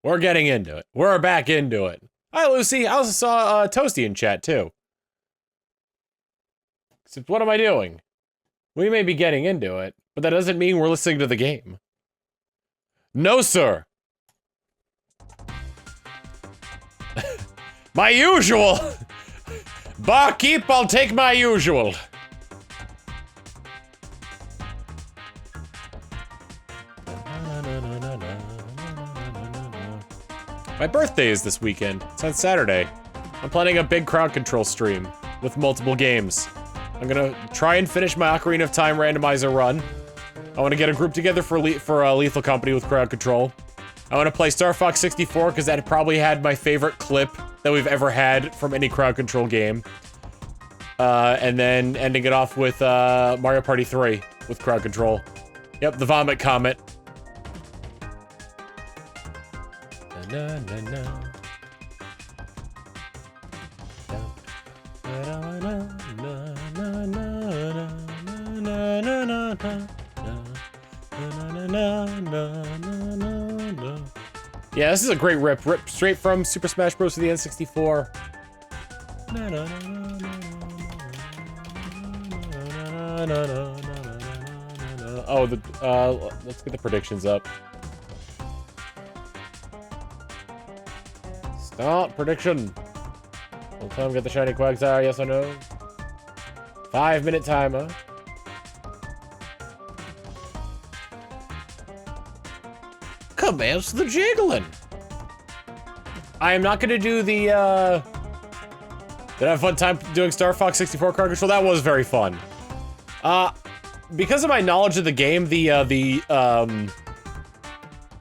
We're getting into it. We're back into it. Hi, Lucy. I also saw Toasty in chat, too. Except, what am I doing? We may be getting into it, but that doesn't mean we're listening to the game. No, sir. My usual. Barkeep, I'll take my usual. My birthday is this weekend. It's on Saturday. I'm planning a big crowd control stream with multiple games. I'm gonna try and finish my Ocarina of Time randomizer run. I want to get a group together for Lethal Company with crowd control. I want to play Star Fox 64 because that probably had my favorite clip that we've ever had from any crowd control game. And then ending it off with Mario Party 3 with crowd control. Yep, the vomit comet. Yeah, this is a great rip straight from Super Smash Bros. To the N64. Oh, let's get the predictions up. Start prediction. Will Tom get the shiny Quagsire, yes or no? 5-minute timer. Commence the jiggling. I am not gonna do the, Did I have a fun time doing Star Fox 64 crowd control? That was very fun. Because of my knowledge of the game, it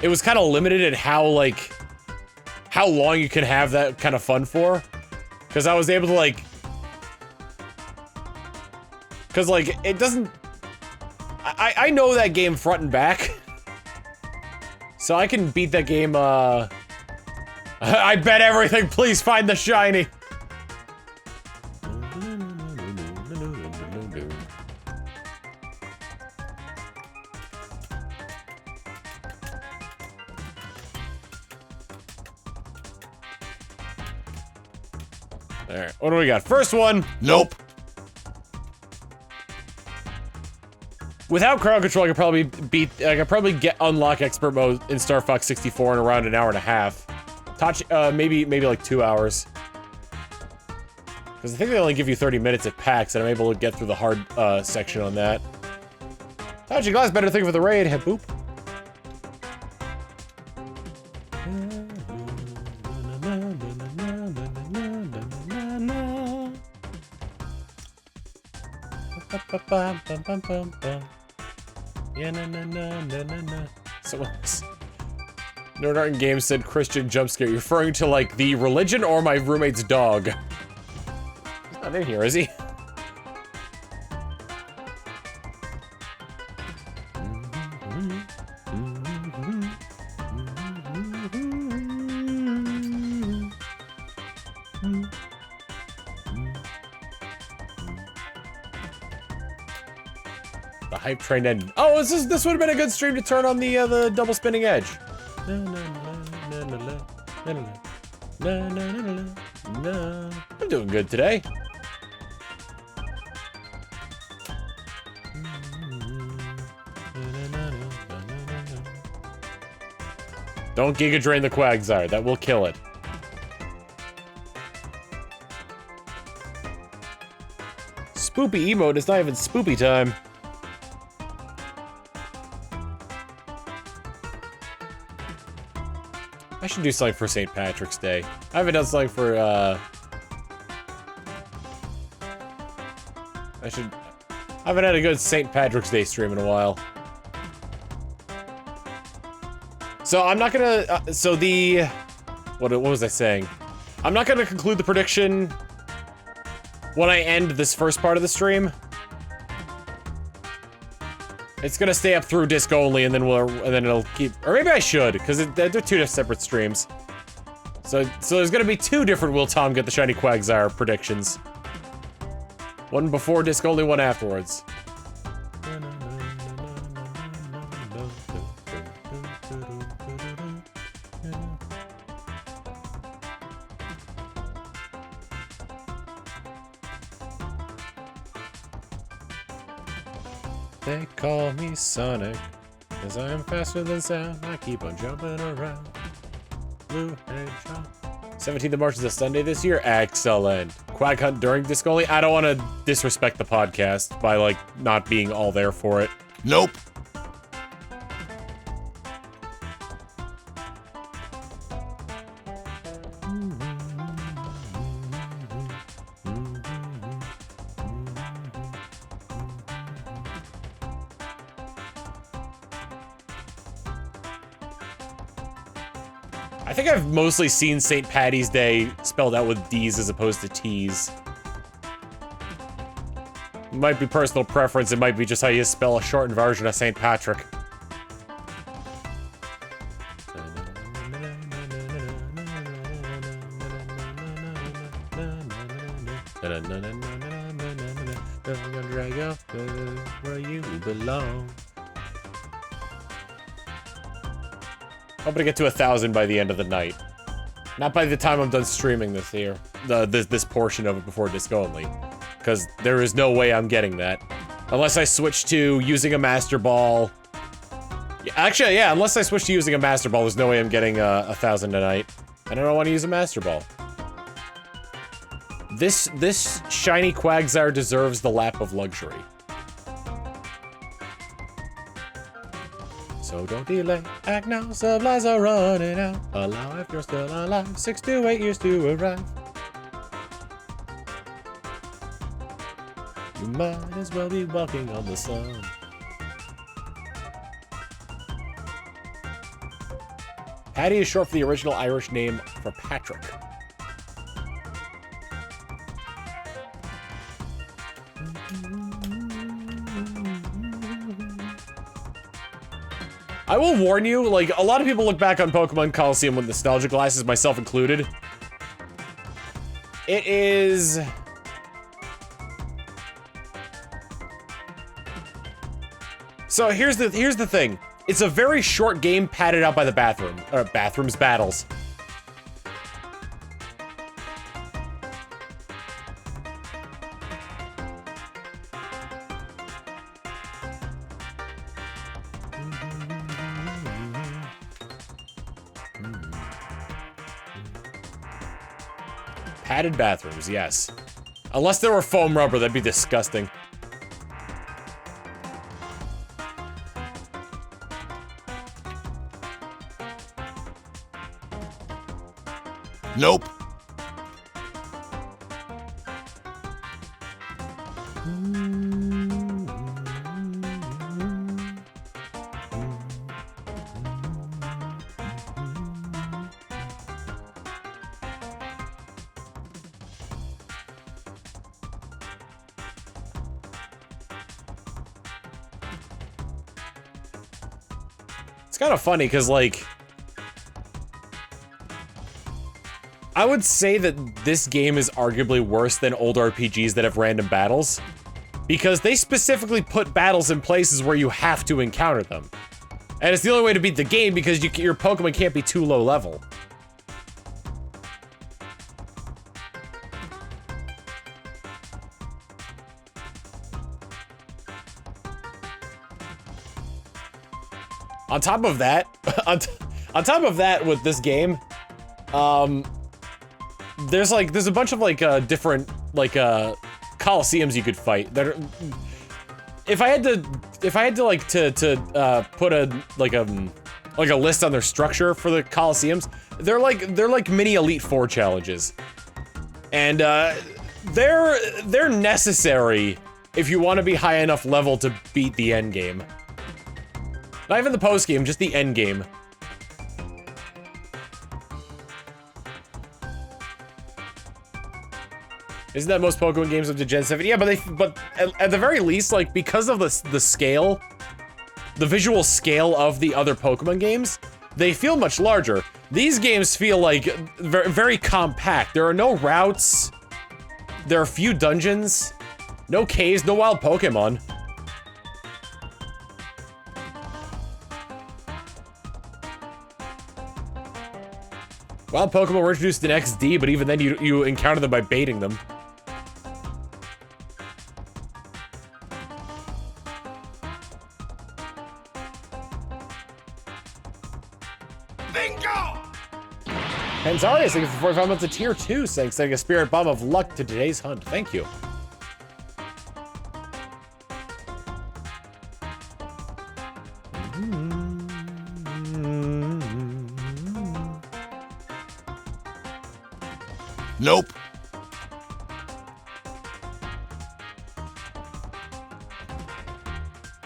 was kind of limited in how long you can have that kind of fun for. Because I was able to, it doesn't... I know that game front and back. So I can beat that game, I bet everything, please find the shiny! Alright, what do we got? First one! Nope. Without crowd control, I could probably unlock expert mode in Star Fox 64 in around an hour and a half. Maybe like 2 hours. Because I think they only give you 30 minutes at PAX, and I'm able to get through the hard section on that. Tachi Glass, better thing for the raid. Head boop. Yeah, na. Someone's... Nerd Art in Games said Christian jump scare. You're referring to, like, the religion or my roommate's dog? He's not in here, is he? The hype train ended. Oh, this would have been a good stream to turn on the double spinning edge. I'm doing good today. Don't Giga Drain the Quagsire. That will kill it. Spoopy emote. It's not even spoopy time. I should do something for St. Patrick's Day. I haven't done something for, I haven't had a good St. Patrick's Day stream in a while. So I'm not gonna, what was I saying? I'm not gonna conclude the prediction when I end this first part of the stream. It's gonna stay up through disc only, and then it'll keep, or maybe I should, because they're two separate streams. So there's gonna be two different Will Tom get the shiny Quagsire predictions. One before disc only, one afterwards. They call me Sonic, cause I am faster than sound. I keep on jumping around. Blue Hedgehog. 17th of March is a Sunday this year. Excellent. Quag Hunt during disc only. I don't want to disrespect the podcast by, like, not being all there for it. Nope. I think I've mostly seen St. Patty's Day spelled out with D's as opposed to T's. It might be personal preference, it might be just how you spell a shortened version of St. Patrick. Where you belong. Hoping to get to 1,000 by the end of the night. Not by the time I'm done streaming this here. This portion of it before disc only. Because there is no way I'm getting that. Unless I switch to using a Master Ball. Yeah, actually, yeah, unless I switch to using a Master Ball, there's no way I'm getting 1,000 tonight. And I don't want to use a Master Ball. This shiny Quagsire deserves the lap of luxury. So don't delay, act now, supplies are running out. Allow if you're still alive, 6 to 8 years to arrive. You might as well be walking on the sun. Paddy is short for the original Irish name for Patrick. I will warn you, like, a lot of people look back on Pokemon Colosseum with nostalgia glasses, myself included. It is... So here's the thing. It's a very short game padded out by the battles. Padded bathrooms, yes. Unless there were foam rubber, that'd be disgusting. Nope. It's kind of funny, because, like... I would say that this game is arguably worse than old RPGs that have random battles. Because they specifically put battles in places where you have to encounter them. And it's the only way to beat the game because your Pokemon can't be too low level. On top of that, on top of that with this game, there's a bunch of different Colosseums you could fight that are, if I had to put a list on their structure for the Colosseums, they're like mini Elite Four challenges. And they're necessary if you want to be high enough level to beat the end game. Not even the post game, just the end game. Isn't that most Pokemon games up to Gen 7? Yeah, but at the very least, like, because of the scale, the visual scale of the other Pokemon games, they feel much larger. These games feel like very, very compact. There are no routes. There are few dungeons. No caves, no wild Pokemon. Wild Pokemon were introduced in XD, but even then you encounter them by baiting them. Bingo! Panzarius, thank you for 45 months of tier 2, sending a spirit bomb of luck to today's hunt. Thank you. Nope.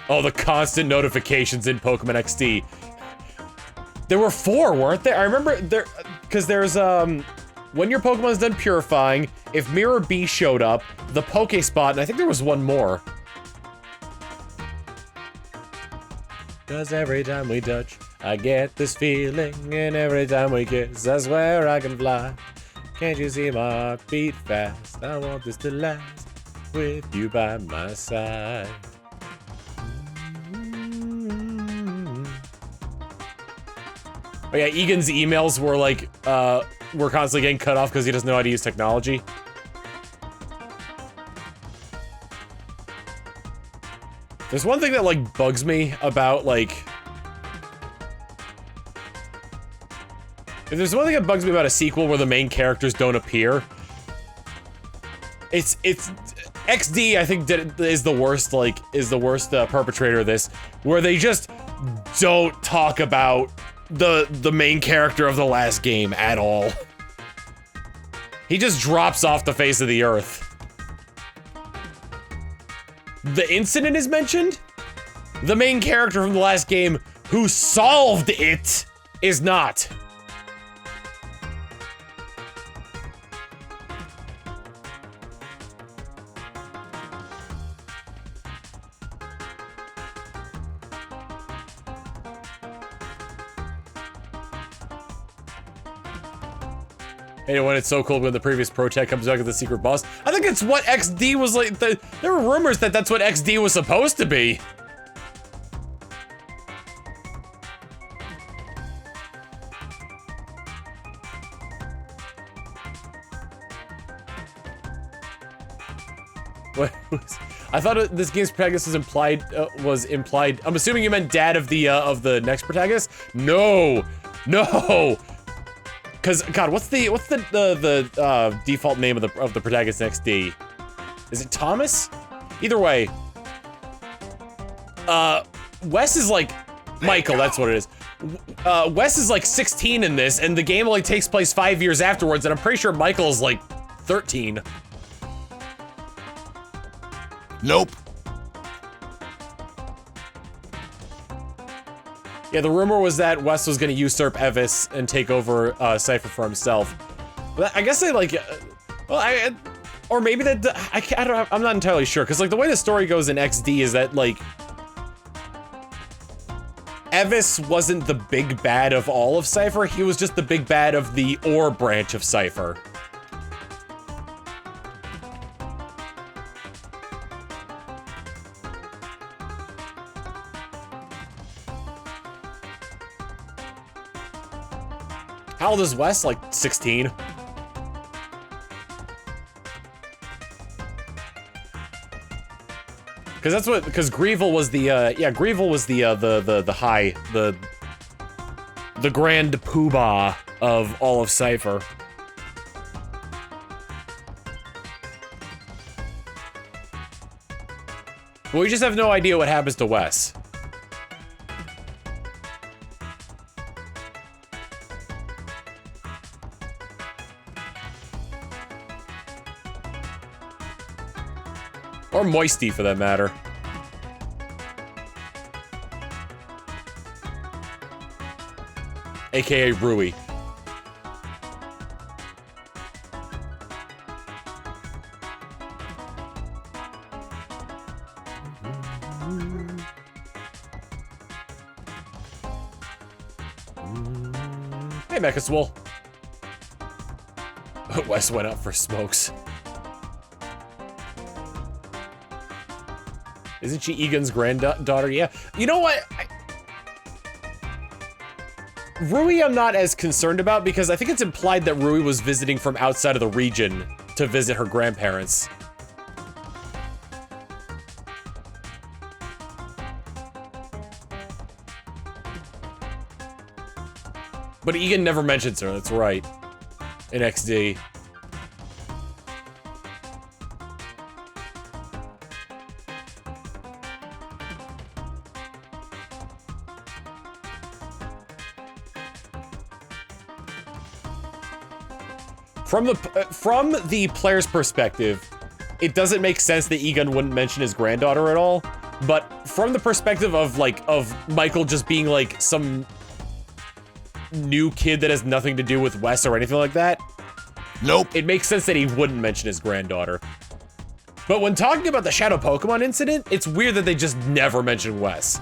Oh, the constant notifications in Pokemon XD. There were 4, weren't there? I remember there, because there's, when your Pokemon's done purifying, if Mirror B showed up, the Pokespot, and I think there was one more. Cause every time we touch, I get this feeling, and every time we kiss, I swear I can fly. Can't you see my heart beat fast? I want this to last, with you by my side. Oh yeah, Egan's emails were like, were constantly getting cut off because he doesn't know how to use technology. There's one thing that, like, bugs me about, like... If there's one thing that bugs me about a sequel where the main characters don't appear, it's XD, I think, is the worst, like, perpetrator of this, where they just don't talk about the main character of the last game at all. He just drops off the face of the earth. The incident is mentioned. The main character from the last game who solved it is not. And when it's so cool when the previous Pro Tech comes back as the secret boss. I think it's what XD was like. There were rumors that that's what XD was supposed to be. What? I thought this game's protagonist was implied. I'm assuming you meant dad of the next protagonist. No, no. Cause God, what's the default name of the protagonist in XD? Is it Thomas? Either way, Wes is like Michael. That's what it is. Wes is like 16 in this, and the game only takes place 5 years afterwards, and I'm pretty sure Michael is like 13. Nope. Yeah, the rumor was that Wes was gonna usurp Evis and take over Cypher for himself. But I guess they like, well, or maybe that I don't know, I'm not entirely sure because like the way the story goes in XD is that like Evis wasn't the big bad of all of Cypher. He was just the big bad of the ore branch of Cypher. How old is Wes? Like 16? Because Greevil was the, Greevil was the grand poobah of all of Cypher. Well, we just have no idea what happens to Wes. Or Moisty, for that matter. AKA Rui. Hey, Mechaswole. Wes went out for smokes. Isn't she Egan's granddaughter? Yeah. You know what? Rui I'm not as concerned about because I think it's implied that Rui was visiting from outside of the region to visit her grandparents. But Egan never mentions her, that's right. In XD. From the player's perspective, it doesn't make sense that Egan wouldn't mention his granddaughter at all. But from the perspective of Michael just being like some new kid that has nothing to do with Wes or anything like that. Nope. It makes sense that he wouldn't mention his granddaughter. But when talking about the Shadow Pokemon incident, it's weird that they just never mention Wes.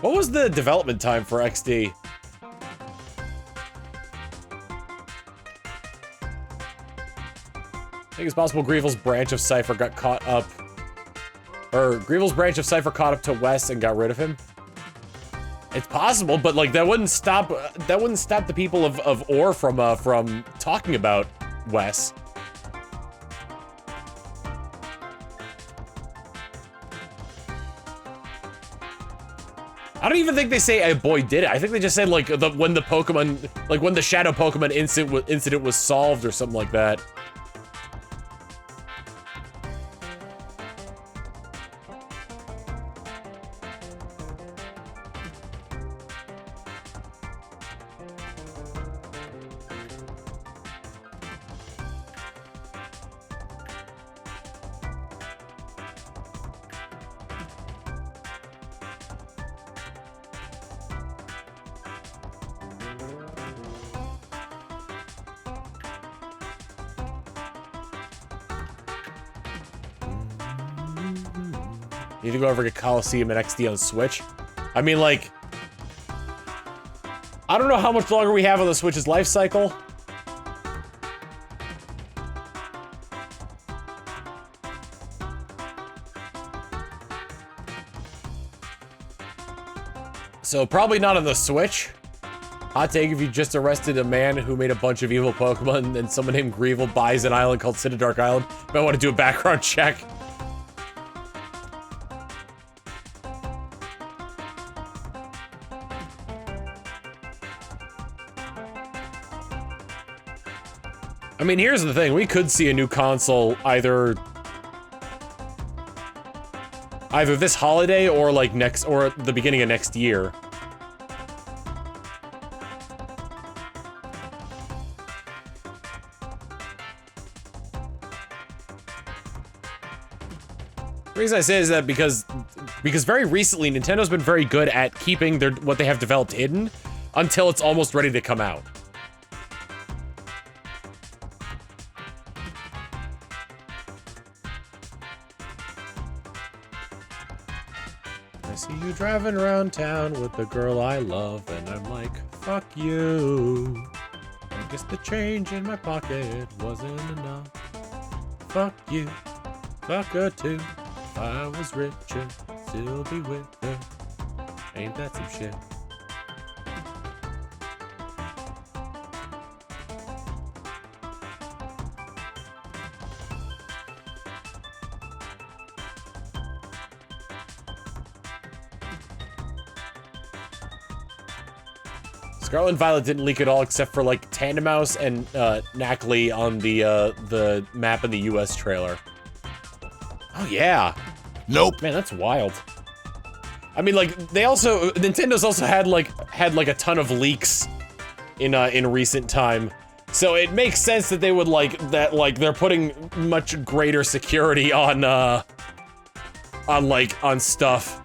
What was the development time for XD? I think it's possible Greevil's branch of Cypher got caught up. Or Greevil's branch of Cypher caught up to Wes and got rid of him. It's possible, but like that wouldn't stop the people of Ore from talking about Wes. I don't even think they say a boy did it. I think they just said like when the Pokemon, like when the Shadow Pokemon incident was solved or something like that. Need to go over to Colosseum and XD on Switch. I mean, like, I don't know how much longer we have on the Switch's life cycle. So probably not on the Switch. Hot take, if you just arrested a man who made a bunch of evil Pokemon and someone named Greevil buys an island called Citydark Island, you might want to do a background check. I mean, here's the thing. We could see a new console either this holiday or like next, or the beginning of next year. The reason I say is that because very recently Nintendo's been very good at keeping what they have developed hidden until it's almost ready to come out. I see you driving around town with the girl I love, and I'm like, fuck you. I guess the change in my pocket wasn't enough. Fuck you. Fuck her too. If I was richer, still be with her. Ain't that some shit? Scarlet and Violet didn't leak at all, except for like Tandemaus and Knackley on the map in the US trailer. Oh yeah. Nope. Man, that's wild. I mean, like Nintendo's also had a ton of leaks in recent time, so it makes sense that they would they're putting much greater security on stuff.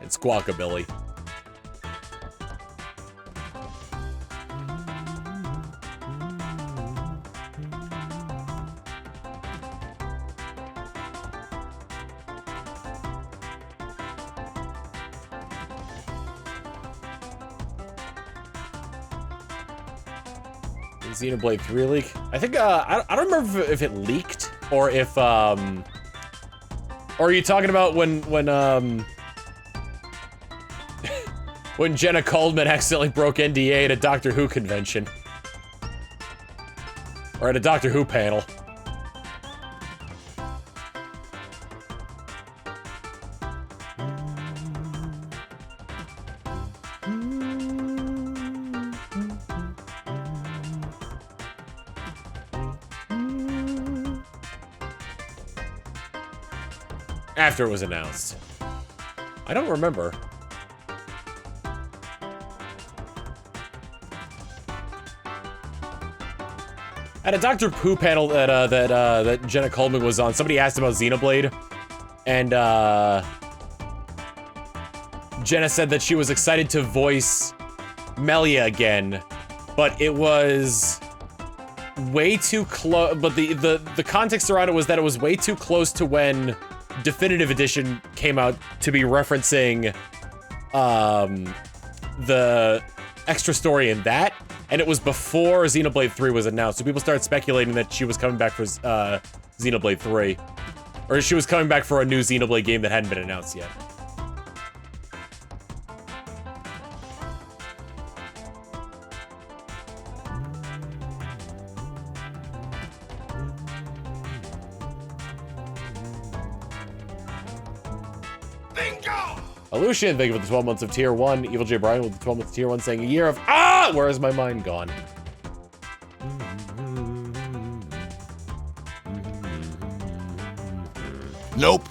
It's Guacabilly. Xenoblade 3 leak. I think I don't remember if it leaked or if or are you talking about when when Jenna Coleman accidentally broke NDA at a Doctor Who convention. Or at a Doctor Who panel. After it was announced. I don't remember. At a Doctor Who panel that Jenna Coleman was on, somebody asked about Xenoblade, and Jenna said that she was excited to voice Melia again, but it was way too close. But the context around it was that it was way too close to when Definitive Edition came out to be referencing the extra story in that, and it was before Xenoblade 3 was announced, so people started speculating that she was coming back for Xenoblade 3. Or she was coming back for a new Xenoblade game that hadn't been announced yet. Lucian, thank you for the 12 months of tier 1. Evil J. Brian with the 12 months of tier 1 saying a year of where is my mind gone? Nope.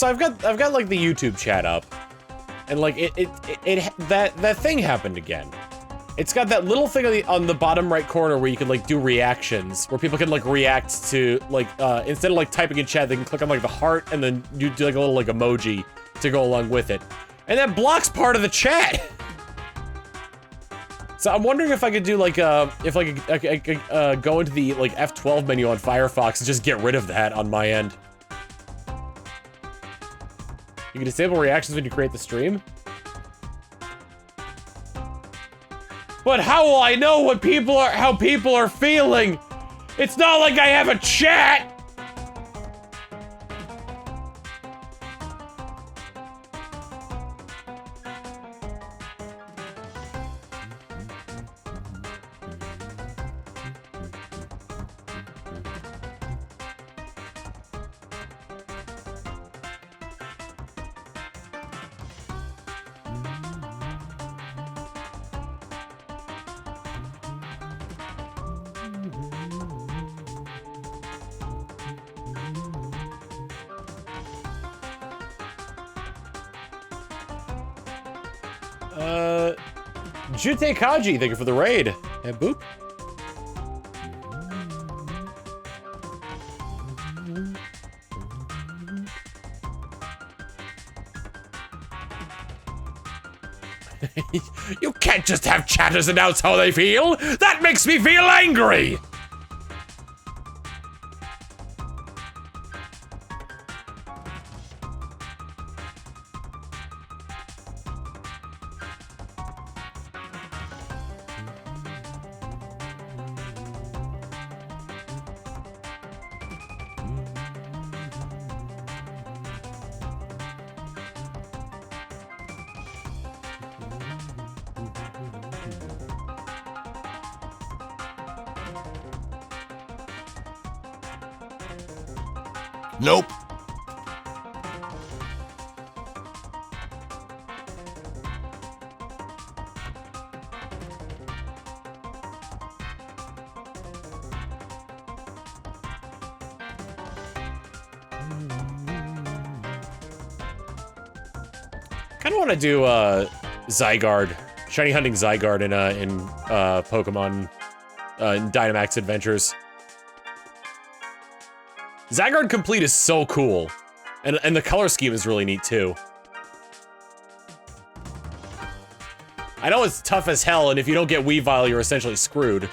I've got like the YouTube chat up, and like that thing happened again. It's got that little thing on the bottom right corner where you can like do reactions, where people can like react to like instead of like typing in chat, they can click on like the heart and then you do like a little like emoji to go along with it, and that blocks part of the chat. So I'm wondering if I could do like if I could go into the like F12 menu on Firefox and just get rid of that on my end. You can disable reactions when you create the stream? But how will I know what how people are feeling? It's not like I have a chat! Jute Kaji, thank you for the raid. And boop. You can't just have chatters announce how they feel! That makes me feel angry! Nope. Kinda wanna do, Zygarde. Shiny hunting Zygarde in Pokemon, in Dynamax Adventures. Zygarde Complete is so cool. And the color scheme is really neat, too. I know it's tough as hell, and if you don't get Weavile, you're essentially screwed.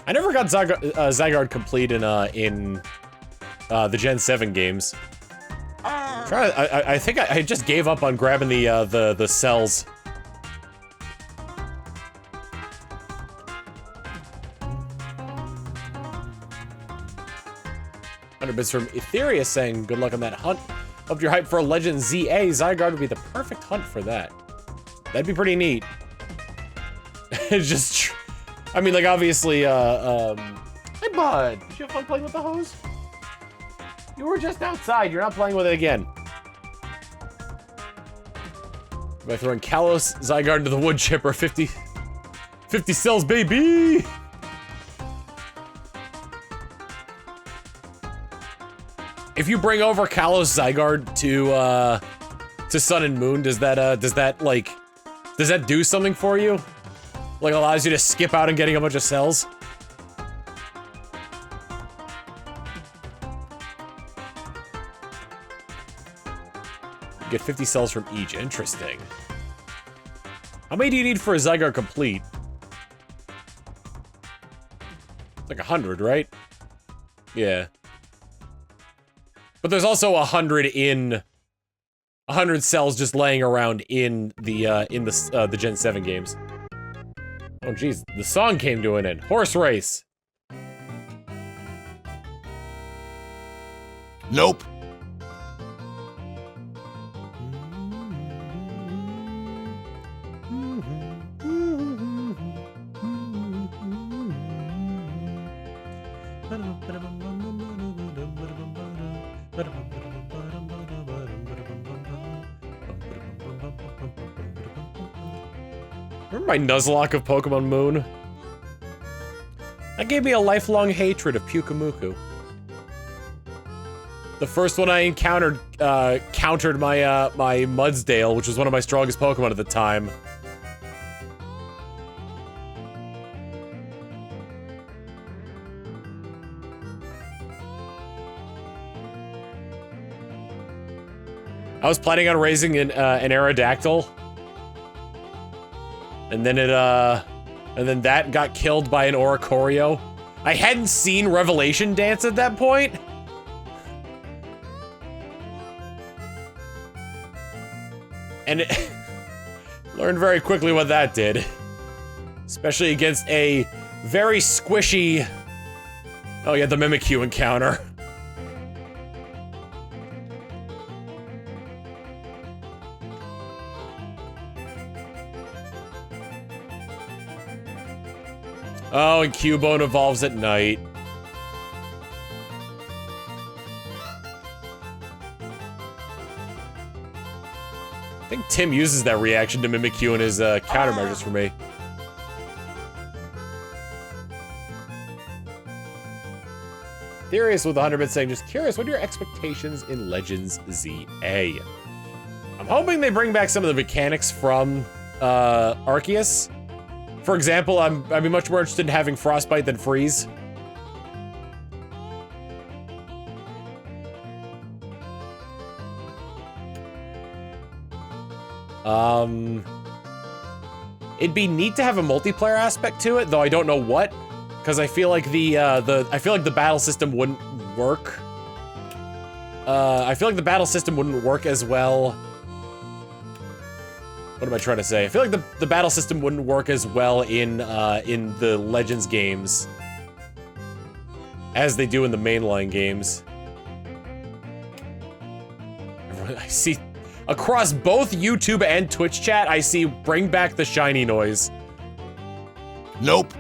I never got Zygarde complete in the Gen 7 games. I think I just gave up on grabbing the cells. Bits from Etheria saying, good luck on that hunt. Hope you're hyped for a Legend ZA. Zygarde would be the perfect hunt for that. That'd be pretty neat. It's just, I mean, like, obviously, hey, bud. Did you have fun playing with the hose? You were just outside. You're not playing with it again. By throwing Kalos Zygarde into the wood chipper. 50 cells, baby! If you bring over Kalos Zygarde to Sun and Moon, does that do something for you? Like, allows you to skip out and getting a bunch of cells? You get 50 cells from each. Interesting. How many do you need for a Zygarde complete? It's like 100, right? Yeah. But there's also 100 cells just laying around in the Gen 7 games. Oh geez, the song came to an end. Horse race. Nope. Remember my Nuzlocke of Pokemon Moon? That gave me a lifelong hatred of Pyukumuku. The first one I encountered countered my my Mudsdale, which was one of my strongest Pokemon at the time. I was planning on raising an Aerodactyl. And then that got killed by an Oricorio. I hadn't seen Revelation Dance at that point. And it learned very quickly what that did. Especially against a very squishy... Oh yeah, the Mimikyu encounter. Oh, and Cubone evolves at night. I think Tim uses that reaction to Mimikyu in his countermeasures for me. Therius with 100 bits saying, just curious, what are your expectations in Legends ZA? I'm hoping they bring back some of the mechanics from Arceus. For example, I'd be much more interested in having Frostbite than Freeze. It'd be neat to have a multiplayer aspect to it, though I don't know what, because I feel like the battle system wouldn't work. I feel like the battle system wouldn't work as well. What am I trying to say? I feel like the battle system wouldn't work as well in the Legends games as they do in the mainline games. I see across both YouTube and Twitch chat, I see bring back the shiny noise. Nope.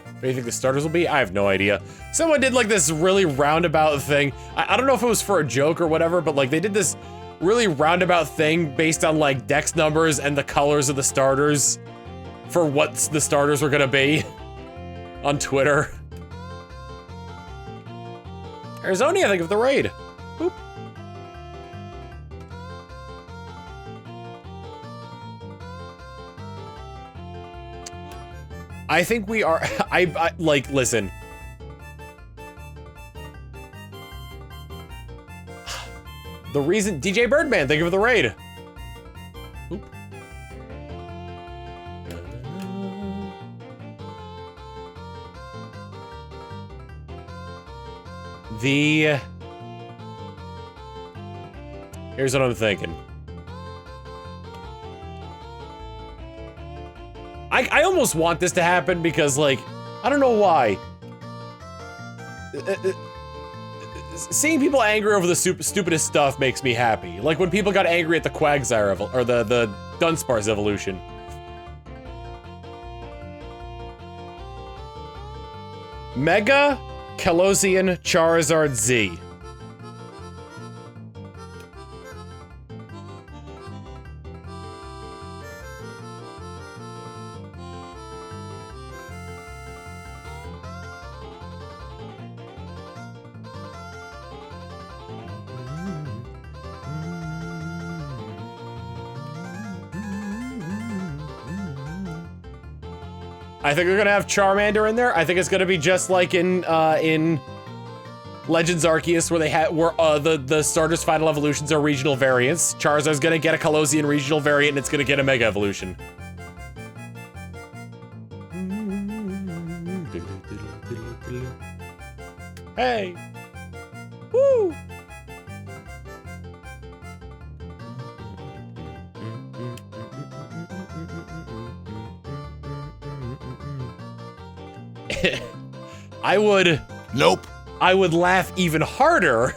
What do you think the starters will be? I have no idea. Someone did like this really roundabout thing. I don't know if it was for a joke or whatever, but like they did this really roundabout thing based on like dex numbers and the colors of the starters for what the starters were gonna be on Twitter. Arizona, I think, of the raid. Boop. I think we are, like, listen. The reason, DJ Birdman, thank you for the raid. Oop. Here's what I'm thinking. I almost want this to happen because, like, I don't know why. Seeing people angry over the stupidest stuff makes me happy. Like when people got angry at the Quagsire or the Dunsparce evolution. Mega Colosseum Charizard Z. I think we're gonna have Charmander in there. I think it's gonna be just like in Legends Arceus, where they had the starters' final evolutions are regional variants. Charizard's gonna get a Colosseum regional variant, and it's gonna get a Mega Evolution. Hey! Woo! I would... Nope. I would laugh even harder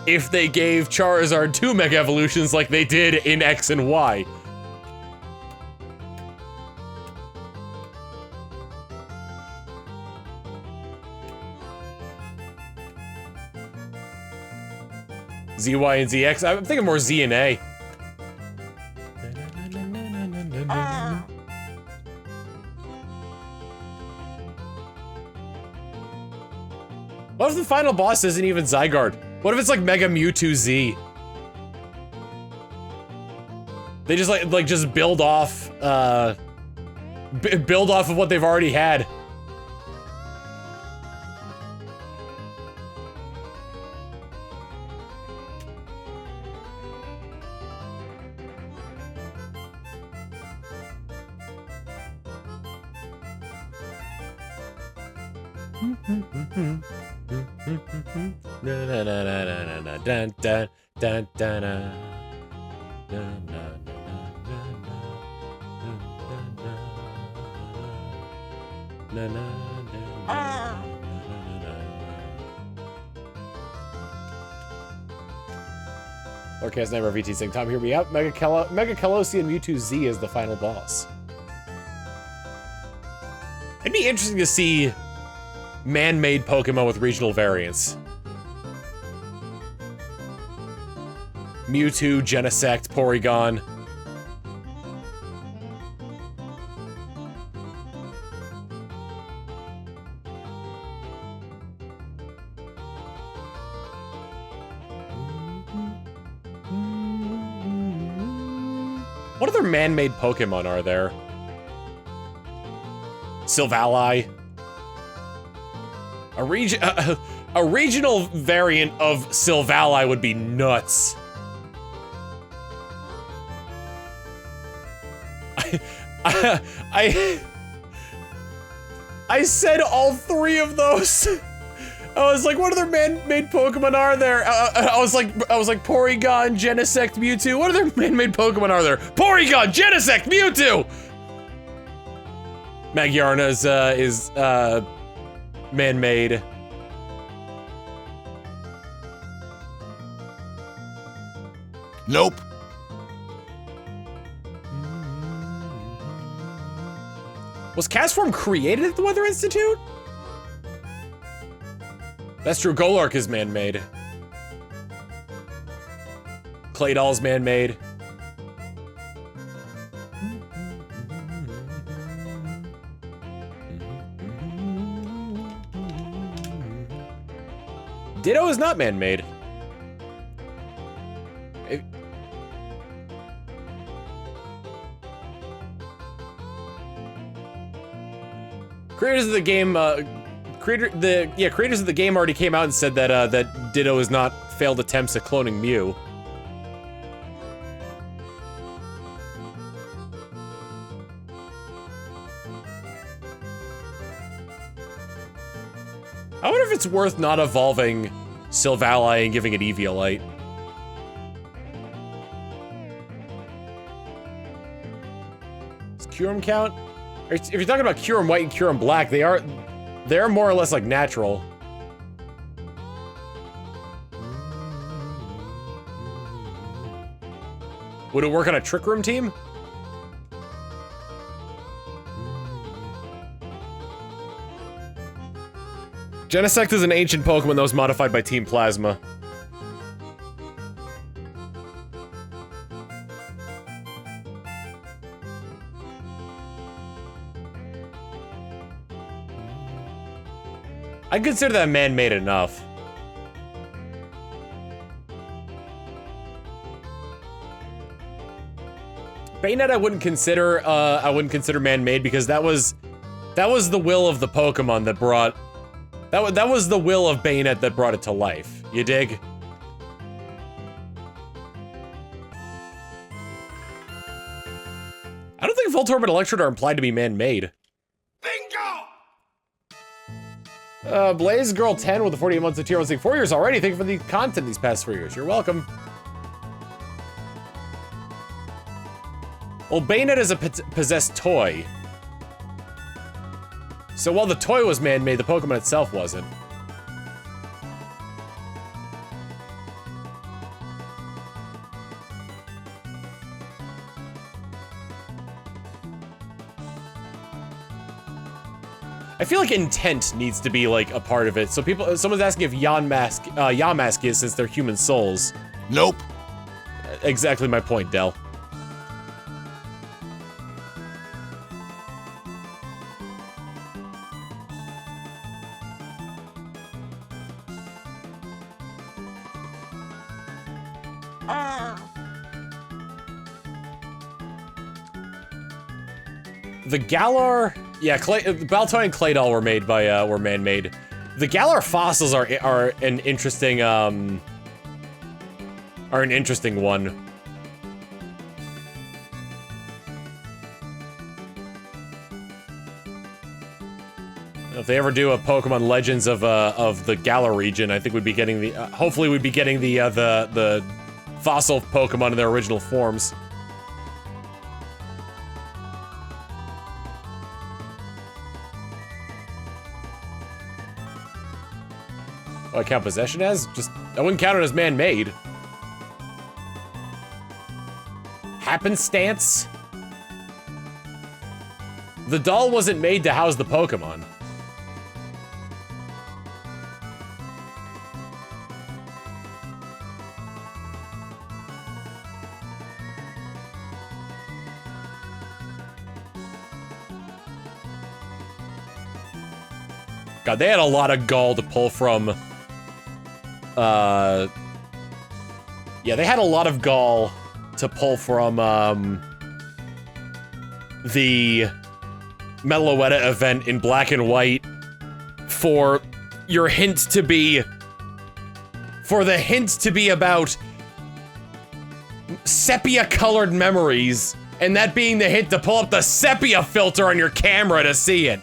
if they gave Charizard 2 Mega Evolutions like they did in X and Y. ZY and ZX? I'm thinking more Z and A. What if the final boss isn't even Zygarde? What if it's like Mega Mewtwo Z? They just like just build off of what they've already had. Orcast Nightmare VT saying, Tom, hear me out. Mega Colosseum Mewtwo Z is the final boss. It'd be interesting to see man-made Pokemon with regional variants. Mewtwo, Genesect, Porygon. What other man-made Pokemon are there? Silvally. A regional variant of Silvally would be nuts. I said all three of those. I was like, what other man-made Pokemon are there? I was like Porygon, Genesect, Mewtwo. What other man-made Pokemon are there? Porygon, Genesect, Mewtwo. Magyarna is man-made. Nope. Was Castform created at the Weather Institute? That's true, Golurk is man-made. Claydol's man-made. Ditto is not man-made. Creators of the game, creators of the game already came out and said that that Ditto is not failed attempts at cloning Mew. I wonder if it's worth not evolving Silvally and giving it Eviolite. Does Kyurem count? If you're talking about Kyurem White and Kyurem Black, they're more or less like natural. Would it work on a Trick Room team? Genesect is an ancient Pokemon that was modified by Team Plasma. I consider that man-made enough. Bayonet I wouldn't consider man-made because that was the will of the Pokemon that brought that was the will of Bayonet that brought it to life. You dig? I don't think Voltorb and Electrode are implied to be man-made. Blaze Girl 10 with the 48 months of tier 1 saying 4 years already. Thank you for the content these past 4 years. You're welcome. Well, Bayonet is a possessed toy. So while the toy was man-made, the Pokemon itself wasn't. I feel like intent needs to be like a part of it. So someone's asking if Yamask is since they're human souls. Nope. Exactly my point, Del. The Galar, yeah, Baltoy and Claydol were made by were man-made. The Galar fossils are an interesting one. If they ever do a Pokemon Legends of the Galar region, I think we'd be getting the hopefully we'd be getting the fossil Pokemon in their original forms. I count possession as? I wouldn't count it as man-made. Happenstance? The doll wasn't made to house the Pokemon. God, they had a lot of gall to pull from. Yeah, they had a lot of gall to pull from, the Meloetta event in Black and White for your hint to be... For the hint to be about sepia-colored memories, and that being the hint to pull up the sepia filter on your camera to see it.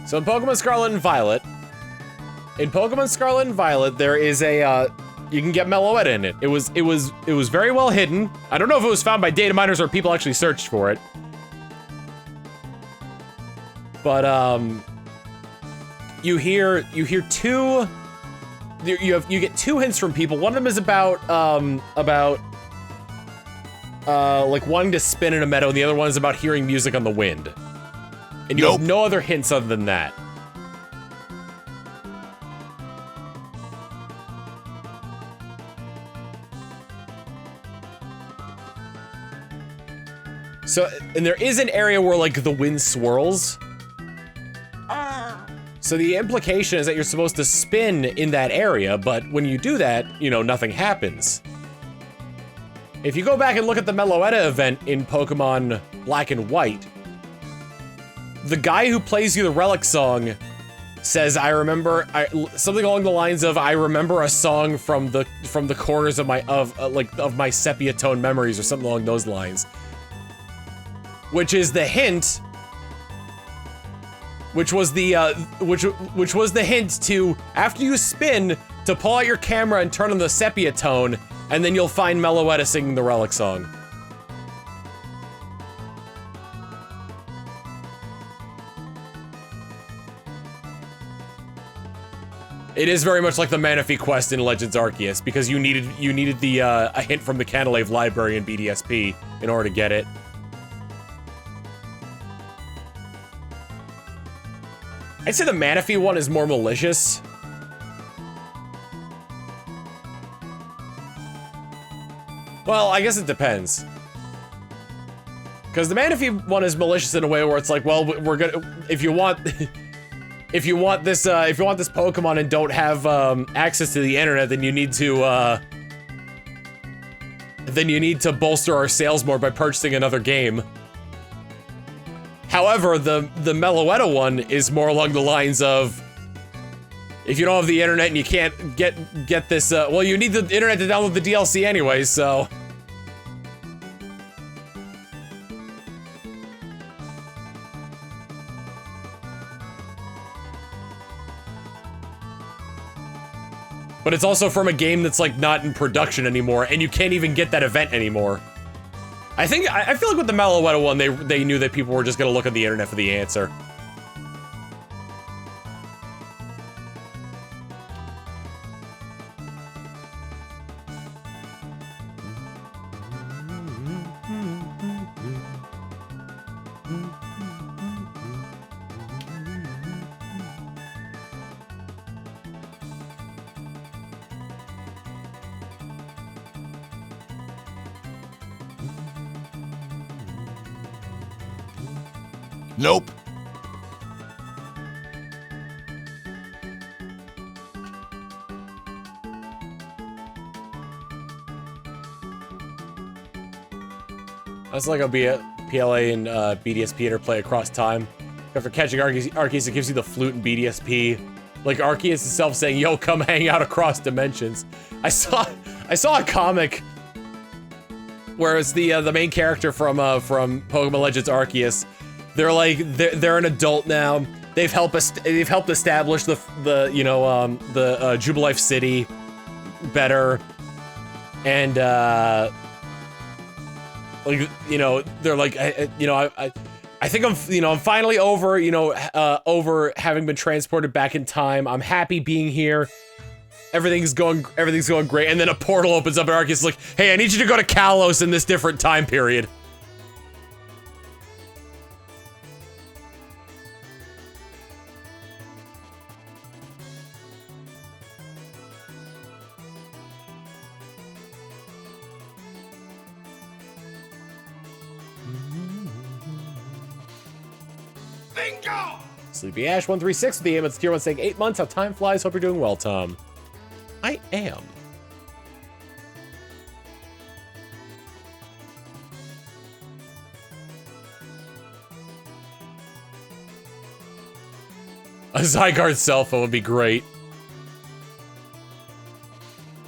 So in Pokemon Scarlet and Violet, there is a, you can get Meloetta in it. It was very well hidden. I don't know if it was found by data miners or people actually searched for it. But, you get two hints from people. One of them is about, like wanting to spin in a meadow, and the other one is about hearing music on the wind. And you have no other hints other than that. So, and there is an area where, like, the wind swirls. So the implication is that you're supposed to spin in that area, but when you do that, you know, nothing happens. If you go back and look at the Meloetta event in Pokemon Black and White, the guy who plays you the Relic song says, something along the lines of, I remember a song from the corners of my sepia tone memories, or something along those lines. Which is the hint, which was the hint to, after you spin, to pull out your camera and turn on the sepia tone, and then you'll find Meloetta singing the Relic song. It is very much like the Manaphy quest in Legends Arceus, because you needed the a hint from the Canalave library in BDSP in order to get it. I'd say the Manaphy one is more malicious. Well, I guess it depends. Because the Manaphy one is malicious in a way where it's like, well, we're gonna, if you want this Pokemon and don't have access to the internet, then you need to bolster our sales more by purchasing another game. However, the Meloetta one is more along the lines of, if you don't have the internet and you can't get this, well, you need the internet to download the DLC anyway, so. But it's also from a game that's, like, not in production anymore, and you can't even get that event anymore. I feel like with the Meloetta one, they knew that people were just gonna look at the internet for the answer. Nope. That's like a PLA and BDSP interplay across time. After catching Arceus, it gives you the flute in BDSP. Like Arceus itself saying, "Yo, come hang out across dimensions." I saw a comic where it's the main character from Pokemon Legends Arceus. They're like they're an adult now. They've helped establish the Jubilife City better, and they're like I think I'm finally over over having been transported back in time. I'm happy being here. Everything's going great, and then a portal opens up and Arceus is like, "Hey, I need you to go to Kalos in this different time period." Bingo! Sleepy Ash 136 with the Amon's tier 1 saying 8 months. How time flies. Hope you're doing well, Tom. I am. A Zygarde cell phone would be great.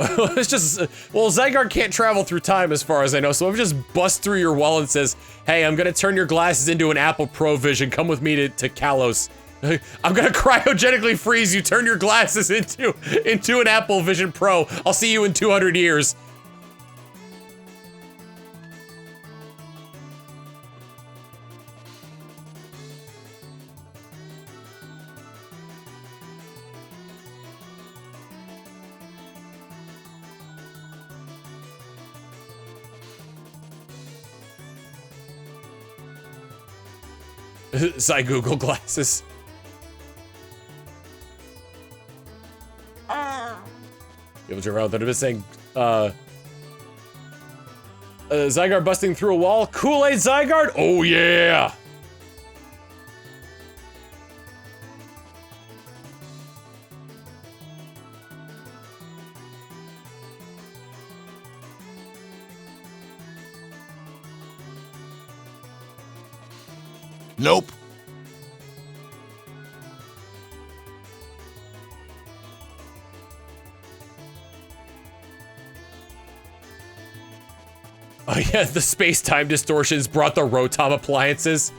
It's just, well, Zygarde can't travel through time as far as I know, so if it just busts through your wall and says, "Hey, I'm gonna turn your glasses into an Apple Pro Vision, come with me to Kalos. I'm gonna cryogenically freeze you, turn your glasses into an Apple Vision Pro. I'll see you in 200 years." Zy Google glasses. Yeah, which around that I've been saying, Zygarde busting through a wall. Kool-Aid Zygarde? Oh yeah! Nope. Oh yeah, the space-time distortions brought the Rotom appliances.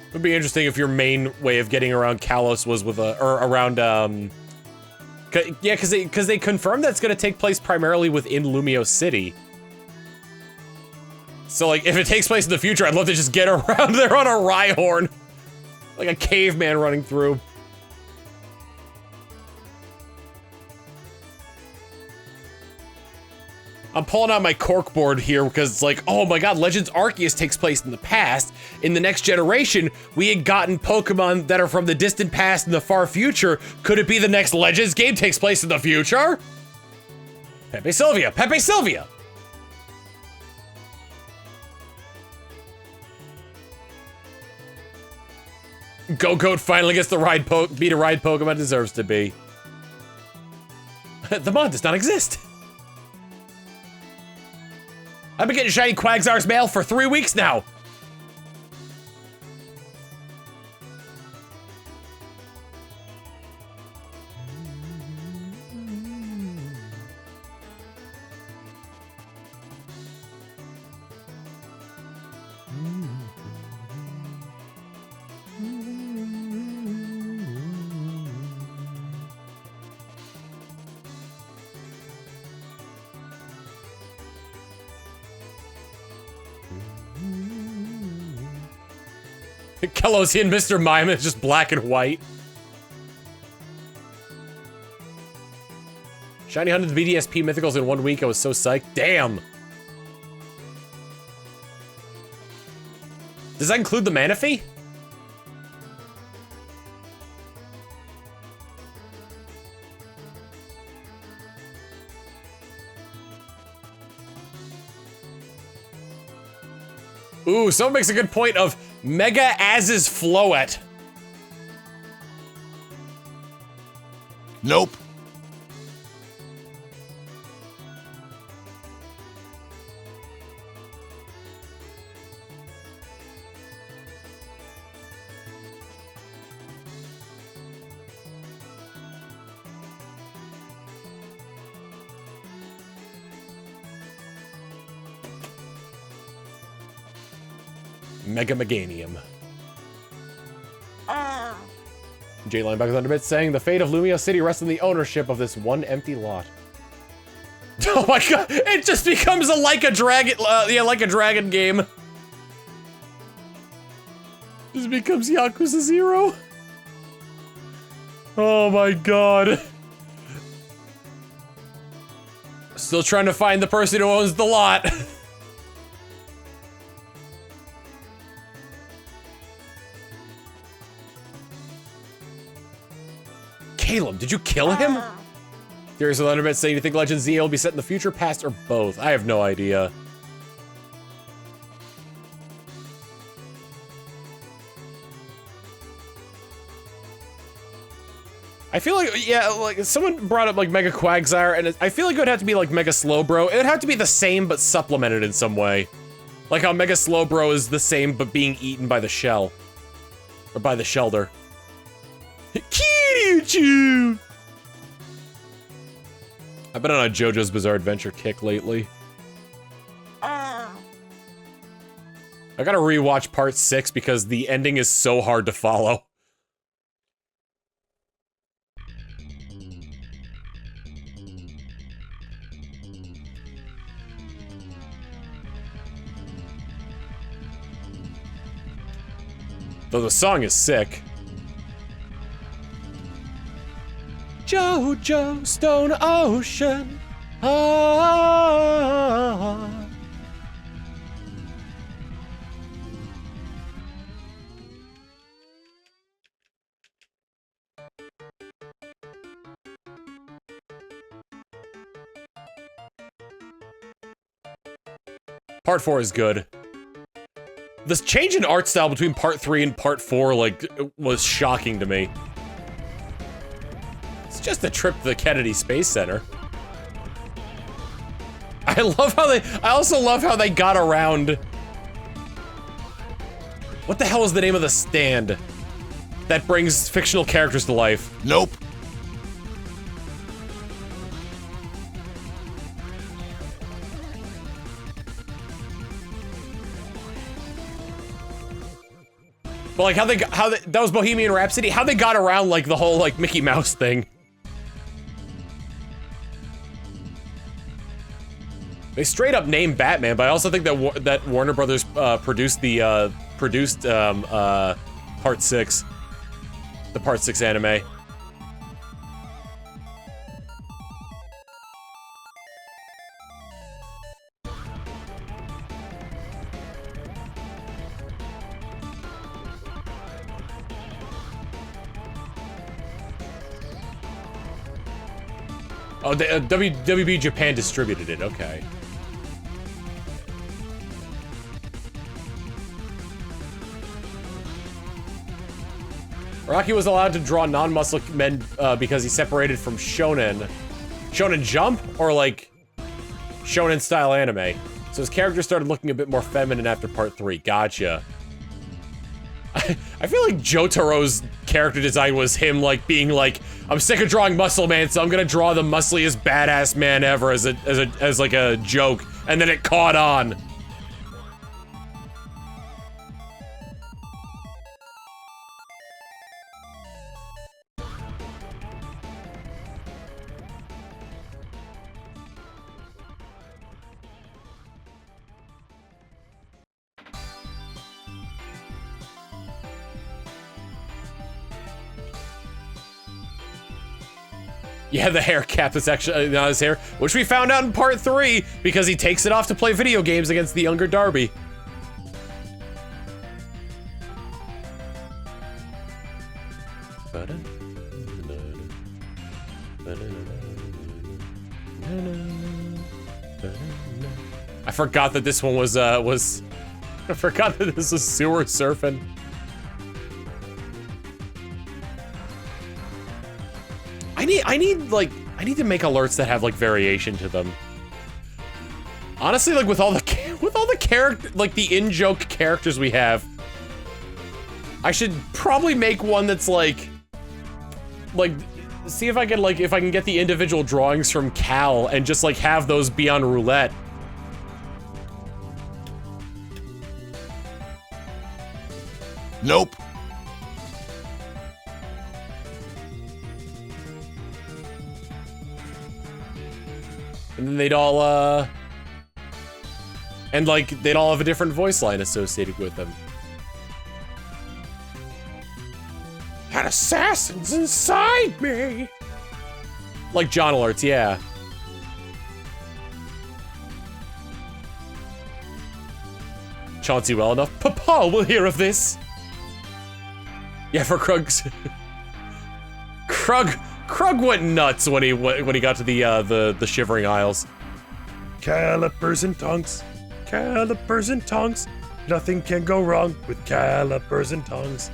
It would be interesting if your main way of getting around Kalos was with a, or around, yeah, because they confirmed that's gonna take place primarily within Lumio City. So, like, if it takes place in the future, I'd love to just get around there on a Rhyhorn. Like a caveman running through. I'm pulling out my corkboard here because it's like, oh my god, Legends Arceus takes place in the past. In the next generation, we had gotten Pokemon that are from the distant past and the far future. Could it be the next Legends game takes place in the future? Pepe Sylvia, Pepe Sylvia! Go-Goat finally gets the be the ride Pokemon deserves to be. The mod does not exist. I've been getting shiny Quagsire's mail for 3 weeks now. Colosseum Mr. Mime is just black and white. Shiny 100 BDSP mythicals in 1 week. I was so psyched. Damn. Does that include the Manaphy? Ooh, someone makes a good point of Mega Az's Floette. Nope. Mega Meganium. J Linebackers Underbit saying the fate of Lumio City rests in the ownership of this one empty lot. Oh my god, it just becomes a like a dragon, yeah, like a dragon game. Just becomes Yakuza 0. Oh my god. Still trying to find the person who owns the lot. Caleb, did you kill him? Theories of Thunderbit saying you think Legend Z will be set in the future, past, or both? I have no idea. I feel like, yeah, like someone brought up like Mega Quagsire, and I feel like it would have to be like Mega Slowbro. It would have to be the same but supplemented in some way. Like how Mega Slowbro is the same but being eaten by the shell. Or by the shelter. Kiryu! I've been on a JoJo's Bizarre Adventure kick lately. I gotta rewatch part 6 because the ending is so hard to follow. Though the song is sick. JoJo Stone Ocean. Ah. Part 4 is good. This change in art style between Part 3 and Part 4, like, was shocking to me. It's just a trip to the Kennedy Space Center. I also love how they got around. What the hell is the name of the stand that brings fictional characters to life? Nope. But like that was Bohemian Rhapsody, how they got around like the whole like Mickey Mouse thing. They straight up named Batman, but I also think that Warner Brothers produced the Part 6, the Part 6 anime. Oh, the WB Japan distributed it. Okay. Rocky was allowed to draw non-muscle men because he separated from shonen. Shonen Jump? Or like shonen style anime. So his character started looking a bit more feminine after Part 3. Gotcha. I feel like Jotaro's character design was him like being like, I'm sick of drawing muscle man, so I'm gonna draw the muscliest badass man ever as like a joke, and then it caught on. Yeah, the hair cap that's actually not his hair, which we found out in Part 3 because he takes it off to play video games against the younger Darby. I forgot that this one was I forgot that this was sewer surfing. I need to make alerts that have like variation to them. Honestly, like with all the character, like the in-joke characters we have, I should probably make one that's like see if I can get the individual drawings from Cal and just like have those be on roulette. Nope. And then they'd all, and like, they'd all have a different voice line associated with them. Had assassins inside me! Like John Alerts, yeah. Chauncey well enough. Papa will hear of this! Yeah, for Krug's... Krug went nuts when he got to the Shivering Isles. Calipers and tongues, calipers and tongues. Nothing can go wrong with calipers and tongues.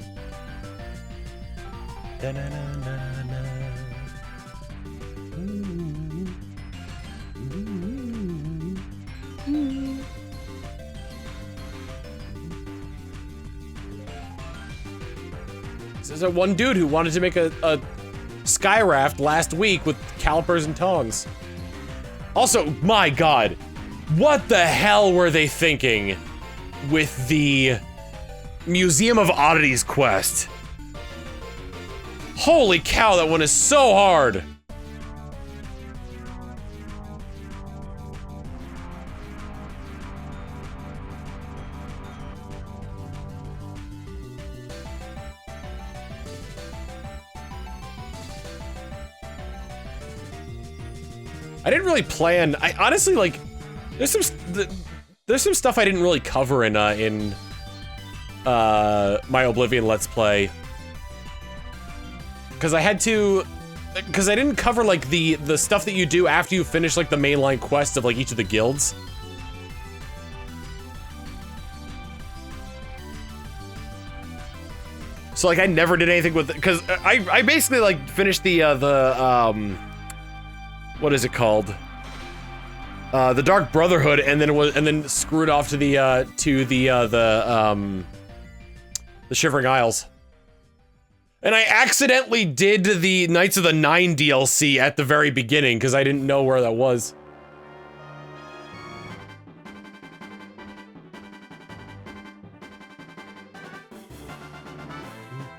There's a one dude who wanted to make a sky raft last week with calipers and tongs. Also, my god, what the hell were they thinking with the Museum of Oddities quest? Holy cow, that one is so hard. I didn't really plan. I honestly like. There's some stuff I didn't really cover in my Oblivion Let's Play, because I didn't cover like the stuff that you do after you finish like the mainline quest of like each of the guilds. So like I never did anything with it because I basically like finished the what is it called? The Dark Brotherhood, and then screwed off to the Shivering Isles. And I accidentally did the Knights of the Nine DLC at the very beginning because I didn't know where that was.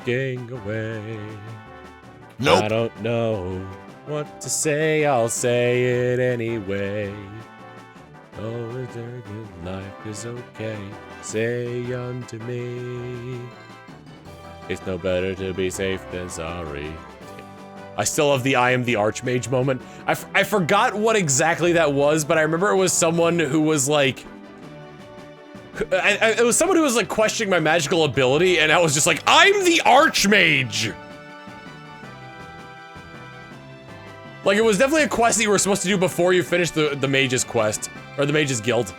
Going away. Nope. I don't know what to say, I'll say it anyway. Oh, life is okay, say unto me. It's no better to be safe than sorry. I still love the I am the Archmage moment. I forgot what exactly that was, but I remember it was someone who was like... it was someone who was like questioning my magical ability, and I was just like, I'm the Archmage! Like, it was definitely a quest that you were supposed to do before you finished the Mage's quest. Or the Mage's Guild.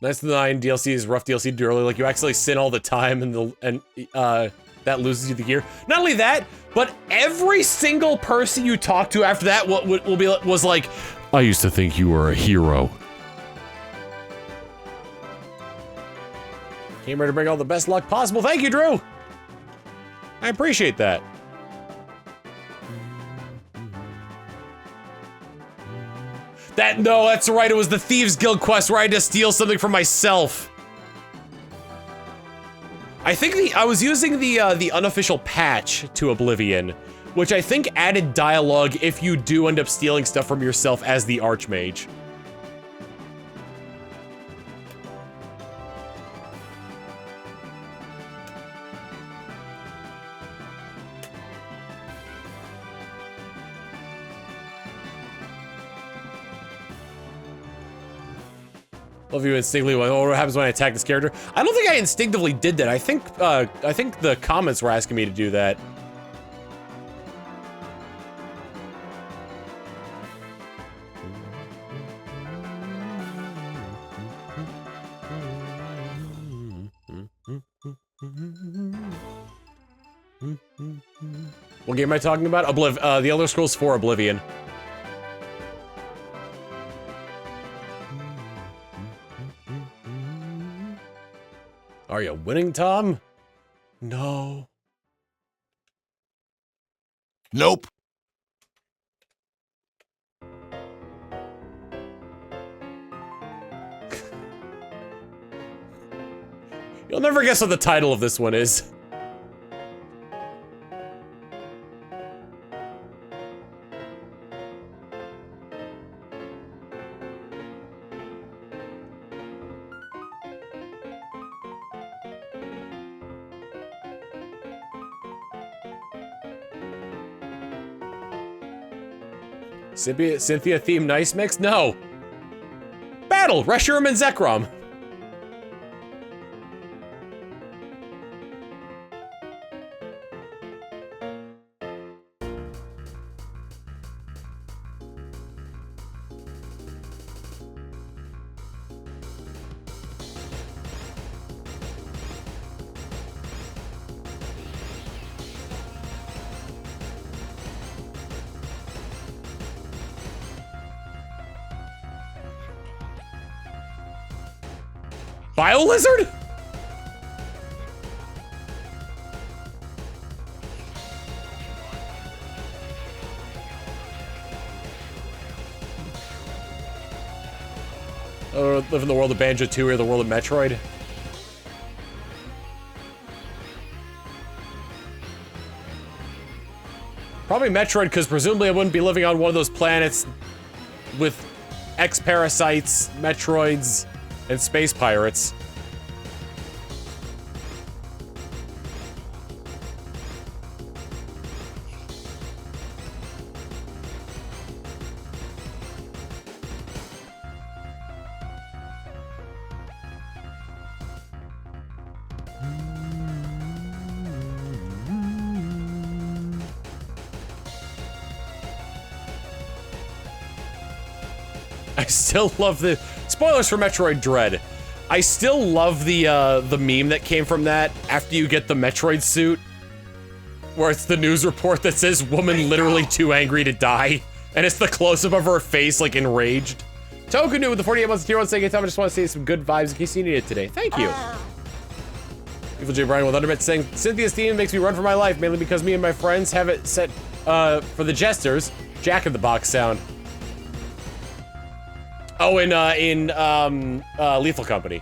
Knights of the Nine DLC is rough DLC to do early. Like, you actually sin all the time, and that loses you the gear. Not only that, but every single person you talk to after that was like, I used to think you were a hero. Came ready to bring all the best luck possible. Thank you, Drew. I appreciate that. No, that's right. It was the Thieves Guild quest where I had to steal something from myself. I think I was using the unofficial patch to Oblivion, which I think added dialogue if you do end up stealing stuff from yourself as the Archmage. Love you instinctively. What happens when I attack this character? I don't think I instinctively did that. I think the comments were asking me to do that. What game am I talking about? The Elder Scrolls 4 Oblivion. Are you winning, Tom? No. Nope. You'll never guess what the title of this one is. Cynthia theme nice mix? No. Battle! Reshiram and Zekrom. Bio-lizard? Live in the world of Banjo-Tooie or the world of Metroid? Probably Metroid, because presumably I wouldn't be living on one of those planets with X-Parasites, Metroids, and space pirates. I still love the spoilers for Metroid Dread. I still love the meme that came from that after you get the Metroid suit, where it's the news report that says woman literally too angry to die, and it's the close-up of her face like enraged. Tokenu with the 48 months of tier 1 saying, hey Tom, I just want to say some good vibes in case you need it today. Thank you. Evil J Brian with Underbit saying, Cynthia's theme makes me run for my life, mainly because me and my friends have it set for the Jesters, Jack in the Box sound. Oh, in Lethal Company.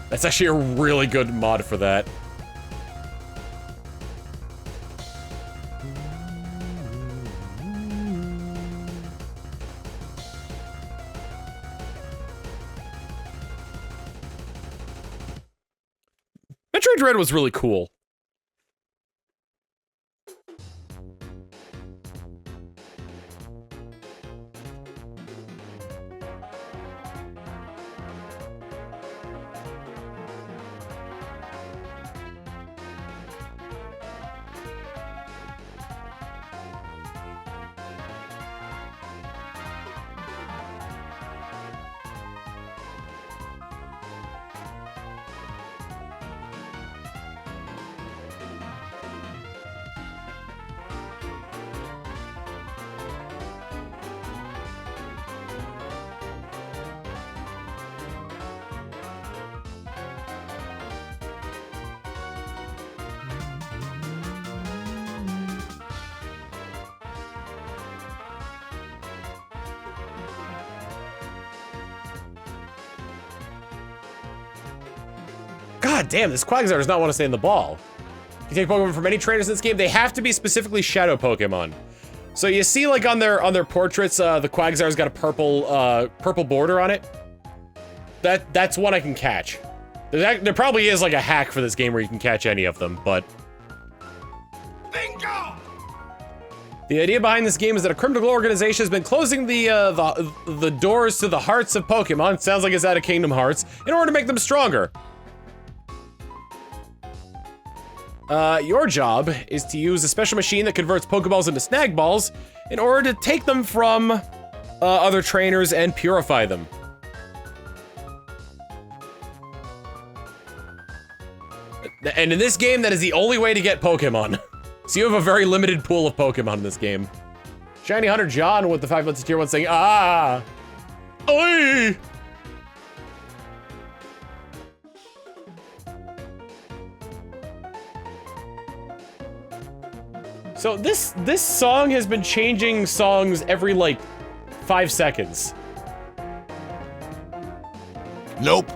That's actually a really good mod for that. Metroid Dread was really cool. God damn, this Quagsire does not want to stay in the ball. You take Pokemon from any trainers in this game, they have to be specifically Shadow Pokemon. So you see, like on their portraits, the Quagsire's got a purple border on it. That's one I can catch. There probably is like a hack for this game where you can catch any of them, but Bingo! the idea behind this game is that a criminal organization has been closing the doors to the hearts of Pokemon. Sounds like it's out of Kingdom Hearts in order to make them stronger. Your job is to use a special machine that converts Pokeballs into Snag Balls in order to take them from other trainers and purify them. And in this game, that is the only way to get Pokemon. So you have a very limited pool of Pokemon in this game. Shiny Hunter John with the 5 months of tier 1 saying, ah! Oi! So this song has been changing songs every, like, 5 seconds. Nope.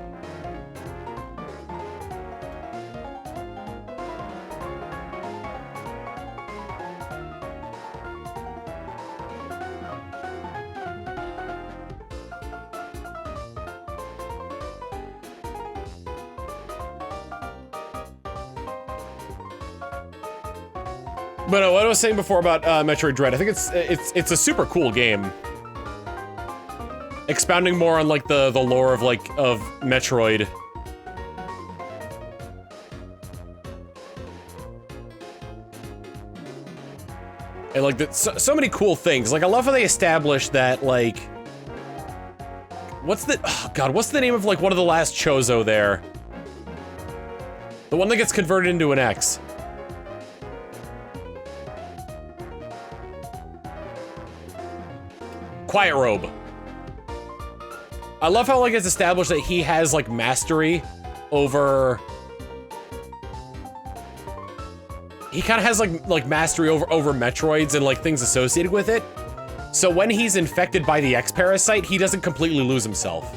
But what I was saying before about Metroid Dread, I think it's a super cool game. Expounding more on like the lore of Metroid. And like so many cool things. Like I love how they established that like what's the name of like one of the last Chozo there? The one that gets converted into an X. Quiet Robe. I love how like it's established that he has like mastery over. He kind of has like mastery over Metroids and like things associated with it. So when he's infected by the X parasite, he doesn't completely lose himself.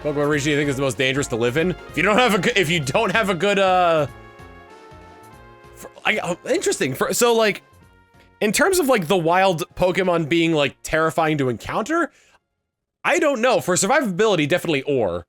Pokemon region you think is the most dangerous to live in? If you don't have a good, interesting. So like, in terms of like the wild Pokemon being like terrifying to encounter, I don't know. For survivability, definitely ore.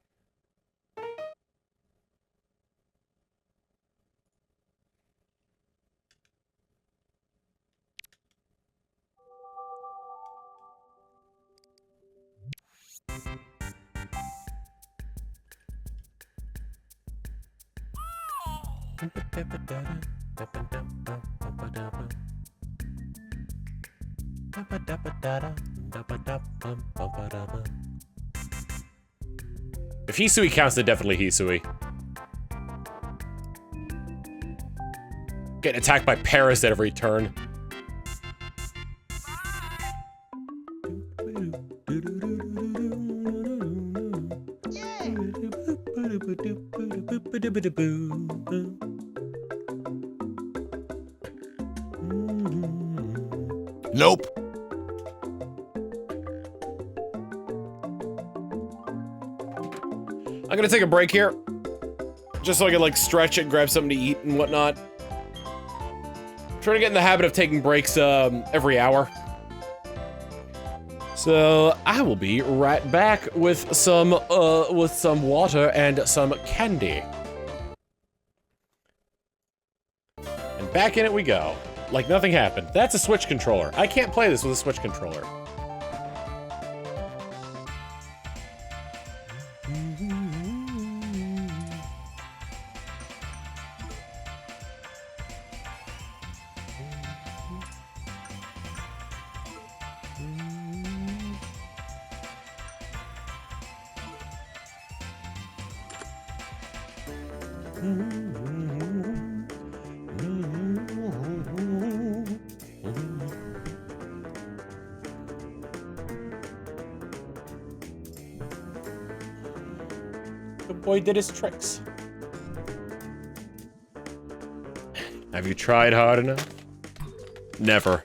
If Hisui counts, then definitely Hisui. Getting attacked by Paris at every turn. Nope. I'm gonna take a break here. Just so I can, like, stretch it, grab something to eat and whatnot. I'm trying to get in the habit of taking breaks, every hour. So, I will be right back with some water and some candy. And back in it we go. Like nothing happened. That's a Switch controller. I can't play this with a Switch controller. The boy did his tricks. Have you tried hard enough? Never.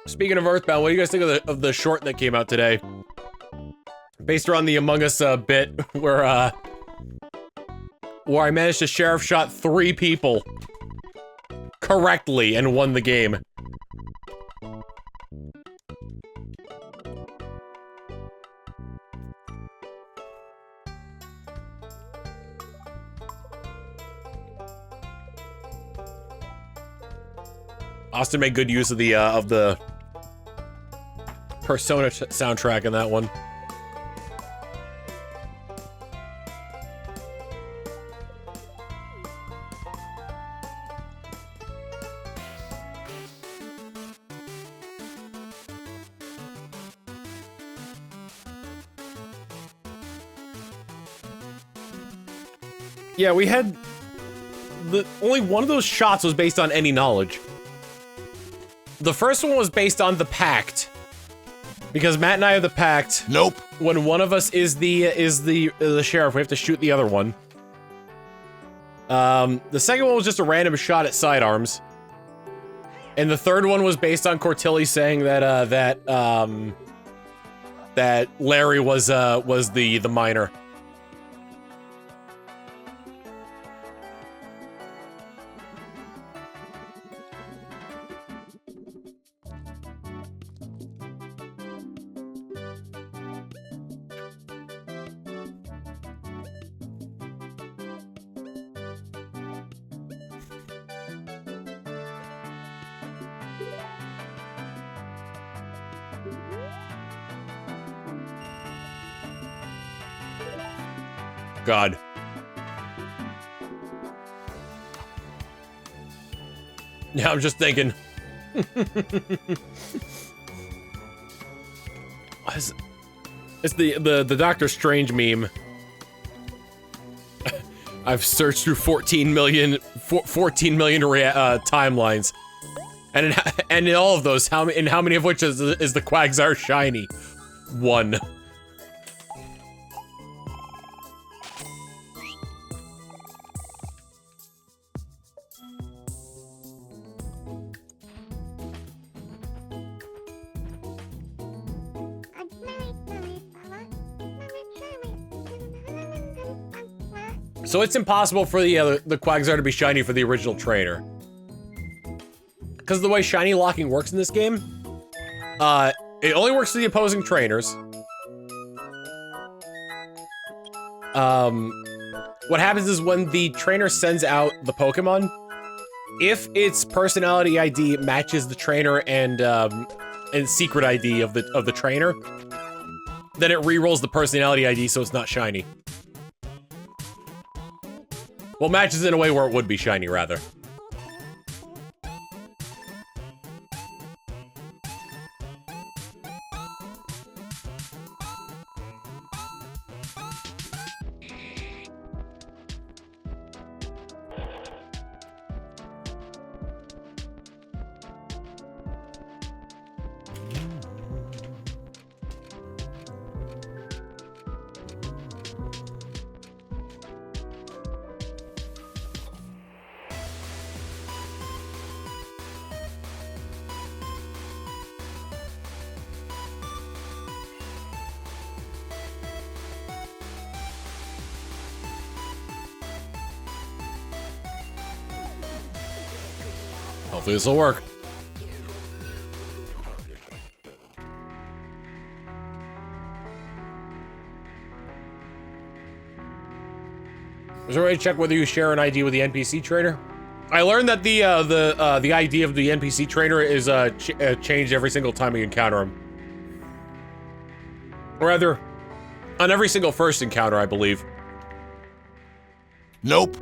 Speaking of Earthbound, what do you guys think of the short that came out today? Based around the Among Us bit where I managed to sheriff shot 3 people correctly and won the game. Austin made good use of the Persona soundtrack in that one. Yeah, we had only one of those shots was based on any knowledge. The first one was based on the Pact. Because Matt and I are the Pact. Nope. When one of us is the sheriff, we have to shoot the other one. The second one was just a random shot at sidearms. And the third one was based on Cortilli saying that Larry was the minor. God. Yeah, I'm just thinking. It's the Doctor Strange meme. I've searched through 14 million timelines, and in all of those, how many of which is the Quagsire shiny? 1. So it's impossible for the Quagsire to be shiny for the original trainer. Because of the way shiny locking works in this game, It only works for the opposing trainers. What happens is when the trainer sends out the Pokemon, if its personality ID matches the trainer and secret ID of the trainer, then it re-rolls the personality ID so it's not shiny. Well, matches in a way where it would be shiny, rather. Hopefully this will work. Is there a way to check whether you share an ID with the NPC trainer? I learned that the ID of the NPC trainer is changed every single time you encounter him. Or rather, on every single first encounter, I believe. Nope.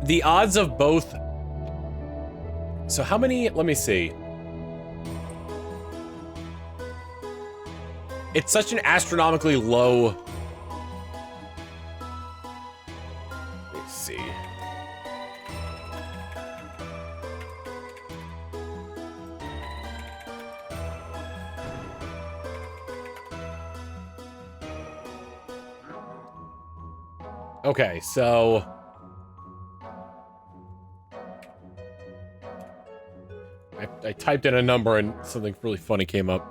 The odds of both... So how many... Let me see. It's such an astronomically low... Let me see. Okay, so... I typed in a number and something really funny came up.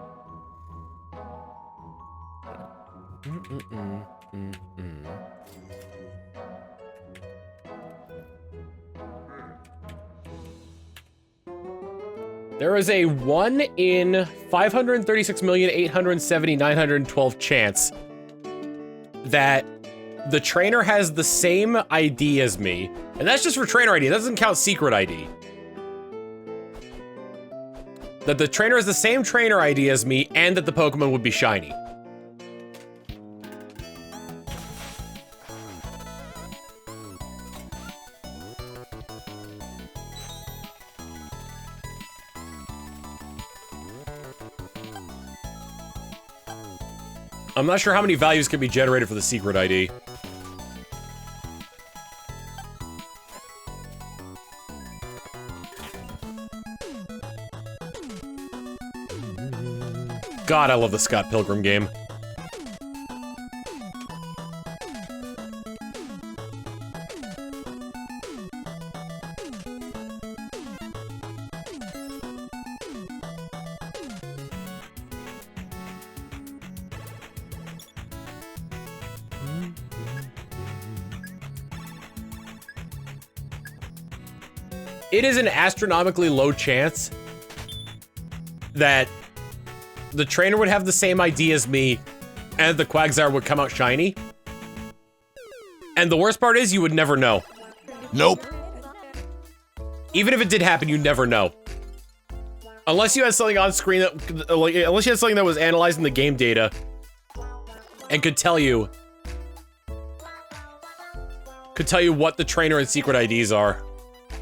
There is a 1 in 536,870,912 chance that the trainer has the same ID as me. And that's just for trainer ID. That doesn't count secret ID. That the trainer has the same trainer ID as me, and that the Pokemon would be shiny. I'm not sure how many values can be generated for the secret ID. God, I love the Scott Pilgrim game. It is an astronomically low chance that the trainer would have the same ID as me, and the Quagsire would come out shiny. And the worst part is, you would never know. Nope. Even if it did happen, you never know. Unless you had something on screen that, like, unless you had something that was analyzing the game data and could tell you what the trainer and secret IDs are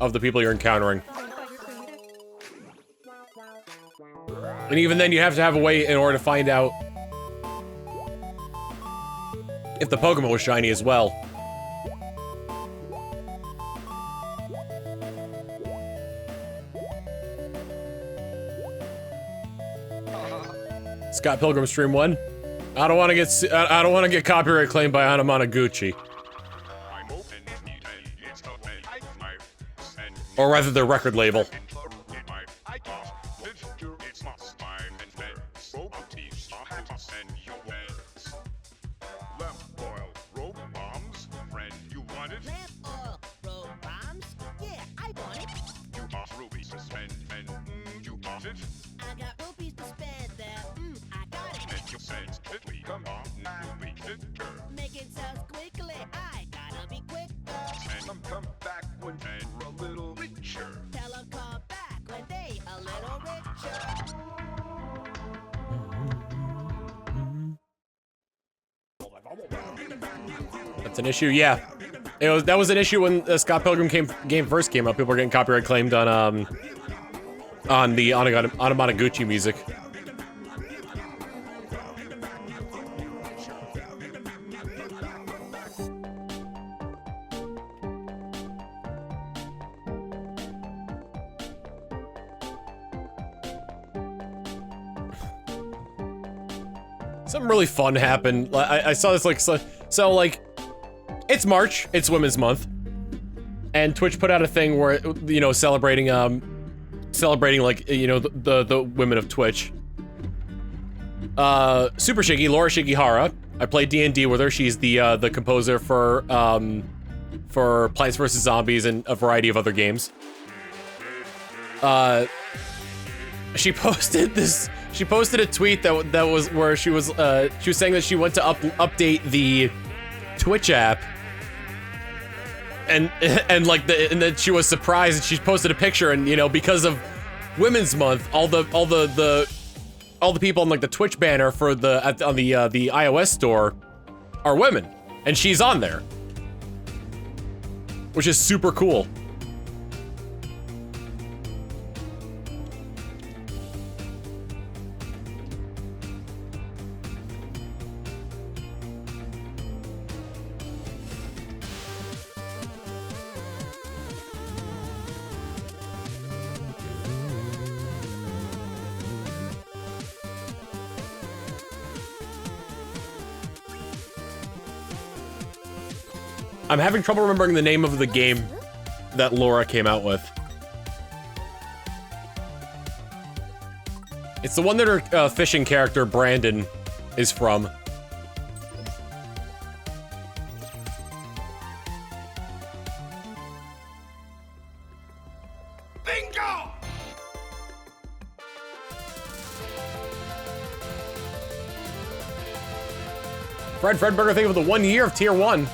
of the people you're encountering. And even then, you have to have a way in order to find out if the Pokemon was shiny as well. Scott Pilgrim stream 1. I don't want to get copyright claimed by Anamanaguchi. Or rather, their record label. That's an issue, yeah. That was an issue when the Scott Pilgrim game first came out. People were getting copyright claimed on the Anamanaguchi music. Something really fun happened. I saw this like so like it's March, it's Women's Month, and Twitch put out a thing where, you know, celebrating like, you know, the women of Twitch. Super Shiggy, Laura Shigihara. I played D&D with her. She's the composer for Plants vs. Zombies and a variety of other games. She posted a tweet that was where she was saying that she went to update the Twitch app, and then she was surprised, and she posted a picture, and, you know, because of Women's Month, all the people on like the Twitch banner for on the iOS store are women, and she's on there, which is super cool. I'm having trouble remembering the name of the game that Laura came out with. It's the one that her fishing character, Brandon, is from. Bingo! Fredberger, thank you for the 1 year of Tier 1.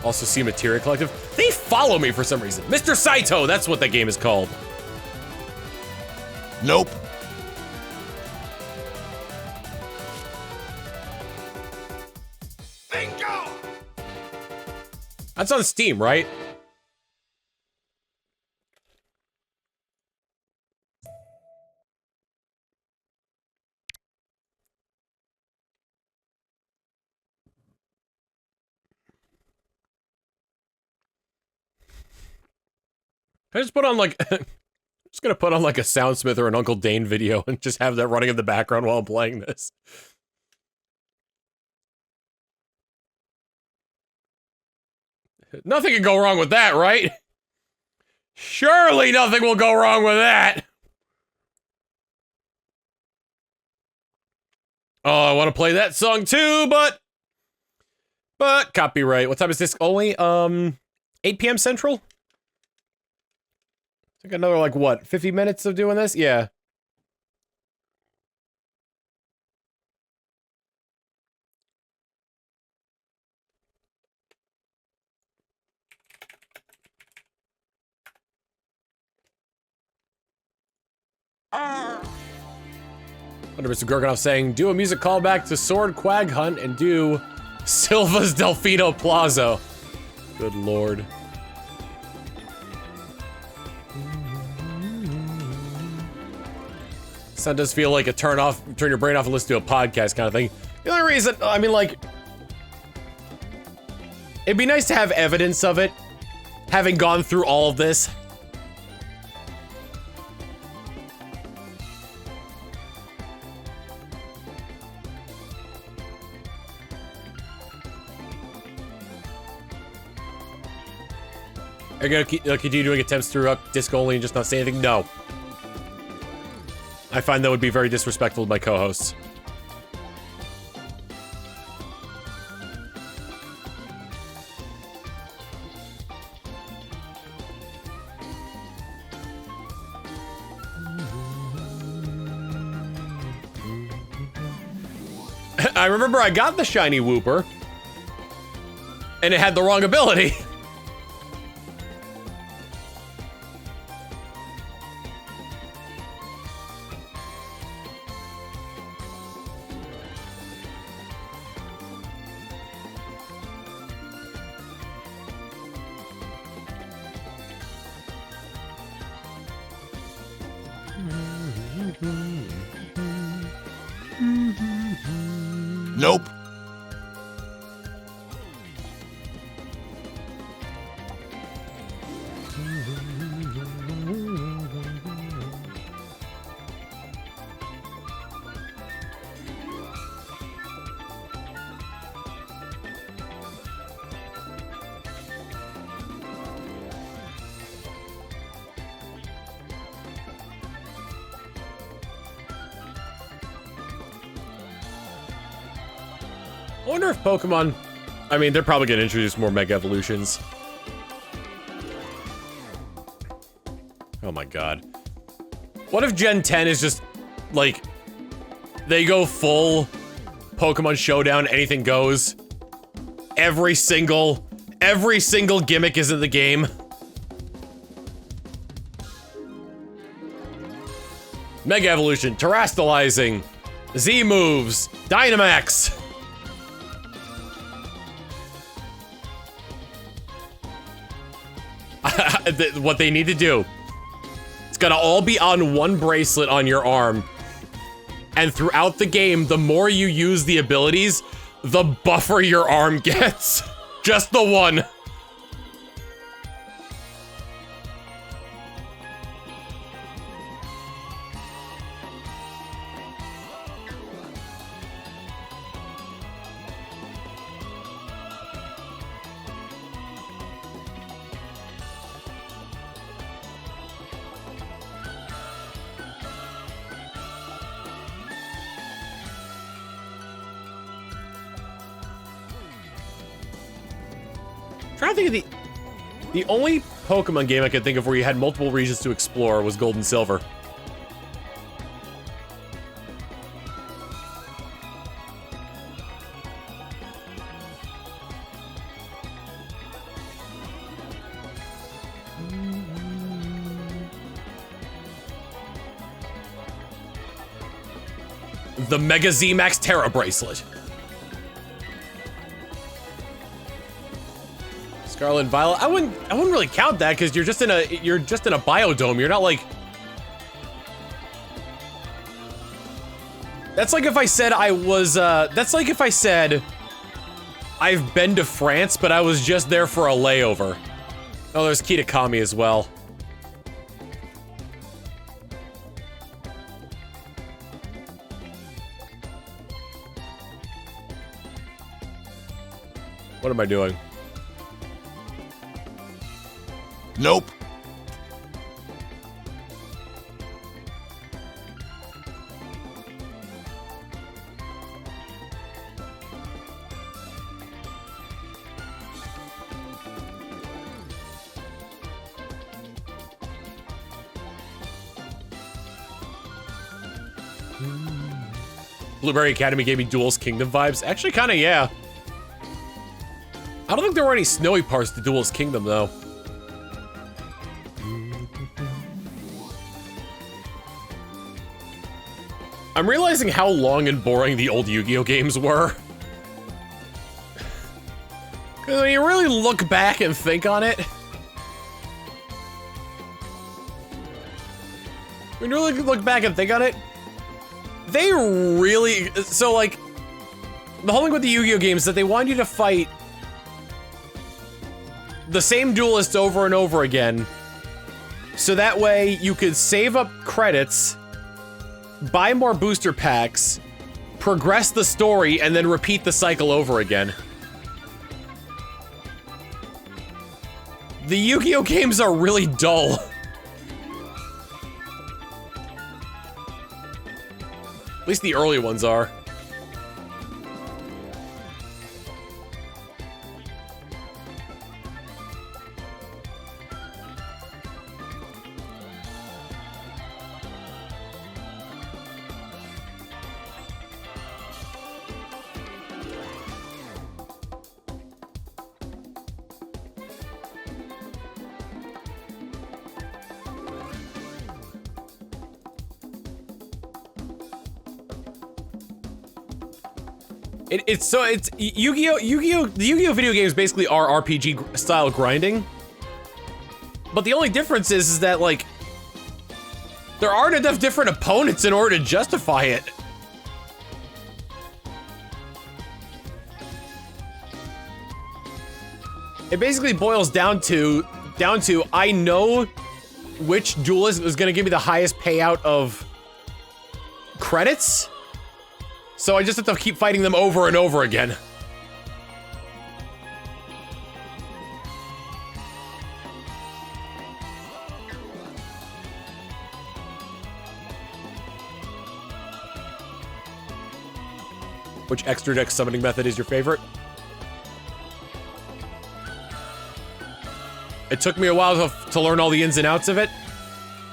Also see Materia Collective. They follow me for some reason. Mr. Saito, that's what that game is called. Nope. Bingo! That's on Steam, right? I just put on like, just gonna put on like a Soundsmith or an Uncle Dane video and just have that running in the background while I'm playing this. Nothing can go wrong with that, right? Surely nothing will go wrong with that. Oh, I want to play that song too, but copyright. What time is this? Only 8 p.m. Central? I think another, like, what, 50 minutes of doing this? Yeah. Under Mr. Gorgonov saying, do a music callback to Sword Quag Hunt and do Silva's Delfino Plazo. Good lord. That does feel like a turn your brain off and listen to a podcast kind of thing. The only reason, I mean, like, it'd be nice to have evidence of it, having gone through all of this. Are you gonna continue doing attempts through disc only and just not say anything? No. I find that would be very disrespectful to my co-hosts. I remember I got the shiny Wooper, and it had the wrong ability. Nope. I wonder if Pokemon... I mean, they're probably gonna introduce more Mega Evolutions. Oh my god. What if Gen 10 is just, like... They go full Pokemon Showdown, anything goes. Every single gimmick is in the game. Mega Evolution, Terastallizing, Z moves, Dynamax. What they need to do, it's gonna all be on one bracelet on your arm, and throughout the game, the more you use the abilities, the buffer your arm gets. Just the one. Trying to think of the only Pokemon game I could think of where you had multiple regions to explore was Gold and Silver. The Mega Z-Max Terra Bracelet. Scarlet and Violet. I wouldn't really count that because you're just in a biodome. You're not like. That's like if I said I was. That's like if I said I've been to France, but I was just there for a layover. Oh, there's Kitakami as well. What am I doing? Nope. Blueberry Academy gave me Duel's Kingdom vibes. Actually, kind of, yeah. I don't think there were any snowy parts to Duel's Kingdom, though. I'm realizing how long and boring the old Yu-Gi-Oh games were. Because when you really look back and think on it, When you really look back and think on it, they really, so like, the whole thing with the Yu-Gi-Oh games is that they want you to fight the same duelists over and over again, so that way you could save up credits, buy more booster packs, progress the story, and then repeat the cycle over again. The Yu-Gi-Oh games are really dull. At least the early ones are. It's Yu-Gi-Oh! The Yu-Gi-Oh! Video games basically are RPG style grinding. But the only difference is that, like, there aren't enough different opponents in order to justify it. It basically boils down to I know which duelist is gonna give me the highest payout of credits. So I just have to keep fighting them over and over again. Which extra deck summoning method is your favorite? It took me a while to learn all the ins and outs of it.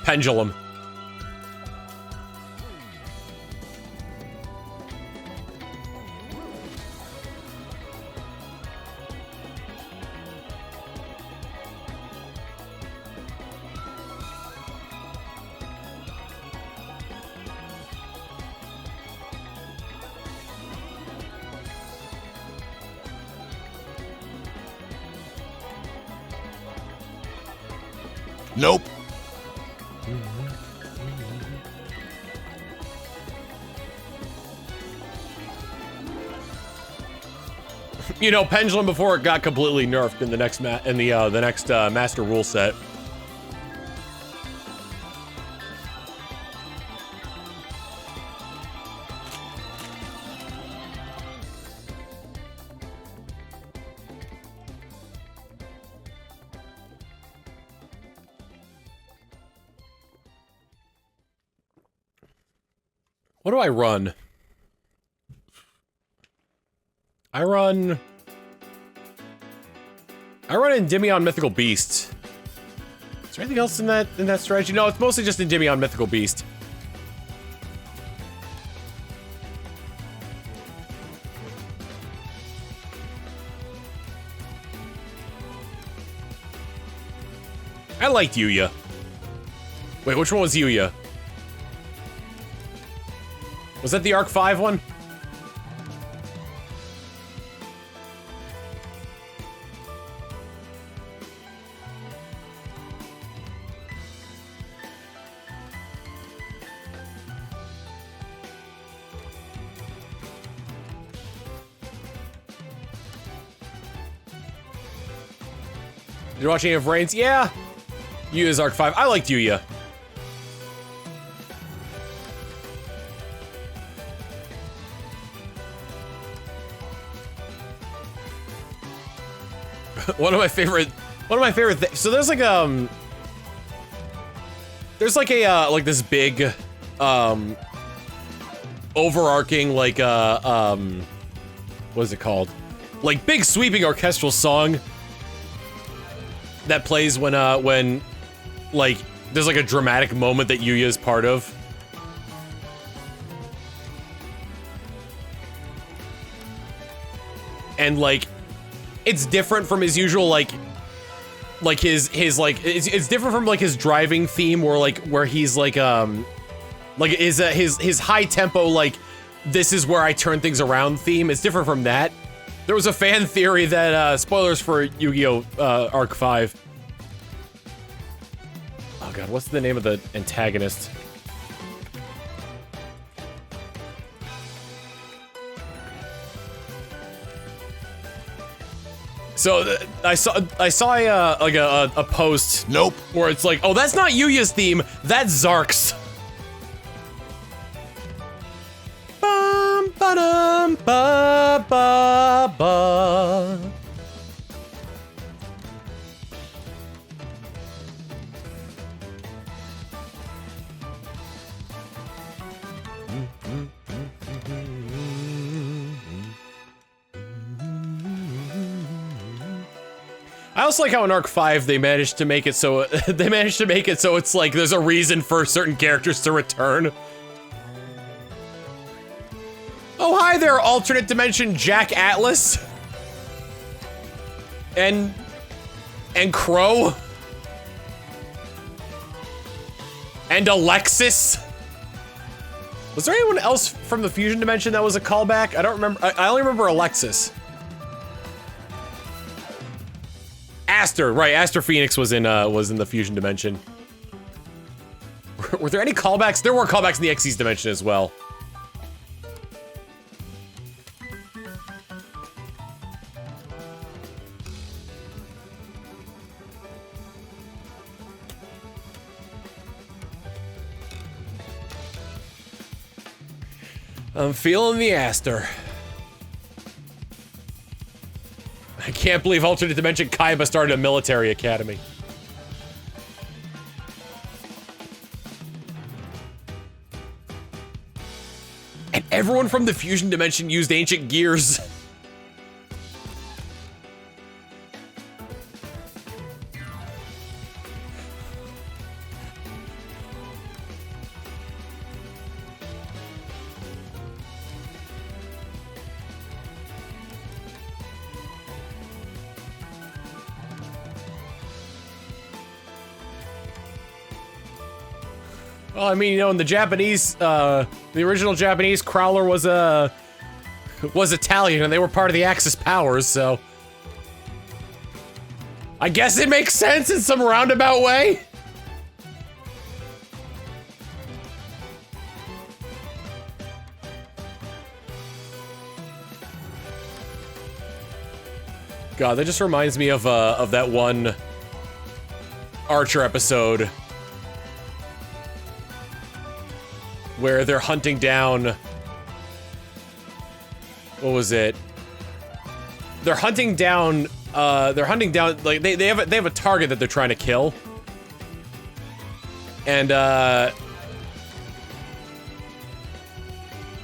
Pendulum. Nope. You know, Pendulum before it got completely nerfed in the next Master Rule set. What do I run? I run Endymion Mythical Beast. Is there anything else in that strategy? No, it's mostly just Endymion Mythical Beast. I liked Yuya. Wait, which one was Yuya? Was that the Arc 5 one? Did you watch any of Reigns? Yeah! Yuya's Arc 5. I liked Yuya. One of my favorite things. So there's like this big overarching like what is it called? Like big sweeping orchestral song that plays when like there's like a dramatic moment that Yuya is part of. And like it's different from his usual it's different from like his driving theme where he's like his high tempo like this is where I turn things around theme. It's different from that. There was a fan theory that spoilers for Yu-Gi-Oh! Arc 5. Oh god, what's the name of the antagonist? So I saw a post. Nope. Where it's like, oh, that's not Yuya's theme. That's Zark's. Bum ba-dum ba ba ba. I also like how in Arc 5 they managed to make it so it's like there's a reason for certain characters to return. Oh, hi there, alternate dimension Jack Atlas. And Crow. And Alexis. Was there anyone else from the fusion dimension that was a callback? I don't remember. I only remember Alexis. Aster, right? Aster Phoenix was in the fusion dimension. Were there any callbacks? There were callbacks in the Xyz dimension as well. I'm feeling the Aster. I can't believe alternate dimension Kaiba started a military academy. And everyone from the fusion dimension used ancient gears. Well, I mean, you know, in the Japanese, the original Japanese, Crowler was Italian, and they were part of the Axis powers, so I guess it makes sense in some roundabout way. God, that just reminds me of that one Archer episode where they're hunting down, what was it? They're hunting down, like, they have a target that they're trying to kill. And,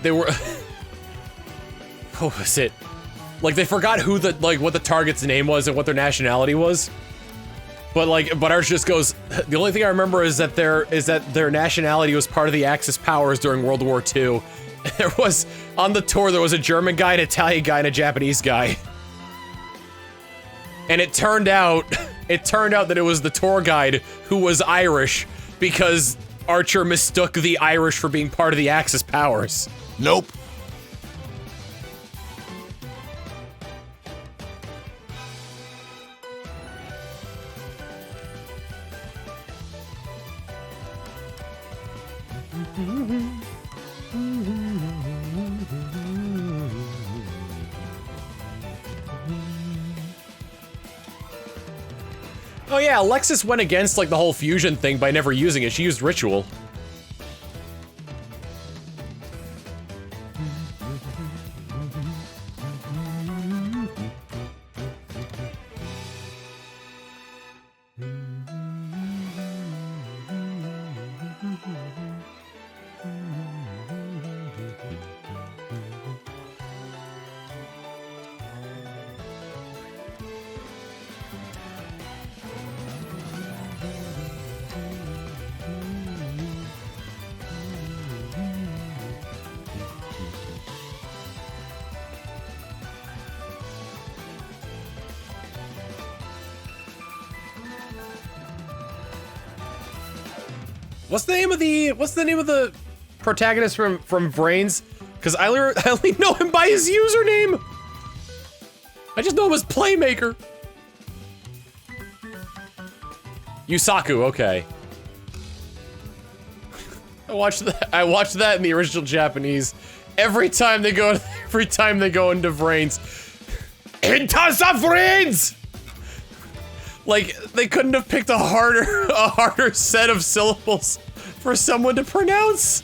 they were, what was it? Like, they forgot who what the target's name was and what their nationality was. But Archer just goes, the only thing I remember is that their nationality was part of the Axis powers during World War II. There was, on the tour, there was a German guy, an Italian guy, and a Japanese guy. And it turned out that it was the tour guide who was Irish because Archer mistook the Irish for being part of the Axis powers. Nope. Oh yeah, Alexis went against, like, the whole fusion thing by never using it. She used ritual. What's the name of the protagonist from Brains? Because I only know him by his username. I just know him as Playmaker. Yusaku, okay. I watched that in the original Japanese. Every time they go into Brains, Into the freeze! Like, they couldn't have picked a harder set of syllables for someone to pronounce.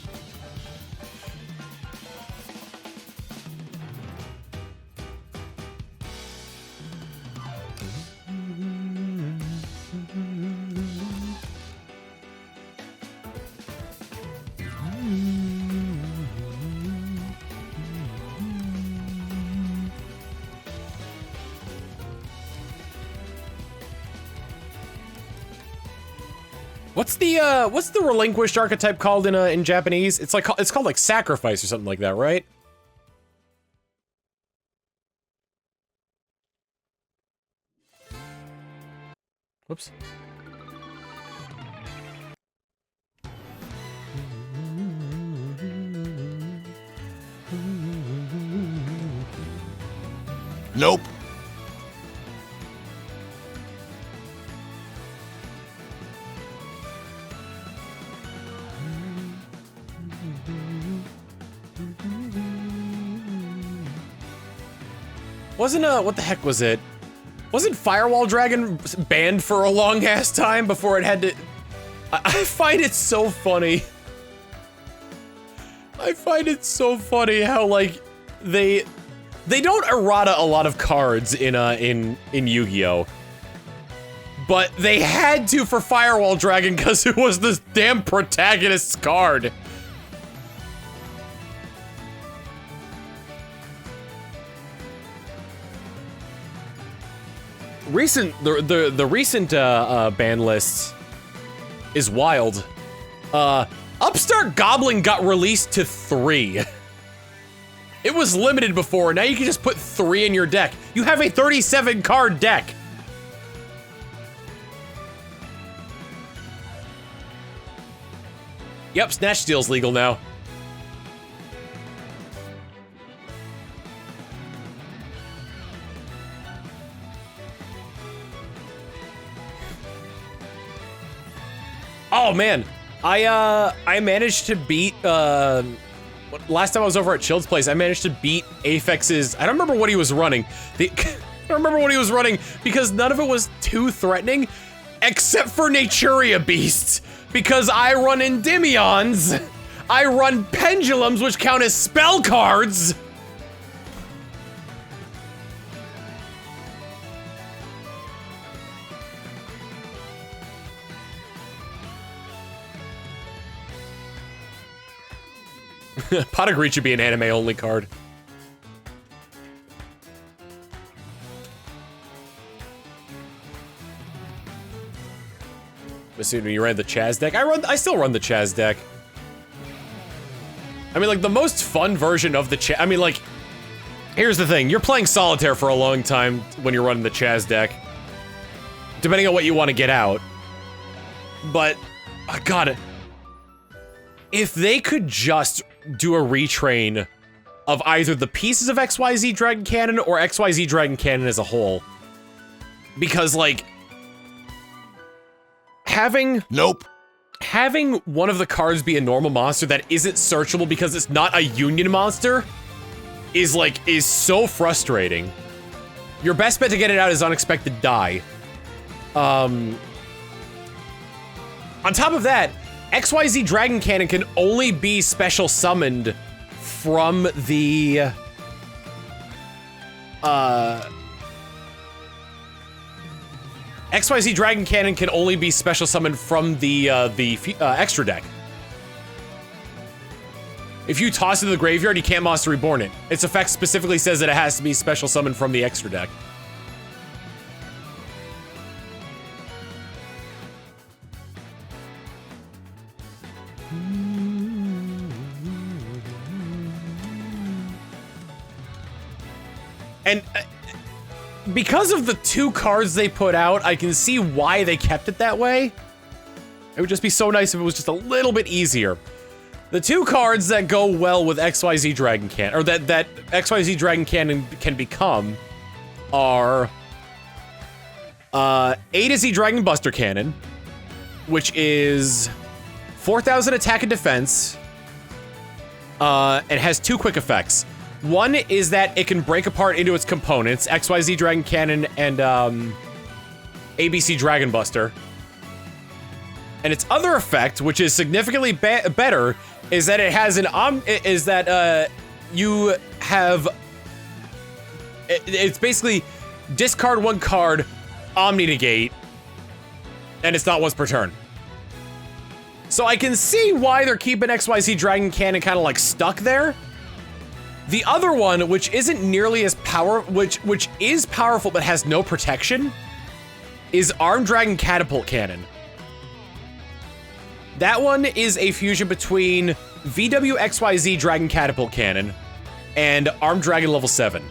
What's the relinquished archetype called in Japanese? It's called like sacrifice or something like that, right? Whoops. Nope. Wasn't what the heck was it? Wasn't Firewall Dragon banned for a long ass time before it had to? I find it so funny. I find it so funny how like they don't errata a lot of cards in Yu-Gi-Oh! But they had to for Firewall Dragon because it was this damn protagonist's card. The recent ban list is wild. Upstart Goblin got released to 3. It was limited before, now you can just put 3 in your deck. You have a 37 card deck. Yep, Snatch Steal's legal now. Oh man, I managed to beat last time I was over at Chilled's place, I managed to beat Aphex's. I don't remember what he was running. I don't remember what he was running because none of it was too threatening, except for Naturia Beasts. Because I run Endymions, I run Pendulums, which count as spell cards. Pot of Greed should be an anime-only card. Assuming you ran the Chaz deck. I still run the Chaz deck. I mean, like, the most fun version of the Chaz... I mean, like, here's the thing. You're playing Solitaire for a long time when you're running the Chaz deck. Depending on what you want to get out. But, God... If they could just do a retrain of either the pieces of XYZ Dragon Cannon or XYZ Dragon Cannon as a whole. Because, like... Having one of the cards be a normal monster that isn't searchable because it's not a union monster is so frustrating. Your best bet to get it out is Unexpected Die. On top of that, XYZ Dragon Cannon can only be special summoned from the XYZ Dragon Cannon can only be special summoned from the extra deck. If you toss it to the graveyard, you can't Monster Reborn it. Its effect specifically says that it has to be special summoned from the extra deck. And because of the 2 cards they put out, I can see why they kept it that way. It would just be so nice if it was just a little bit easier. The 2 cards that go well with XYZ Dragon Cannon, or that XYZ Dragon Cannon can become, are A to Z Dragon Buster Cannon, which is 4,000 attack and defense. It has 2 quick effects. One is that it can break apart into its components, XYZ Dragon Cannon and ABC Dragon Buster. And its other effect, which is significantly better, is that it has you have, it's basically discard one card, Omni Negate, and it's not once per turn. So I can see why they're keeping XYZ Dragon Cannon kind of like stuck there. The other one, which isn't nearly as which is powerful but has no protection, is Armed Dragon Catapult Cannon. That one is a fusion between VW XYZ Dragon Catapult Cannon and Armed Dragon level 7.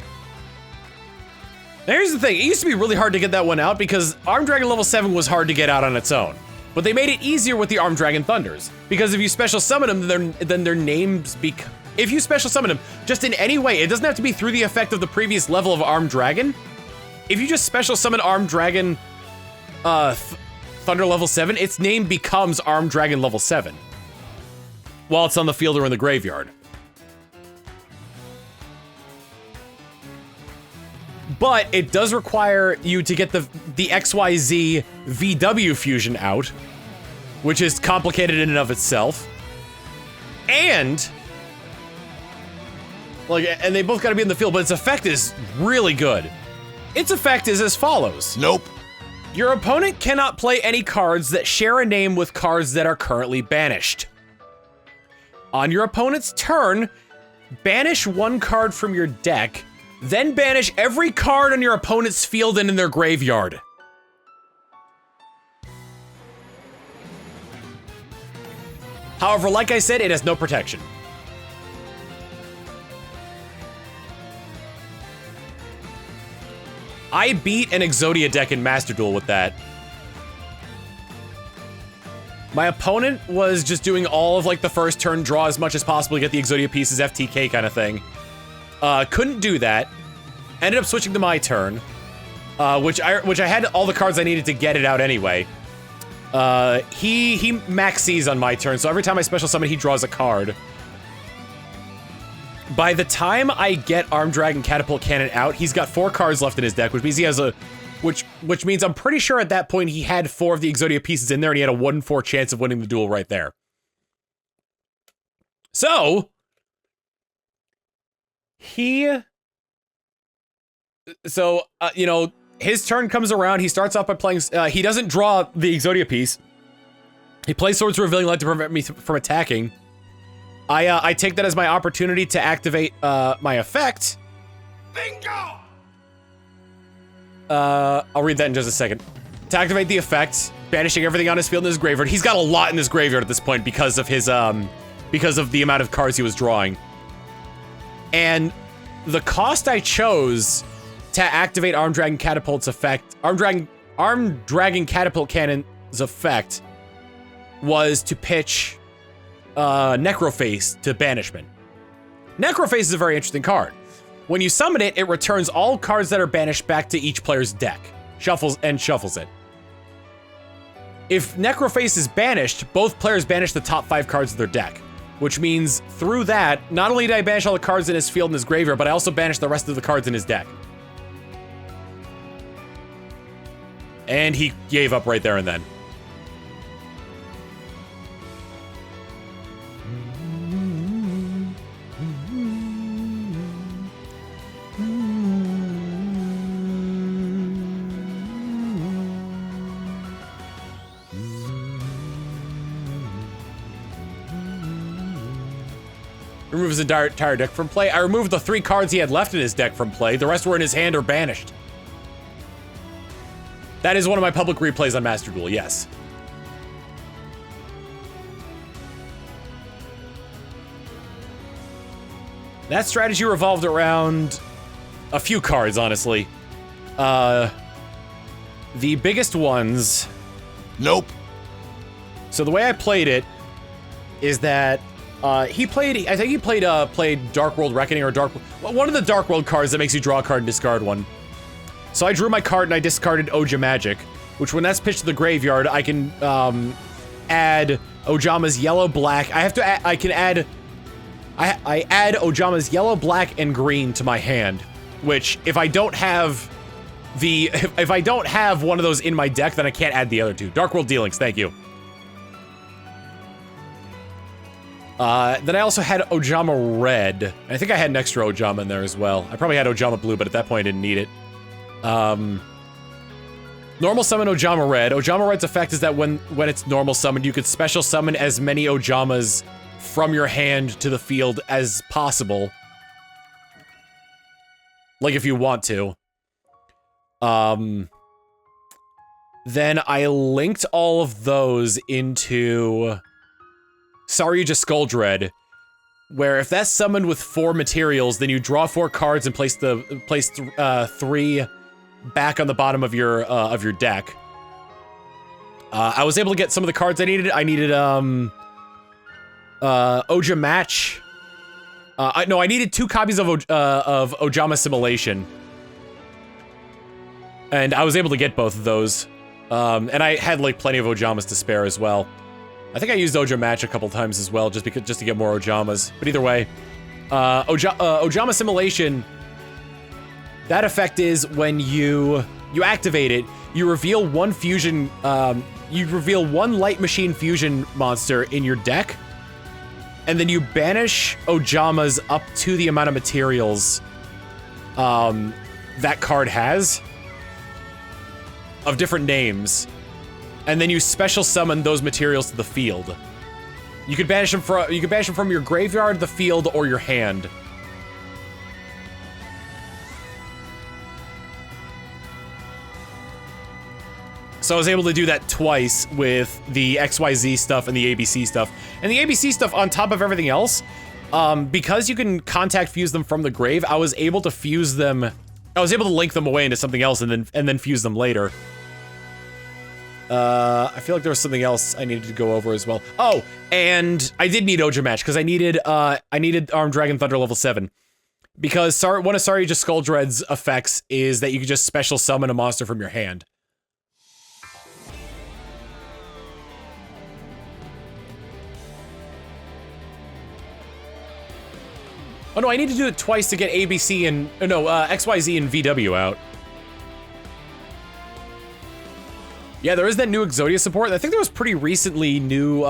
Now here's the thing, it used to be really hard to get that one out because Armed Dragon level 7 was hard to get out on its own. But they made it easier with the Armed Dragon Thunders, because if you special summon them, then their names if you special summon them, just in any way, it doesn't have to be through the effect of the previous level of Armed Dragon. If you just special summon Armed Dragon Thunder level 7, its name becomes Armed Dragon level 7. While it's on the field or in the graveyard. But it does require you to get the XYZ VW fusion out, which is complicated in and of itself. And they both gotta be in the field, but its effect is really good. Its effect is as follows. Nope. Your opponent cannot play any cards that share a name with cards that are currently banished. On your opponent's turn, banish one card from your deck, then banish every card on your opponent's field and in their graveyard. However, like I said, it has no protection. I beat an Exodia deck in Master Duel with that. My opponent was just doing all of like the first turn draw as much as possible to get the Exodia pieces FTK kind of thing. Couldn't do that. Ended up switching to my turn, which I had all the cards I needed to get it out anyway. He max C's on my turn, so every time I special summon, he draws a card. By the time I get Armed Dragon Catapult Cannon out, he's got 4 cards left in his deck, which means he has which means I'm pretty sure at that point he had 4 of the Exodia pieces in there, and he had a 1 in 4 chance of winning the duel right there. So you know, his turn comes around. He starts off by playing. He doesn't draw the Exodia piece. He plays Swords of Revealing Light to prevent me from attacking. I take that as my opportunity to activate my effect. Bingo! I'll read that in just a second. To activate the effect, banishing everything on his field in his graveyard. He's got a lot in his graveyard at this point because of his because of the amount of cards he was drawing. And the cost I chose to activate Armed Dragon Catapult's effect, Armed Dragon Catapult Cannon's effect, was to pitch Necroface to banishment. Necroface is a very interesting card. When you summon it, it returns all cards that are banished back to each player's deck. Shuffles it. If Necroface is banished, both players banish the top 5 cards of their deck. Which means, through that, not only did I banish all the cards in his field and his graveyard, but I also banished the rest of the cards in his deck. And he gave up right there and then. Remove his entire deck from play. I removed the 3 cards he had left in his deck from play. The rest were in his hand or banished. That is one of my public replays on Master Duel, yes. That strategy revolved around a few cards, honestly. The biggest ones... Nope. So the way I played it is that I think he played Dark World Reckoning or one of the Dark World cards that makes you draw a card and discard one. So I drew my card and I discarded Oja Magic, which when that's pitched to the graveyard, I can add Ojama's yellow black. I I add Ojama's yellow, black, and green to my hand, which if I don't have if I don't have one of those in my deck, then I can't add the other two. Dark World Dealings, thank you. Then I also had Ojama Red. I think I had an extra Ojama in there as well. I probably had Ojama Blue, but at that point I didn't need it. Normal summon Ojama Red. Ojama Red's effect is that when it's normal summoned, you could special summon as many Ojamas from your hand to the field as possible. Like if you want to. Then I linked all of those into Saryuja Skuldred, where if that's summoned with 4 materials, then you draw 4 cards and place 3 back on the bottom of your deck. I was able to get some of the cards I needed. I needed Oja Match. No, I needed 2 copies of Ojama Simulation, and I was able to get both of those. And I had like plenty of Ojamas to spare as well. I think I used Oja Match a couple times as well, just to get more Ojamas. But either way, Ojama Simulation. That effect is when you activate it, you reveal 1 fusion. You reveal 1 Light Machine Fusion monster in your deck, and then you banish Ojamas up to the amount of materials that card has of different names. And then you special summon those materials to the field. You could banish them from your graveyard, the field, or your hand. So I was able to do that twice with the XYZ stuff and the ABC stuff. And the ABC stuff, on top of everything else, because you can contact fuse them from the grave, I was able to fuse them. I was able to link them away into something else and then fuse them later. I feel like there was something else I needed to go over as well. Oh, and I did need Oja Match because I needed Armed Dragon Thunder level 7. Because one of Saryuja Skuldred's effects is that you can just special summon a monster from your hand. Oh no, I need to do it twice to get ABC and XYZ and VW out. Yeah, there is that new Exodia support. I think there was pretty recently new,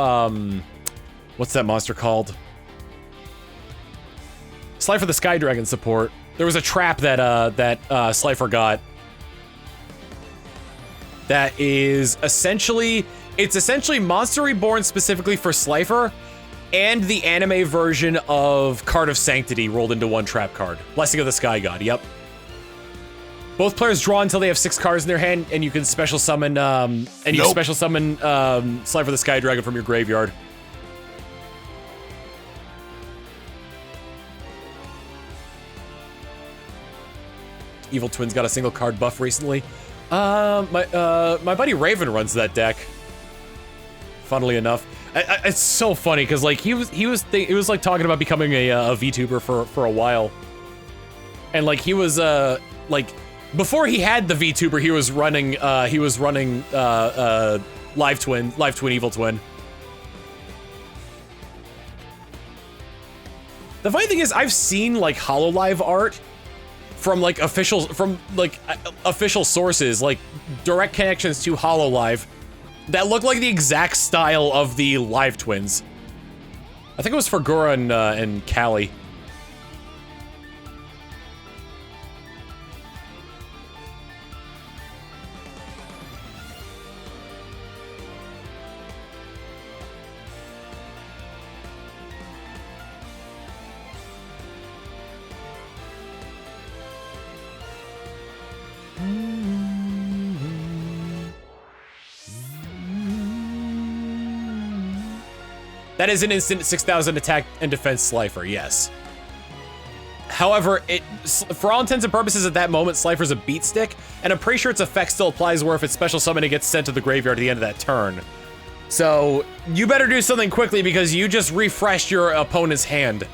what's that monster called? Slifer the Sky Dragon support. There was a trap that Slifer got. That is essentially, it's essentially Monster Reborn specifically for Slifer, and the anime version of Card of Sanctity rolled into 1 trap card. Blessing of the Sky God, yep. Both players draw until they have 6 cards in their hand, and you can special summon, special summon Slifer the Sky Dragon from your graveyard. Evil Twins got a single card buff recently. My buddy Raven runs that deck. Funnily enough, it's so funny because like he was like talking about becoming a VTuber for a while, and like he was like. Before he had the VTuber, he was running Live Twin, Evil Twin. The funny thing is, I've seen like HoloLive art from like official sources, like direct connections to HoloLive, that look like the exact style of the Live Twins. I think it was for Gura and Callie. That is an instant 6,000 attack and defense Slifer, yes. However, for all intents and purposes at that moment, Slifer's a beat stick, and I'm pretty sure its effect still applies where if it's special summoned, it gets sent to the graveyard at the end of that turn. So, you better do something quickly because you just refreshed your opponent's hand.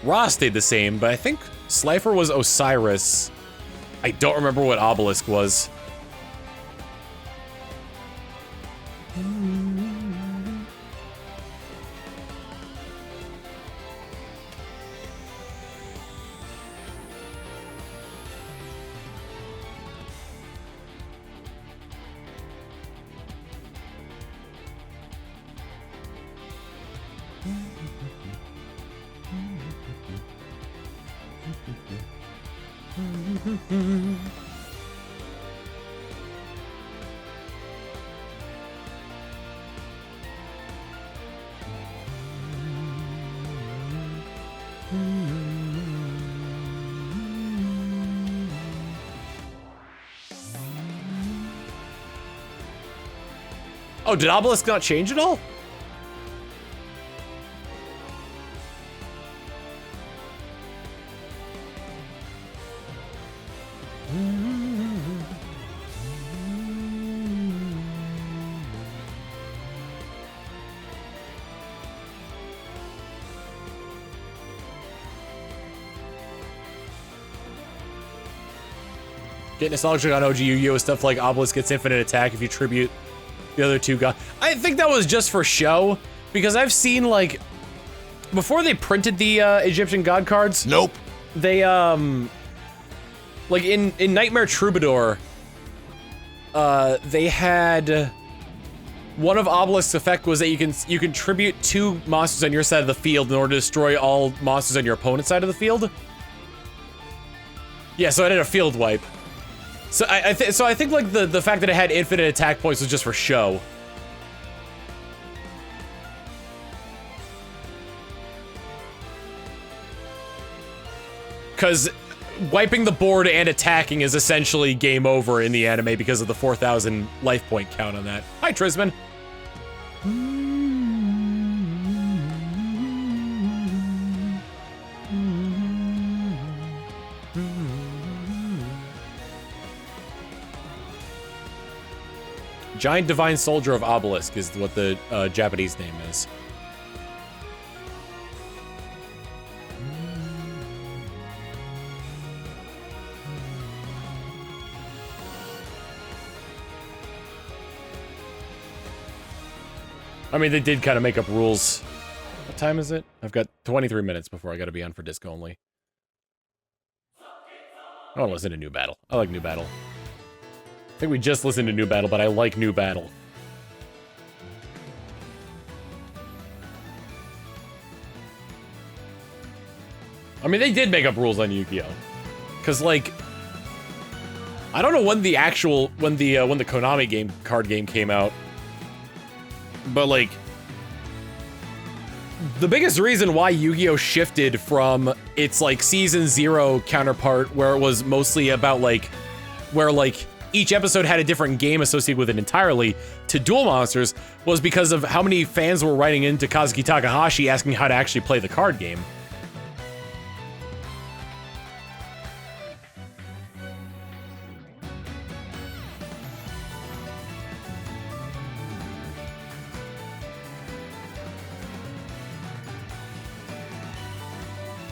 Ra stayed the same, but I think Slifer was Osiris. I don't remember what Obelisk was. Oh, did Obelisk not change at all? Get nostalgic on OG Yu-Gi-Oh! Stuff like Obelisk gets infinite attack if you tribute the other two gods. I think that was just for show, because I've seen, like, before they printed the Egyptian god cards. Nope. They, like in Nightmare Troubadour, they had one of Obelisk's effect was that you can tribute 2 monsters on your side of the field in order to destroy all monsters on your opponent's side of the field. Yeah, so I did a field wipe. So I think like the fact that it had infinite attack points was just for show. Because wiping the board and attacking is essentially game over in the anime because of the 4,000 life point count on that. Hi, Trisman. Giant Divine Soldier of Obelisk is what the Japanese name is. I mean, they did kind of make up rules. What time is it? I've got 23 minutes before I gotta be on for disc only. I want to listen to New Battle. I like New Battle. I think we just listened to New Battle, but I like New Battle. I mean, they did make up rules on Yu-Gi-Oh! Cause like, I don't know when the Konami game card game came out, but like, the biggest reason why Yu-Gi-Oh! Shifted from its like season 0 counterpart, where it was mostly about like, where like each episode had a different game associated with it entirely, to Duel Monsters, was because of how many fans were writing into Kazuki Takahashi asking how to actually play the card game.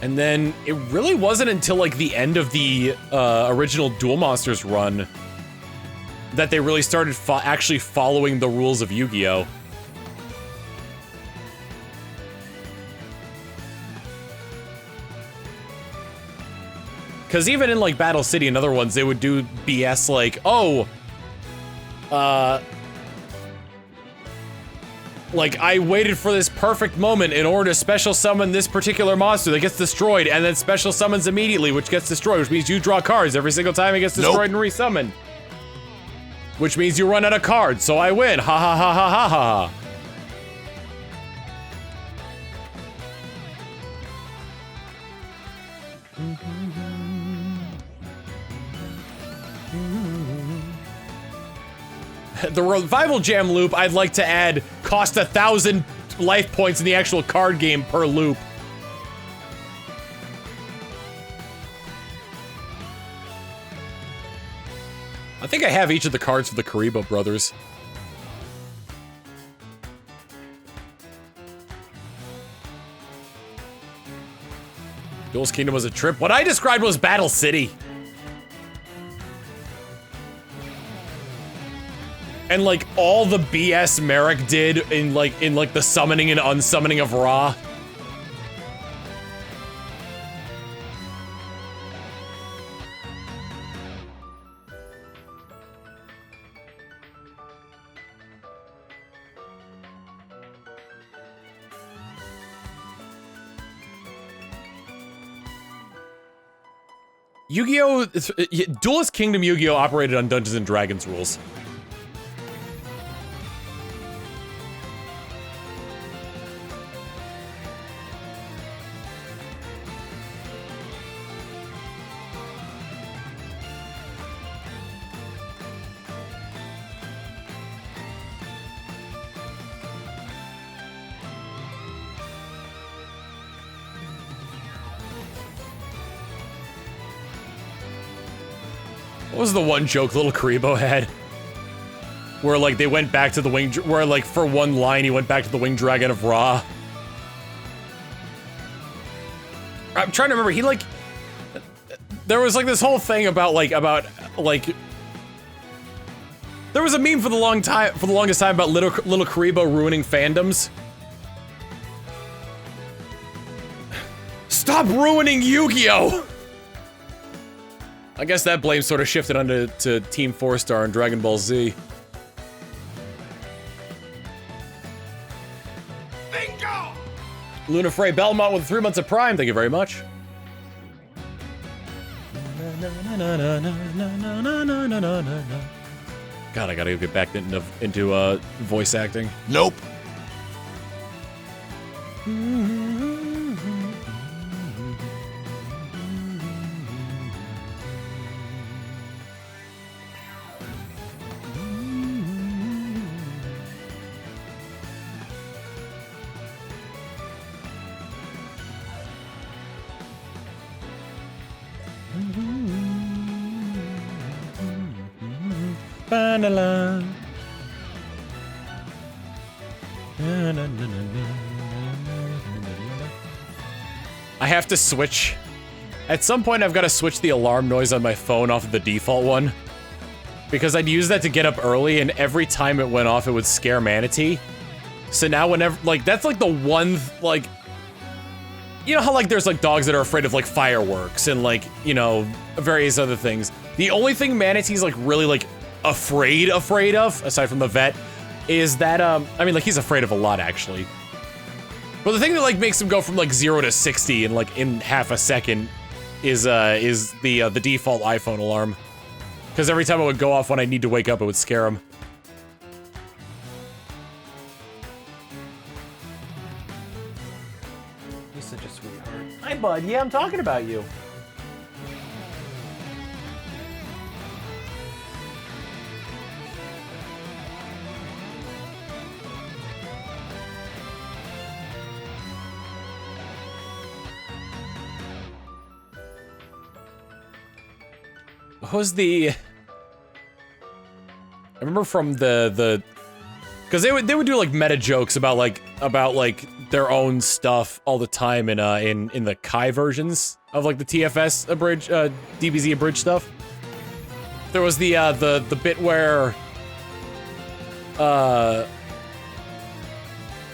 And then it really wasn't until like the end of the original Duel Monsters run that they really started actually following the rules of Yu-Gi-Oh! Because even in like Battle City and other ones, they would do BS like, oh, like, I waited for this perfect moment in order to special summon this particular monster that gets destroyed, and then special summons immediately, which gets destroyed, which means you draw cards every single time it gets destroyed and resummoned. Which means you run out of cards, so I win. Ha ha ha ha ha ha. The Revival Jam loop, I'd like to add, cost 1,000 life points in the actual card game per loop. I think I have each of the cards for the Karibo brothers. Duel's Kingdom was a trip. What I described was Battle City. And like all the BS Merrick did in like the summoning and unsummoning of Ra. Yu-Gi-Oh! Duelist Kingdom Yu-Gi-Oh! Operated on Dungeons & Dragons rules. What was the one joke little Karibo had? Where, like, they went back to the wing... Where, like, for one line, he went back to the Winged Dragon of Ra. I'm trying to remember, he, like... There was, like, this whole thing about, like... There was a meme for the longest time about little Karibo ruining fandoms. Stop ruining Yu-Gi-Oh! I guess that blame sort of shifted onto Team 4-Star and Dragon Ball Z. Bingo! Luna Frey Belmont with 3 months of Prime, thank you very much. God, I gotta get back into voice acting. Nope. I have to switch. At some point, I've got to switch the alarm noise on my phone off of the default one. Because I'd use that to get up early, and every time it went off, it would scare Manatee. So now whenever, like, that's like the one, like... You know how, like, there's, like, dogs that are afraid of, like, fireworks and, like, you know, various other things. The only thing Manatee's, like, really, like, afraid of, aside from the vet, is that, I mean, like, he's afraid of a lot, actually. But the thing that, like, makes him go from, like, 0 to 60 in, like, in half a second is the default iPhone alarm. Because every time it would go off when I need to wake up, it would scare him. He's such a sweetheart. Hi, bud. Yeah, I'm talking about you. What was the... I remember from the... Because they would do, like, meta jokes about their own stuff all the time in the Kai versions of, like, the TFS abridged, DBZ abridged stuff. There was the bit where...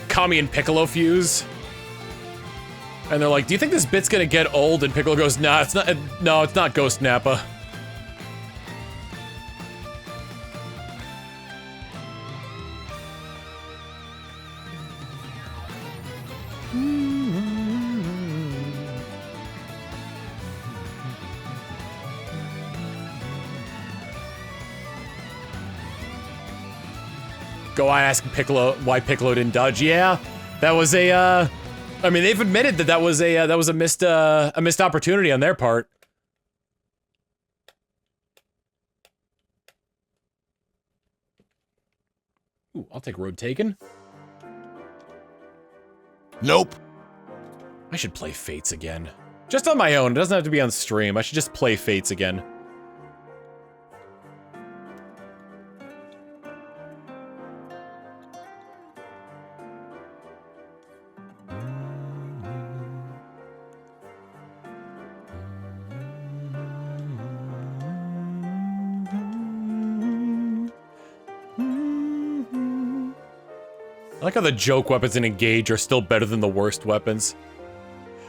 Kami and Piccolo fuse. And they're like, do you think this bit's gonna get old? And Piccolo goes, nah, it's not, no, it's not Ghost Nappa. Go on asking Piccolo why Piccolo didn't dodge. Yeah, that was a, I mean, they've admitted that that was a missed opportunity on their part. Ooh, I'll take Road Taken. Nope. I should play Fates again. Just on my own, it doesn't have to be on stream. I should just play Fates again. I like how the joke weapons in Engage are still better than the worst weapons.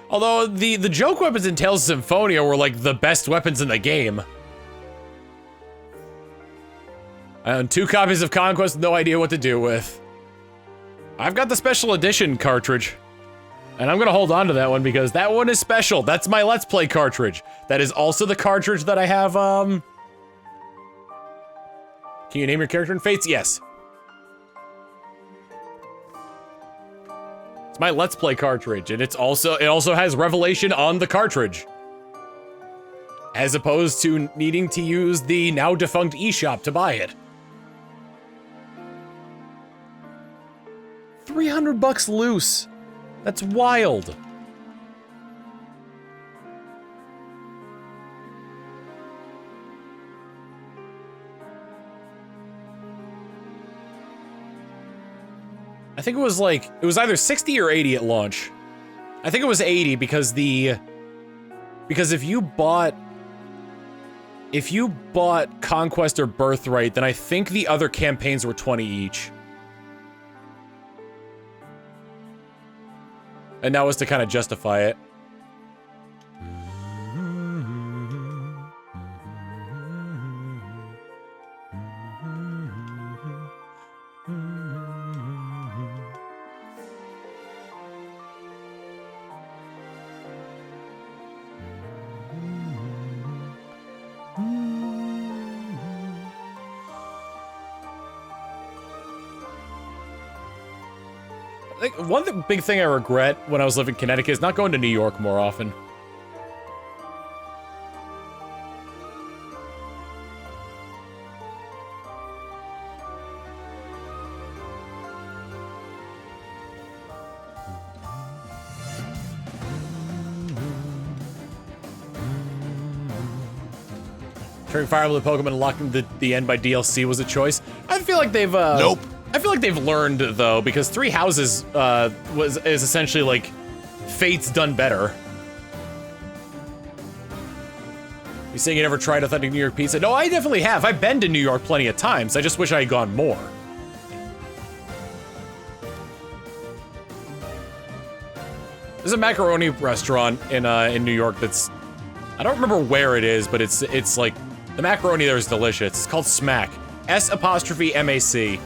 Although, the joke weapons in Tales of Symphonia were like the best weapons in the game. I own 2 copies of Conquest, no idea what to do with. I've got the special edition cartridge. And I'm gonna hold on to that one because that one is special. That's my Let's Play cartridge. That is also the cartridge that I have, Can you name your character in Fates? Yes. It's my Let's Play cartridge, and it also has Revelation on the cartridge. As opposed to needing to use the now defunct eShop to buy it. $300 loose. That's wild. I think it was like, it was either 60 or 80 at launch. I think it was 80 because if you bought Conquest or Birthright, then I think the other campaigns were 20 each. And that was to kind of justify it. Like, one big thing I regret when I was living in Connecticut is not going to New York more often. Turning Fire Emblem Pokemon and locking the end by DLC was a choice. I feel like they've Nope. I feel like they've learned though, because Three Houses is essentially like Fate's done better. You saying you never tried authentic New York pizza? No, I definitely have. I've been to New York plenty of times. I just wish I had gone more. There's a macaroni restaurant in New York that's, I don't remember where it is, but it's like, the macaroni there is delicious. It's called Smack. S''MAC.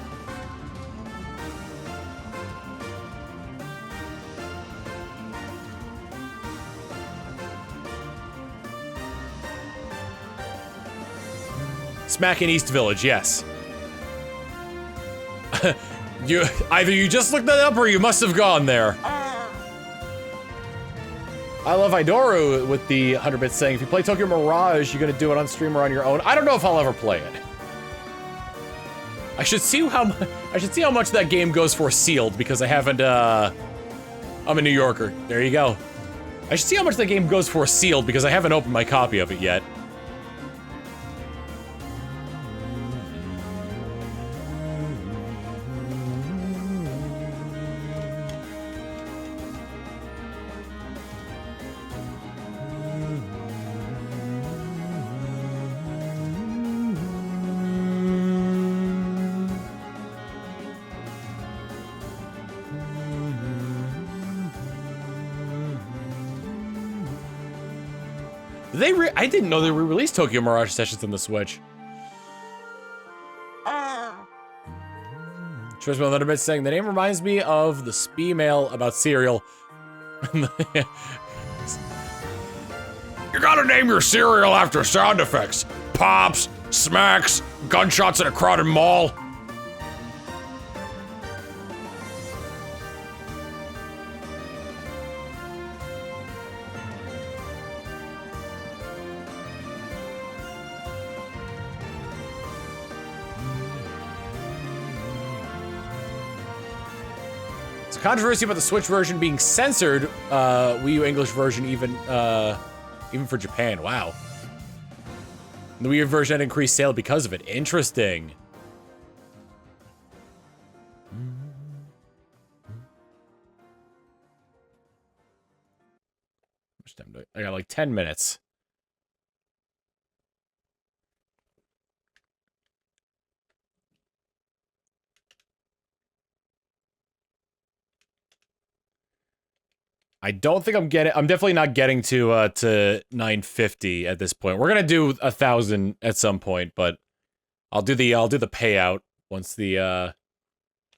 Smack in East Village, yes. Either you just looked that up or you must have gone there. I love Idoru with the 100 bits saying, if you play Tokyo Mirage, you're gonna do it on stream or on your own. I don't know if I'll ever play it. I should see how much that game goes for sealed because I haven't, I'm a New Yorker. There you go. I should see how much that game goes for sealed because I haven't opened my copy of it yet. I didn't know they re-released Tokyo Mirage Sessions on the Switch. Trust me, a little bit saying the name reminds me of the Spee mail about cereal. You gotta name your cereal after sound effects. Pops, smacks, gunshots in a crowded mall. Controversy about the Switch version being censored, Wii U English version even for Japan, wow. The Wii U version had increased sale because of it, interesting. How much time do I got like 10 minutes. I don't think I'm definitely not getting to 950 at this point. We're gonna do 1,000 at some point, but I'll do the payout once the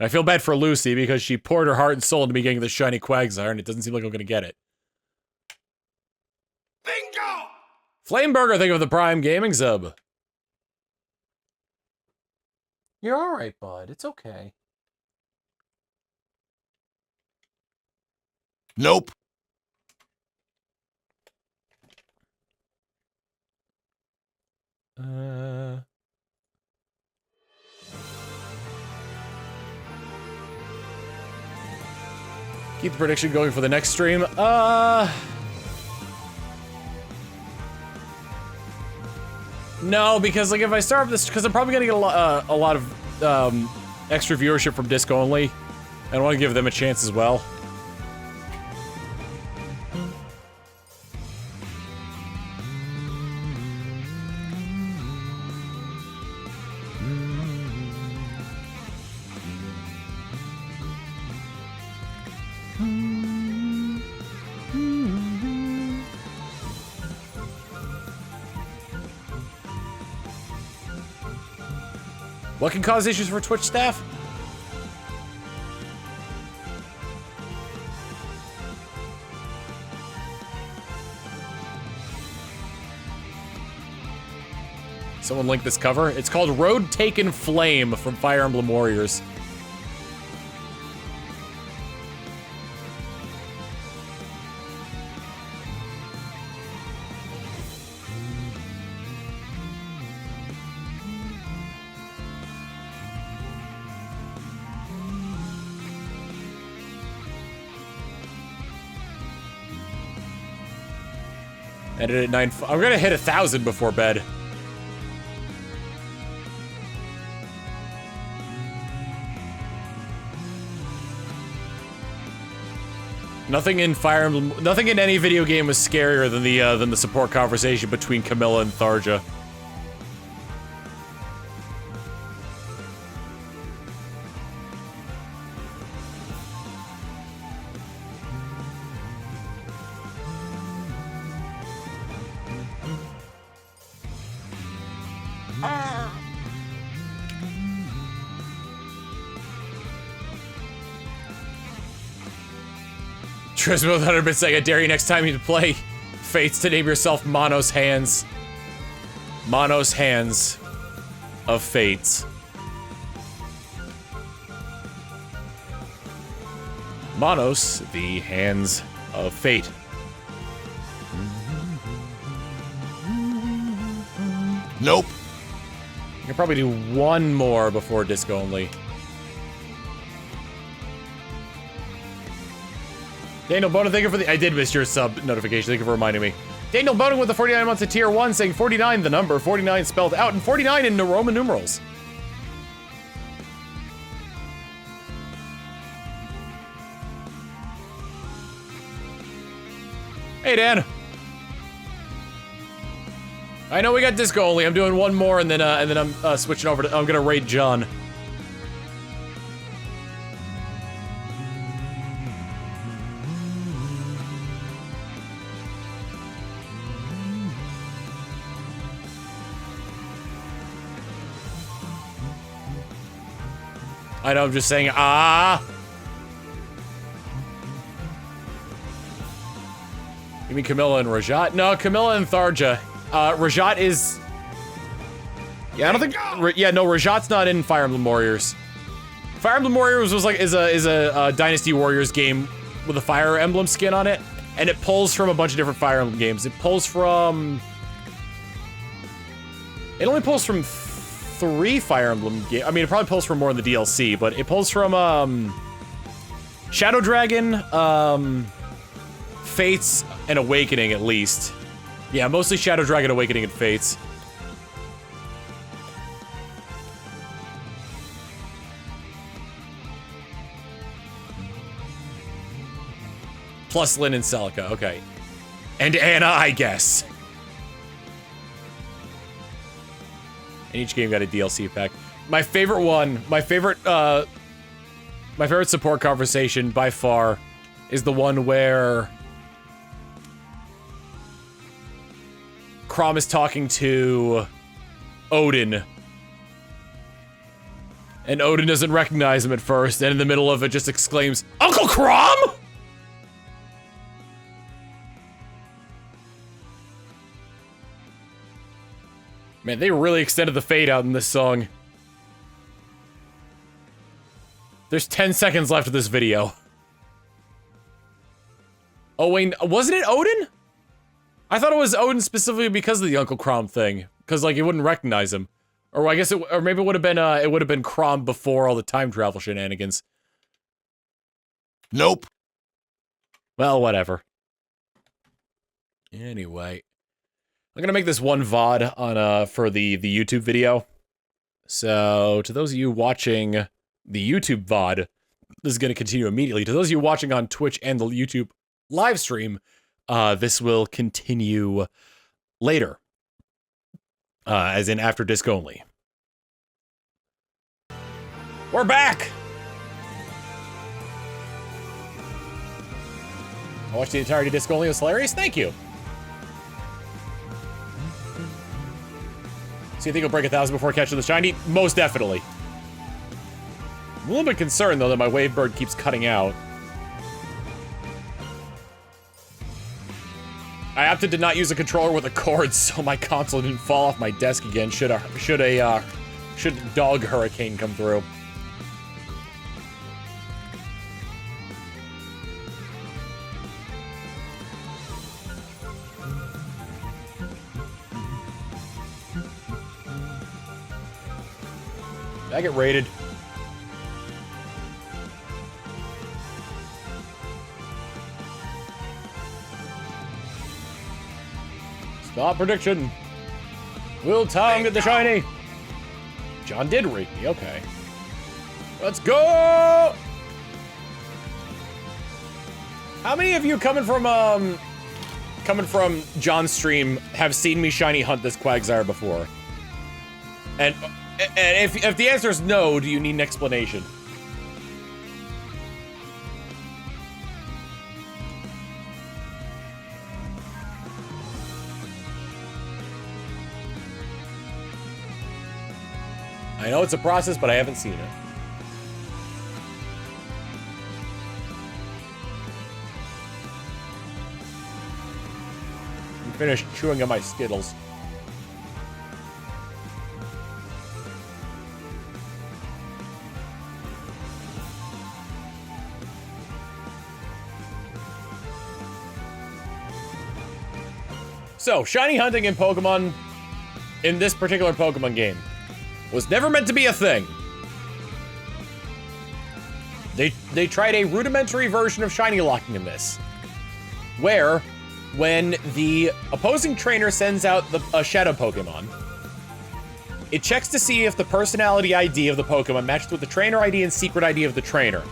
I feel bad for Lucy because she poured her heart and soul into me getting the shiny Quagsire, and it doesn't seem like I'm gonna get it. Bingo! Flameburger, thank you for the Prime Gaming sub. You're alright, bud. It's okay. Nope. Keep the prediction going for the next stream. No, because like if I start this, because I'm probably gonna get a lot of extra viewership from disc only. I want to give them a chance as well. What can cause issues for Twitch staff? Someone link this cover. It's called Road Taken Flame from Fire Emblem Warriors. Ended at 9. I'm gonna hit 1,000 before bed. Nothing in Fire Emblem, nothing in any video game was scarier than the support conversation between Camilla and Tharja. Trismo with 100 bits saying, I dare you next time you play Fates to name yourself Mono's Hands. Mono's Hands of Fates. Monos, the Hands of Fate. Nope. I can probably do one more before disc only. Daniel Bonin, thank you for the— I did miss your sub notification, thank you for reminding me. Daniel Bonin with the 49 months of tier 1 saying 49 the number, 49 spelled out, and 49 in Roman numerals. Hey Dan. I know we got disco only, I'm doing one more and then I'm switching over to— I'm gonna raid John. I know, I'm just saying, ah! You mean Camilla and Rajat? No, Camilla and Tharja. Rajat is... Yeah, I don't think... Yeah, no, Rajat's not in Fire Emblem Warriors. Fire Emblem Warriors was like, is a Dynasty Warriors game with a Fire Emblem skin on it. And it pulls from a bunch of different Fire Emblem games. It pulls from... It only pulls from 3 Fire Emblem games. I mean, it probably pulls from more in the DLC, but it pulls from, Shadow Dragon, Fates, and Awakening, at least. Yeah, mostly Shadow Dragon, Awakening, and Fates. Plus Lyn and Celica, okay. And Anna, I guess. And each game got a DLC pack. My favorite one, my favorite support conversation by far is the one where Chrom is talking to Odin. And Odin doesn't recognize him at first, and in the middle of it just exclaims, Uncle Chrom?! Man, they really extended the fade out in this song. There's 10 seconds left of this video. Oh wait, wasn't it Odin? I thought it was Odin specifically because of the Uncle Chrom thing. Because, like, he wouldn't recognize him. Or I guess or maybe it would have been Chrom before all the time travel shenanigans. Nope. Well, whatever. Anyway. I'm gonna make this one VOD on, for the YouTube video. So, to those of you watching the YouTube VOD, this is gonna continue immediately. To those of you watching on Twitch and the YouTube live stream, this will continue later. As in after disc only. We're back! I watched the entirety disc only. It was hilarious. Thank you. So you think you'll break 1,000 before catching the shiny? Most definitely. I'm a little bit concerned, though, that my Wavebird keeps cutting out. I opted to not use a controller with a cord, so my console didn't fall off my desk again. Should a dog hurricane come through. Did I get raided? Stop prediction. Will Tom get the shiny? John did raid me, okay. Let's go! How many of you coming from John's stream have seen me shiny hunt this Quagsire before? And if the answer is no, do you need an explanation? I know it's a process, but I haven't seen it. I'm finished chewing on my Skittles. So, shiny hunting in Pokemon, in this particular Pokemon game, was never meant to be a thing. They tried a rudimentary version of shiny locking in this, where when the opposing trainer sends out a shadow Pokemon, it checks to see if the personality ID of the Pokemon matches with the trainer ID and secret ID of the trainer.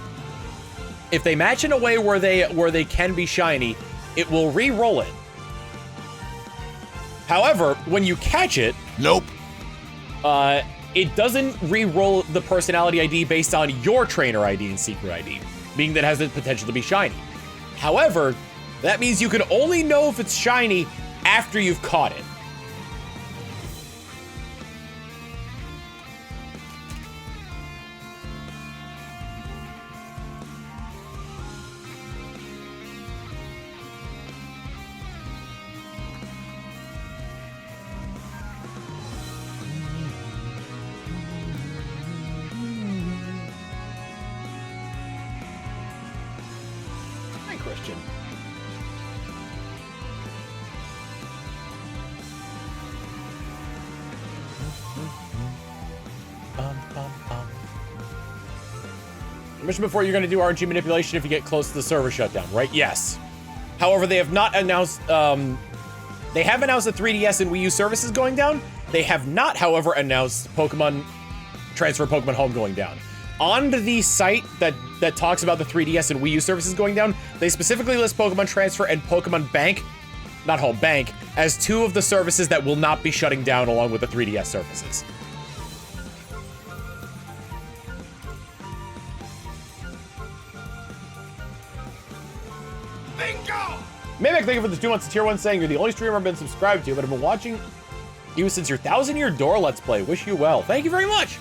If they match in a way where they can be shiny, it will re-roll it. However, when you catch it, nope. It doesn't re-roll the personality ID based on your trainer ID and secret ID, being that it has the potential to be shiny. However, that means you can only know if it's shiny after you've caught it. Christian. You mentioned before you're going to do RNG manipulation if you get close to the server shutdown, right? Yes. However, they have not announced, they have announced the 3DS and Wii U services going down. They have not, however, announced Pokemon Transfer Pokemon Home going down. On the site that talks about the 3DS and Wii U services going down, they specifically list Pokemon Transfer and Pokemon Bank, not Home, Bank, as two of the services that will not be shutting down along with the 3DS services. Bingo! Mimic, thank you for the 2 months of tier 1 saying you're the only streamer I've been subscribed to, but I've been watching you since your 1,000-year door Let's Play. Wish you well. Thank you very much.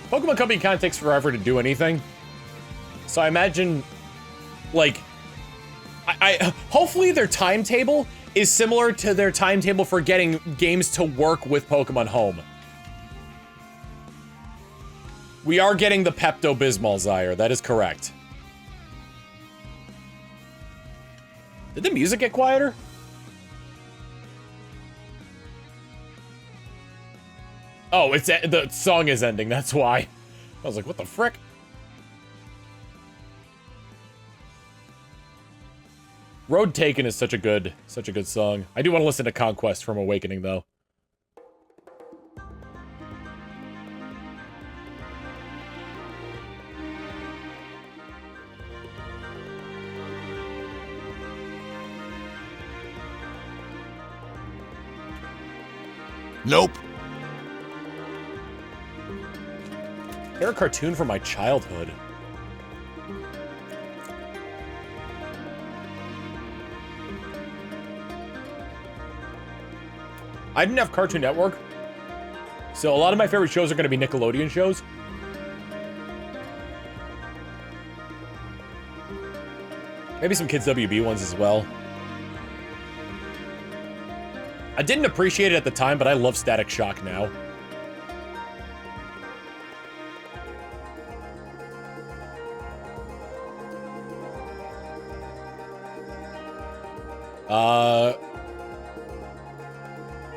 Pokemon Company kind of takes forever to do anything. So I imagine, like, hopefully their timetable is similar to their timetable for getting games to work with Pokemon Home. We are getting the Pepto-Bismol, Zyre. That is correct. Did the music get quieter? Oh, the song is ending, that's why. I was like, what the frick? Road Taken is such a good song. I do want to listen to Conquest from Awakening, though. Nope. They're a cartoon from my childhood. I didn't have Cartoon Network, so a lot of my favorite shows are going to be Nickelodeon shows. Maybe some Kids WB ones as well. I didn't appreciate it at the time, but I love Static Shock now.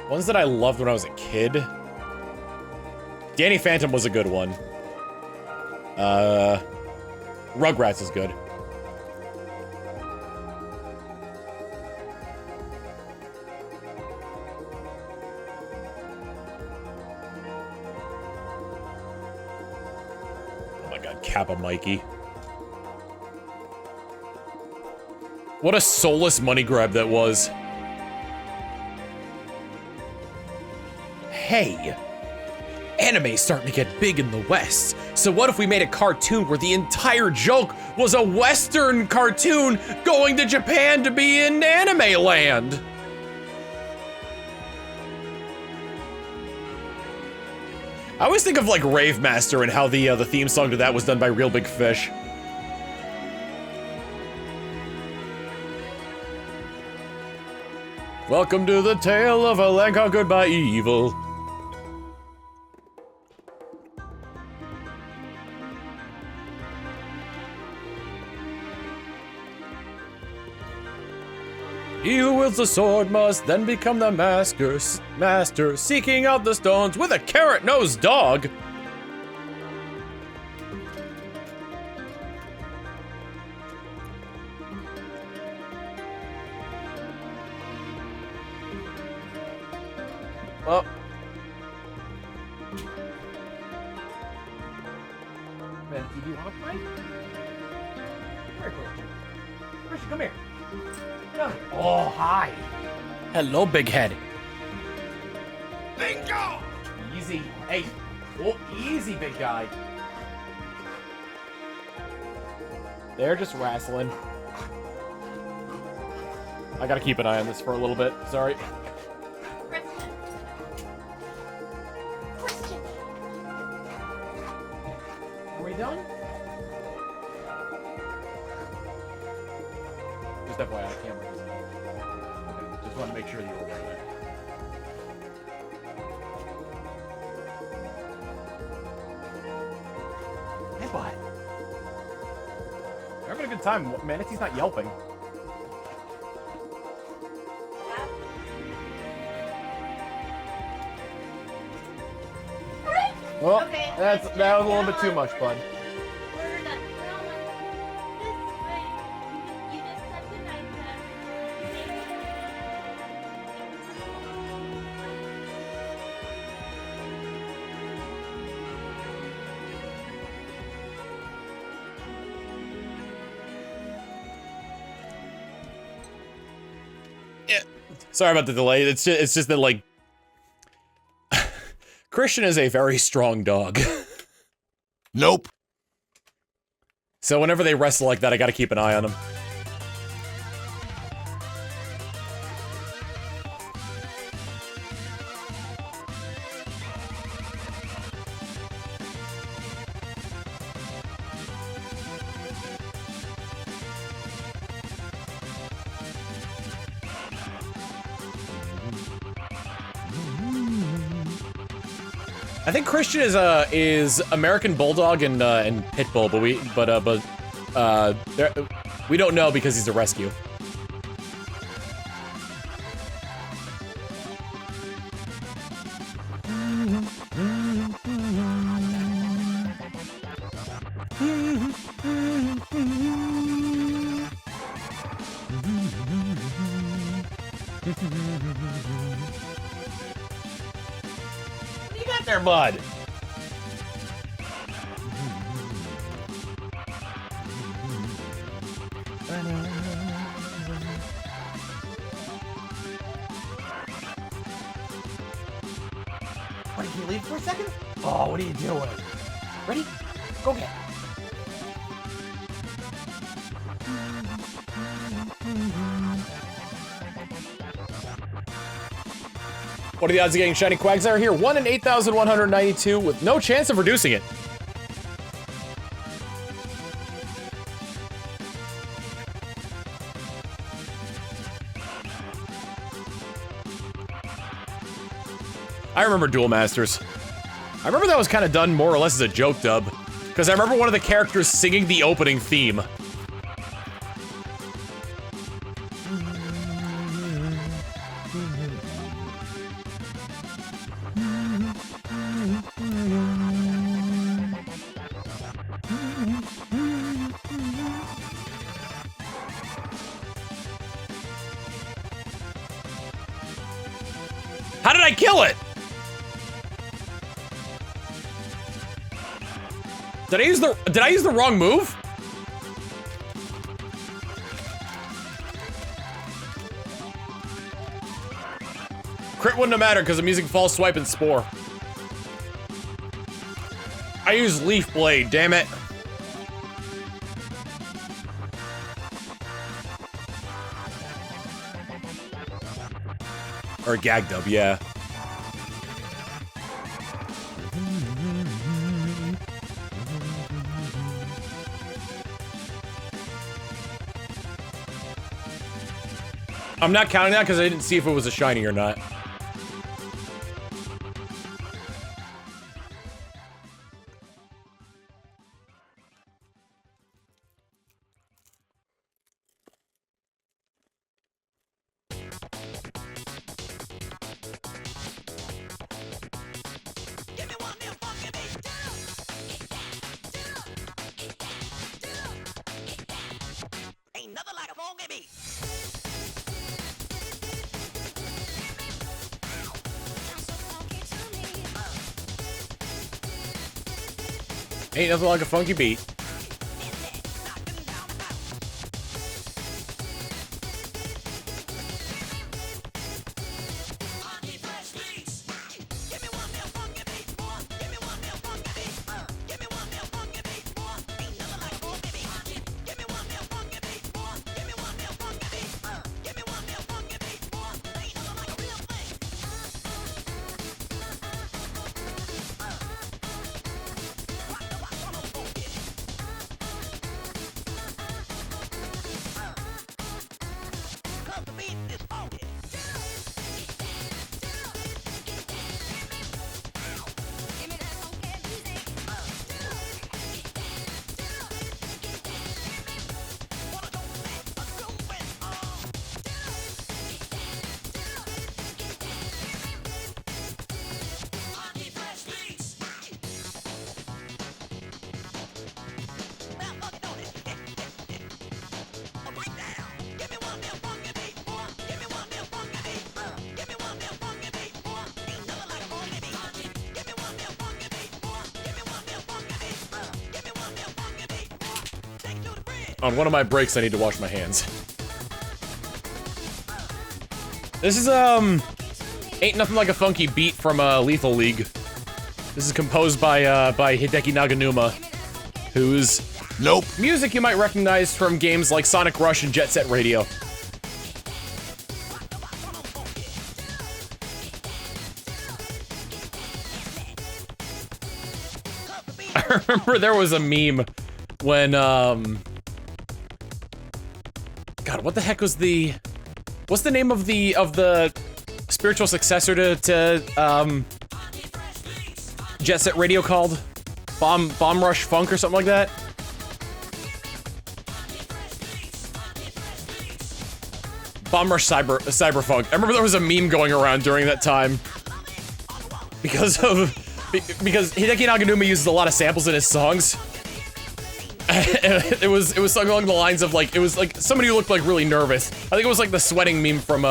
Ones that I loved when I was a kid. Danny Phantom was a good one. Rugrats is good. Oh my god, Kappa Mikey. What a soulless money grab that was. Hey, anime's starting to get big in the West, so what if we made a cartoon where the entire joke was a Western cartoon going to Japan to be in anime land? I always think of like Rave Master and how the theme song to that was done by Real Big Fish. Welcome to the tale of a land conquered by evil. He who wields the sword must then become the master, seeking out the stones with a carrot-nosed dog. Oh. Man, do you want to play? Come here, Christian, come here. Oh, hi. Hello, big head. Bingo! Easy. Hey. Oh, easy, big guy. They're just wrestling. I gotta keep an eye on this for a little bit. Sorry. Are we done? Just FYI, camera. Just want to make sure you were aware of that. Hey, bud. We're having a good time. Manatee's not yelping. Well, Okay, that was a little bit too much, bud. We're done. This way. You just said goodnight Yeah. Sorry about the delay. It's just that, like, Christian is a very strong dog. Nope. So whenever they wrestle like that, I gotta keep an eye on him. I think Christian is American Bulldog and Pitbull, but we don't know because he's a rescue. What do you got there, bud? What, can you leave for a second? Oh, what are you doing? Ready? Go get it. What are the odds of getting shiny Quagsire here? 1 in 8,192 with no chance of reducing it. I remember Duel Masters. I remember that was kind of done more or less as a joke dub, because I remember one of the characters singing the opening theme. How did I kill it? Did I use the wrong move? Crit wouldn't have mattered because I'm using False Swipe and Spore. I used Leaf Blade, damn it. Or Gag Dub, yeah. I'm not counting that because I didn't see if it was a shiny or not. Ain't nothing like a funky beat. On one of my breaks, I need to wash my hands. This is, ain't nothing like a funky beat from, Lethal League. This is composed by Hideki Naganuma, whose Nope. music you might recognize from games like Sonic Rush and Jet Set Radio. I remember there was a meme when, God, what the heck was what's the name of the spiritual successor to Jet Set Radio called? Bomb Rush Funk or something like that? Bomb Rush Cyberfunk. I remember there was a meme going around during that time because Hideki Naganuma uses a lot of samples in his songs. it was something along the lines of like, it was like somebody who looked like really nervous. I think it was like the sweating meme from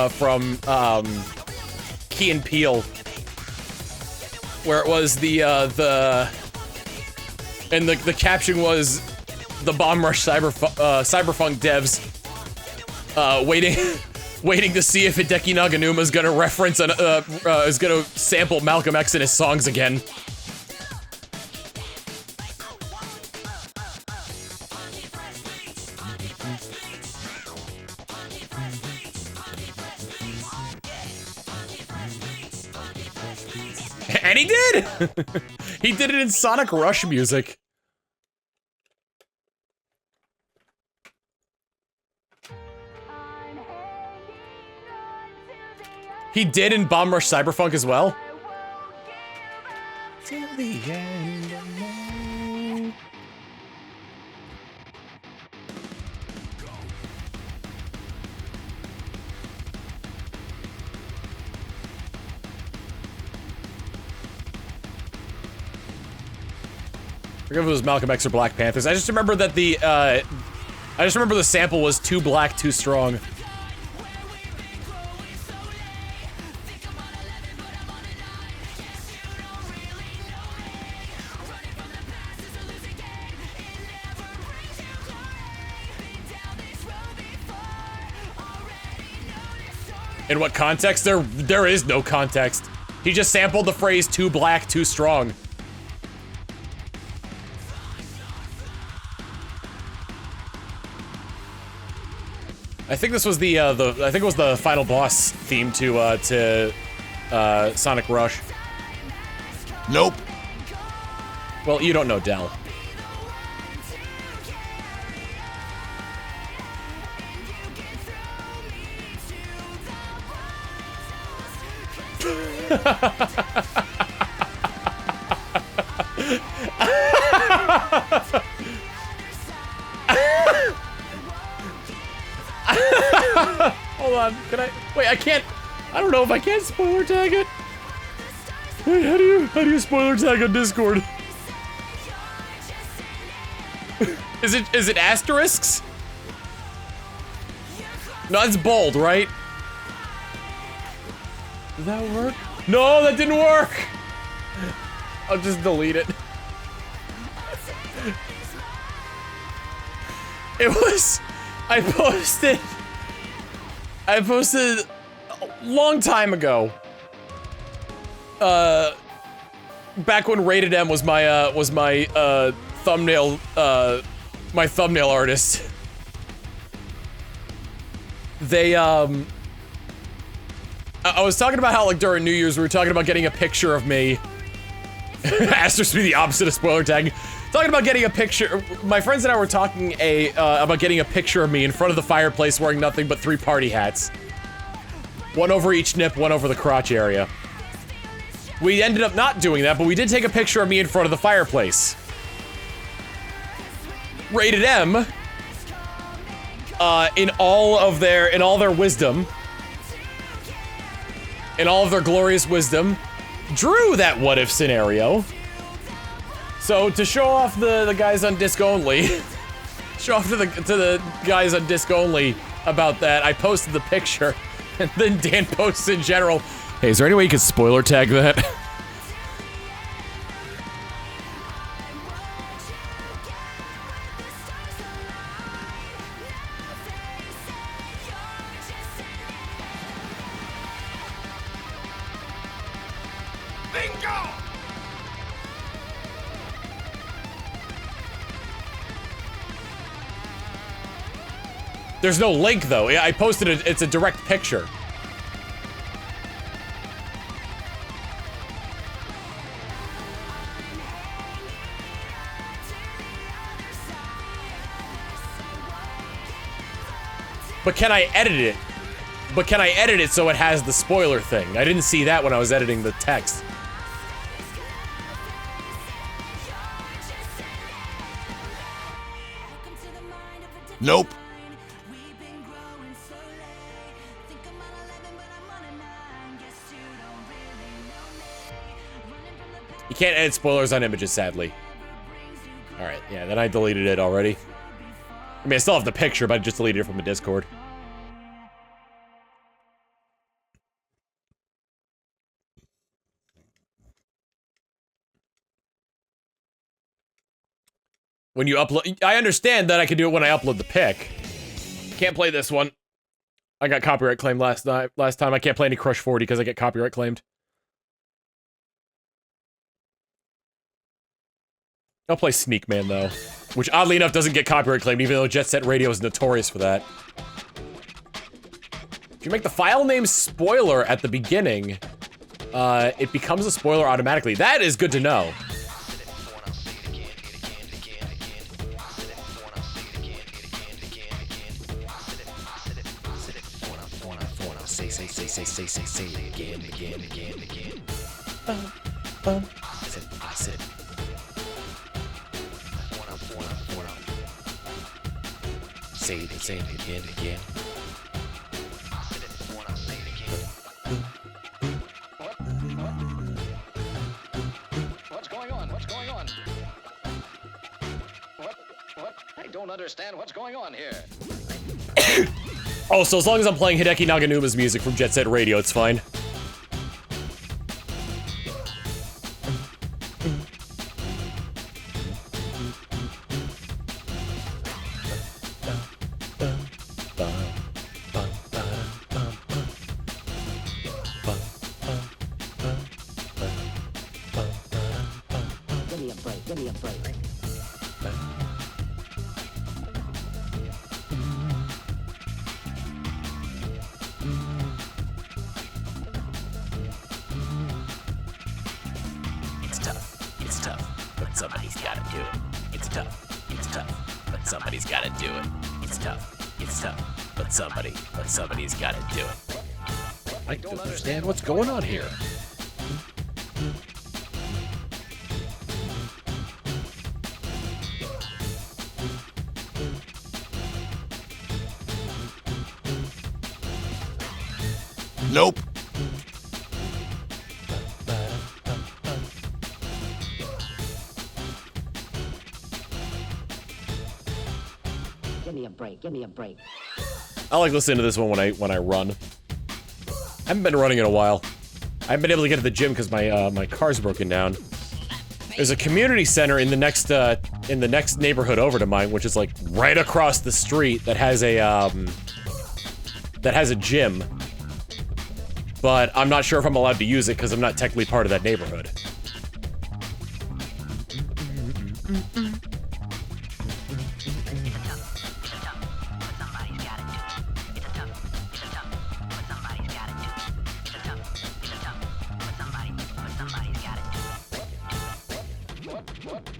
Key and Peele, where it was the caption was the Bomb Rush Cyberfunk devs waiting to see if Hideki Naganuma is gonna reference is gonna sample Malcolm X in his songs again. And he did! He did it in Sonic Rush music. He did in Bomb Rush Cyberfunk as well? Till the end of me. I forget if it was Malcolm X or Black Panthers. I just remember that the sample was too black, too strong. In what context? There is no context. He just sampled the phrase too black, too strong. I think this was I think it was the final boss theme to Sonic Rush. Nope. Well, you don't know Dell. Hold on, can I? Wait, I can't. I don't know if I can spoiler tag it. Wait, how do you spoiler tag on Discord? Is it asterisks? No, it's bold, right? Did that work? No, that didn't work! I'll just delete it. It was... I posted a long time ago. Back when Rated M was my thumbnail artist. They, I was talking about how, like, during New Year's, we were talking about getting a picture of me. Asterisk be the opposite of spoiler tag. Talking about getting a picture. My friends and I were talking about getting a picture of me in front of the fireplace wearing nothing but 3 party hats. One over each nip, one over the crotch area. We ended up not doing that, but we did take a picture of me in front of the fireplace. Rated M, in all their wisdom, in all of their glorious wisdom, drew that what if scenario. So to show off the guys on disc only, show off to the guys on disc only about that, I posted the picture, and then Dan posts in general, hey, is there any way you could spoiler tag that? There's no link, though. I posted it. It's a direct picture. But can I edit it? But can I edit it so it has the spoiler thing? I didn't see that when I was editing the text. Nope. You can't edit spoilers on images, sadly. Alright, yeah, then I deleted it already. I mean, I still have the picture, but I just deleted it from the Discord. When you upload... I understand that I can do it when I upload the pic. Can't play this one. I got copyright claimed last time. I can't play any Crush 40 because I get copyright claimed. I'll play Sneak Man, though. Which, oddly enough, doesn't get copyright claimed, even though Jet Set Radio is notorious for that. If you make the file name spoiler at the beginning, it becomes a spoiler automatically. That is good to know. Say again. I said. Say it again. What's going on? What? I don't understand what's going on here. Oh, so as long as I'm playing Hideki Naganuma's music from Jet Set Radio, it's fine. Give me a break. It's tough, but somebody's gotta do it. It's tough, but somebody's gotta do it. It's tough, but somebody's gotta do it. I don't understand what's going on here. Nope. Give me a break. I like listening to this one when I run. I haven't been running in a while. I haven't been able to get to the gym because my car's broken down. There's a community center in the next neighborhood over to mine, which is like right across the street, that has a gym. But I'm not sure if I'm allowed to use it because I'm not technically part of that neighborhood.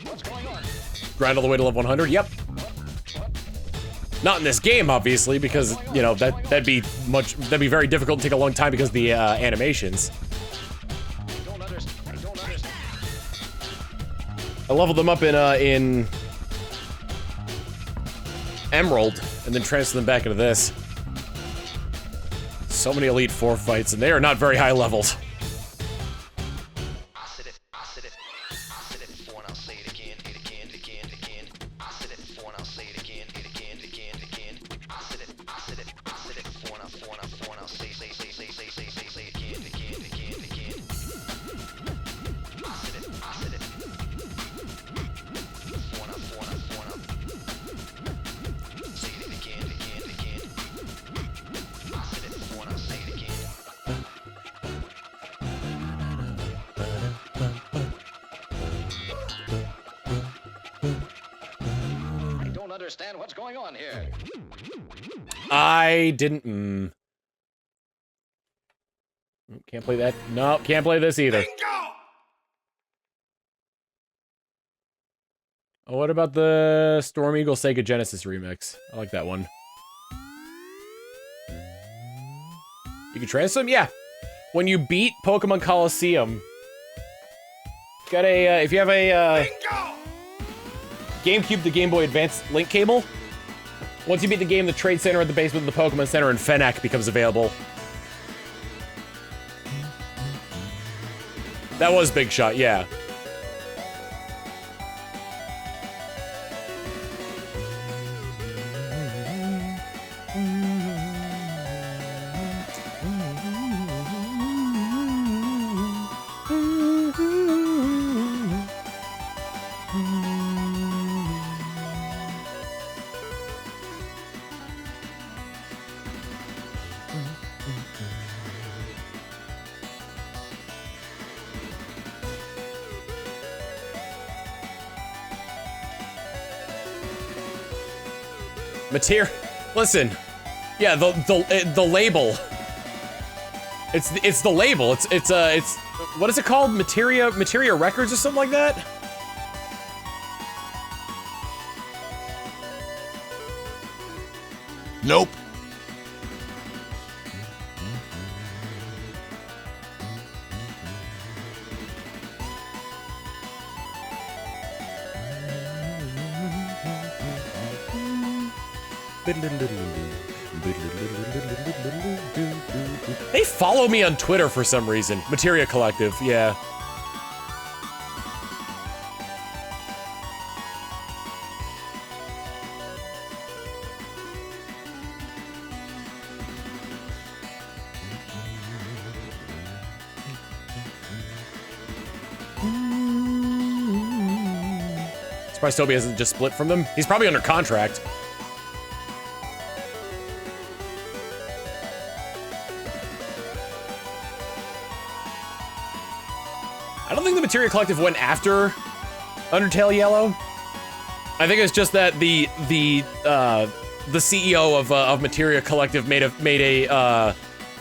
What's going on? Grind all the way to level 100? Yep. Not in this game, obviously, because, you know, that'd be very difficult and take a long time because of the animations. I don't understand. I leveled them up in Emerald, and then transferred them back into this. So many Elite Four fights, and they are not very high levels. Understand what's going on here. I didn't. Can't play that. No, can't play this either. Oh, what about the Storm Eagle Sega Genesis remix? I like that one. You can transfer them? Yeah. When you beat Pokemon Colosseum, got a, if you have a, GameCube to Game Boy Advance link cable, once you beat the game, the Trade Center at the basement of the Pokemon Center in Fennec becomes available. That was Big Shot, yeah. Listen, yeah, the label. It's the label. It's what is it called? Materia Records or something like that. Nope. They follow me on Twitter for some reason. Materia Collective, yeah. Surprised Toby hasn't just split from them. He's probably under contract. I don't think the Materia Collective went after Undertale Yellow. I think it's just that the CEO of Materia Collective made a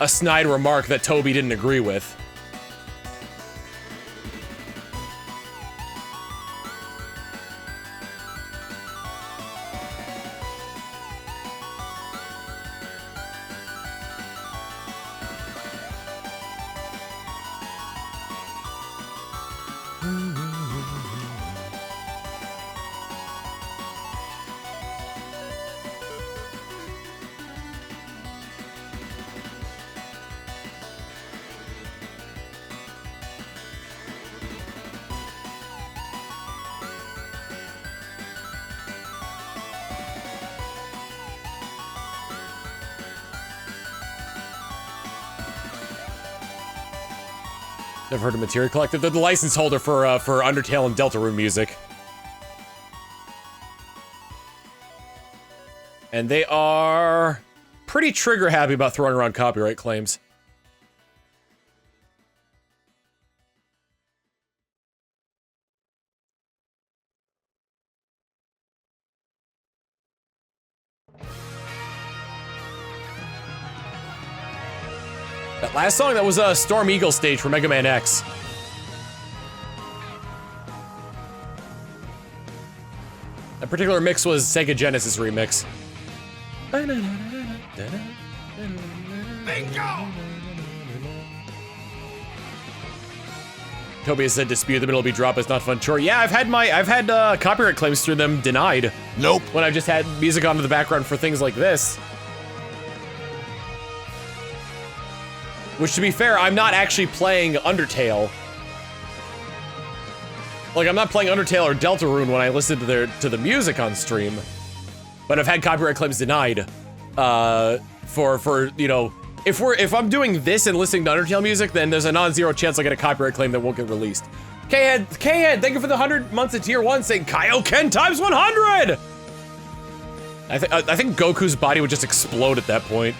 snide remark that Toby didn't agree with. Never heard of Materia Collective. They're the license holder for Undertale and Deltarune music. And they are pretty trigger happy about throwing around copyright claims. That last song, that was a Storm Eagle stage for Mega Man X. That particular mix was Sega Genesis remix. Bingo! Toby has said dispute the middle be drop is not fun. Sure. Yeah, I've had copyright claims through them denied. Nope. When I've just had music on in the background for things like this. Which, to be fair, I'm not actually playing Undertale. Like, I'm not playing Undertale or Deltarune when I listen to the music on stream. But I've had copyright claims denied. For you know, if I'm doing this and listening to Undertale music, then there's a non-zero chance I'll get a copyright claim that won't get released. K-Head, thank you for the 100 months of tier 1 saying Kaioken times 100! I think Goku's body would just explode at that point.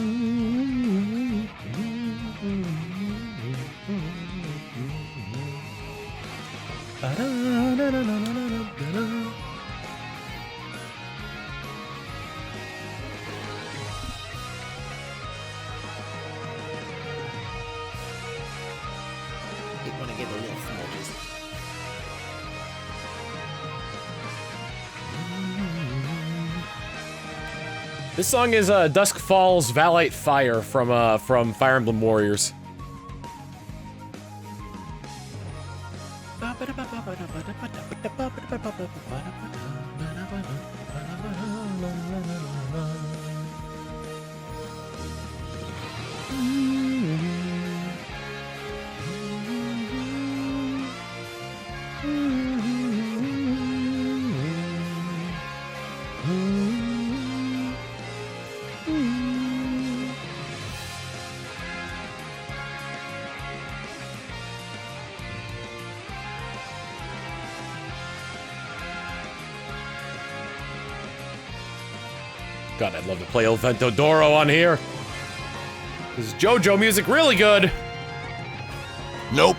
You wanna get a little smokies? This song is Dusk Falls Valite Fire from Fire Emblem Warriors. God, I'd love to play El Ventodoro on here. Is JoJo music really good? Nope.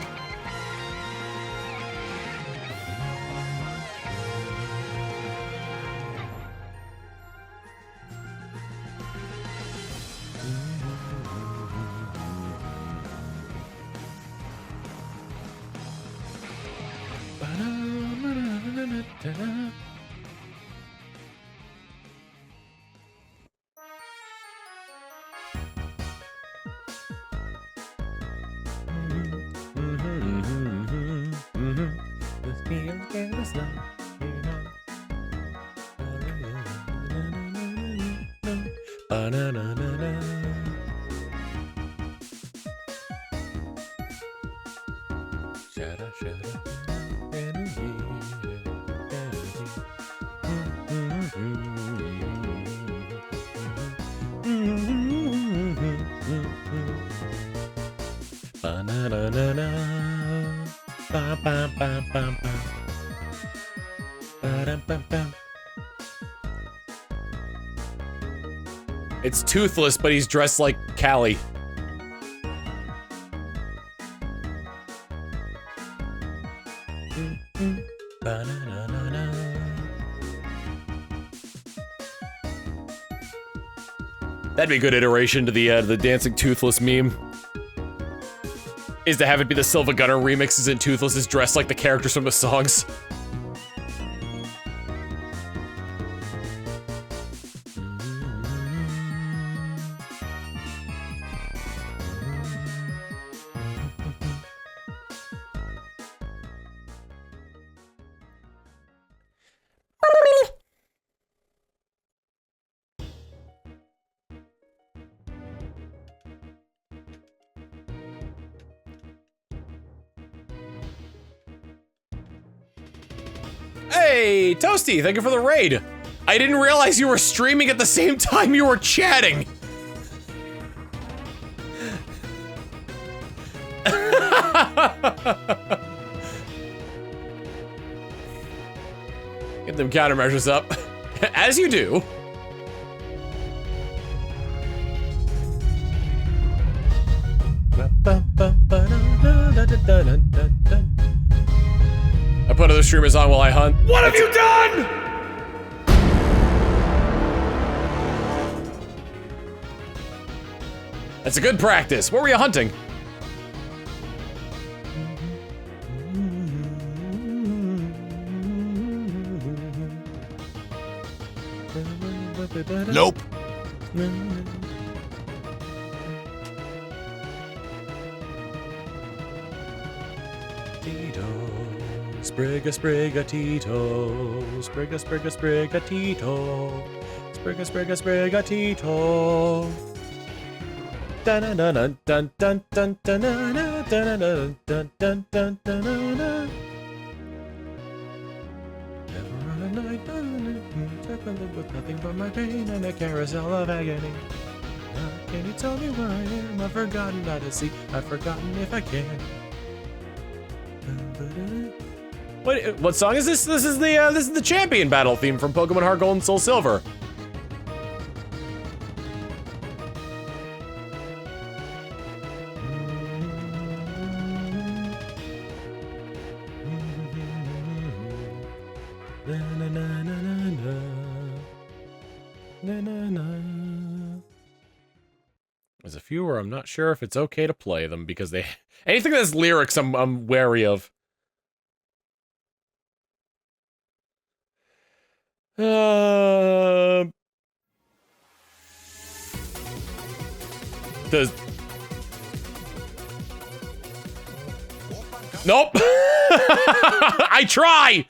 It's Toothless, but he's dressed like Callie. That'd be a good iteration to the dancing Toothless meme. Is to have it be the Silva Gunner remixes and Toothless is dressed like the characters from the songs. Hey, Toasty, thank you for the raid. I didn't realize you were streaming at the same time you were chatting. Get them countermeasures up, as you do. I put other streamers on while I hunt. What have you done? That's a good practice. Where were you hunting? Nope. Sprigga, sprigga, Tito. Sprigga, sprigga, sprigga, Tito. Sprigga, sprigga, sprigga, Tito. Dun dun dun dun dun dun dun dun dun dun dun dun dun. Never on a night, with nothing but my pain and a carousel of agony. Can you tell me where I am? I've forgotten how to see. I've forgotten if I can. What song is this? This is the champion battle theme from Pokemon Heart Gold and Soul Silver. There's a few where I'm not sure if it's okay to play them because they... Anything that's lyrics, I'm wary of. The... Nope! I try!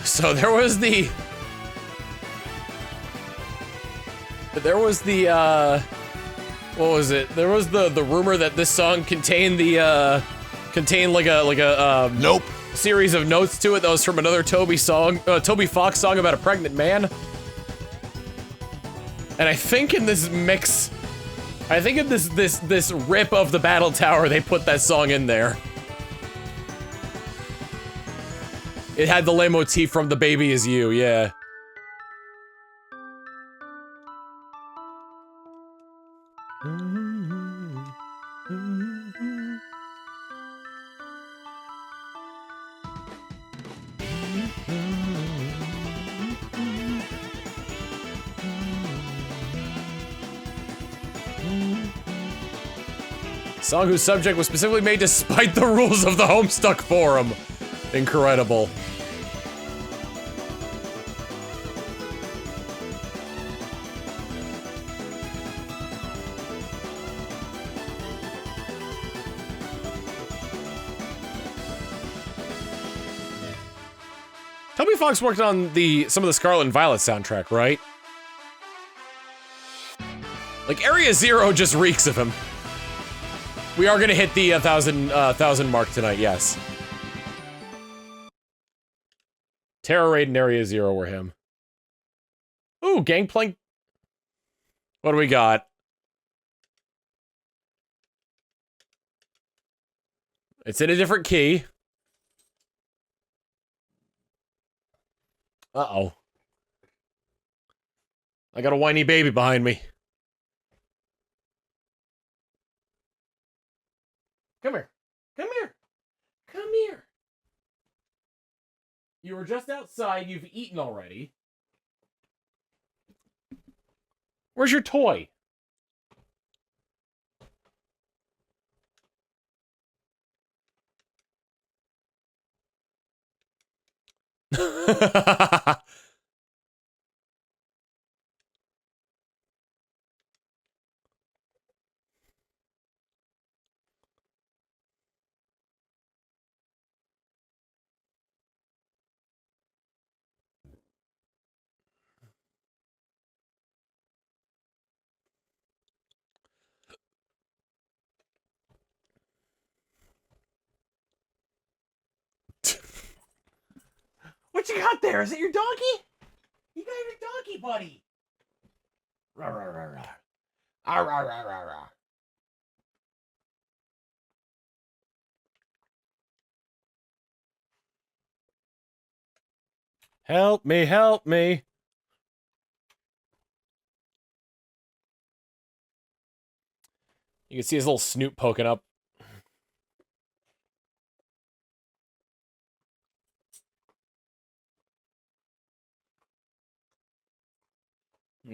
So there was the what was it? There was the rumor that this song contained the contained like a Nope. series of notes to it that was from another Toby Fox song about a pregnant man. And I think in this mix, I think in this rip of the Battle Tower, they put that song in there. It had the leitmotif from The Baby Is You, yeah. Song whose subject was specifically made despite the rules of the Homestuck forum. Incredible. Toby Fox worked on some of the Scarlet and Violet soundtrack, right? Like, Area Zero just reeks of him. We are gonna hit the 1,000 mark tonight, yes. Terror Raid and Area Zero were him. Ooh, Gangplank. What do we got? It's in a different key. Uh-oh. I got a whiny baby behind me. Come here. Come here. Come here. You were just outside. You've eaten already. Where's your toy? What you got there? Is it your donkey? You got your donkey, buddy. Rah, rah, rah, rah. Ah, rah, rah, rah, rah. Help me, help me. You can see his little snoot poking up.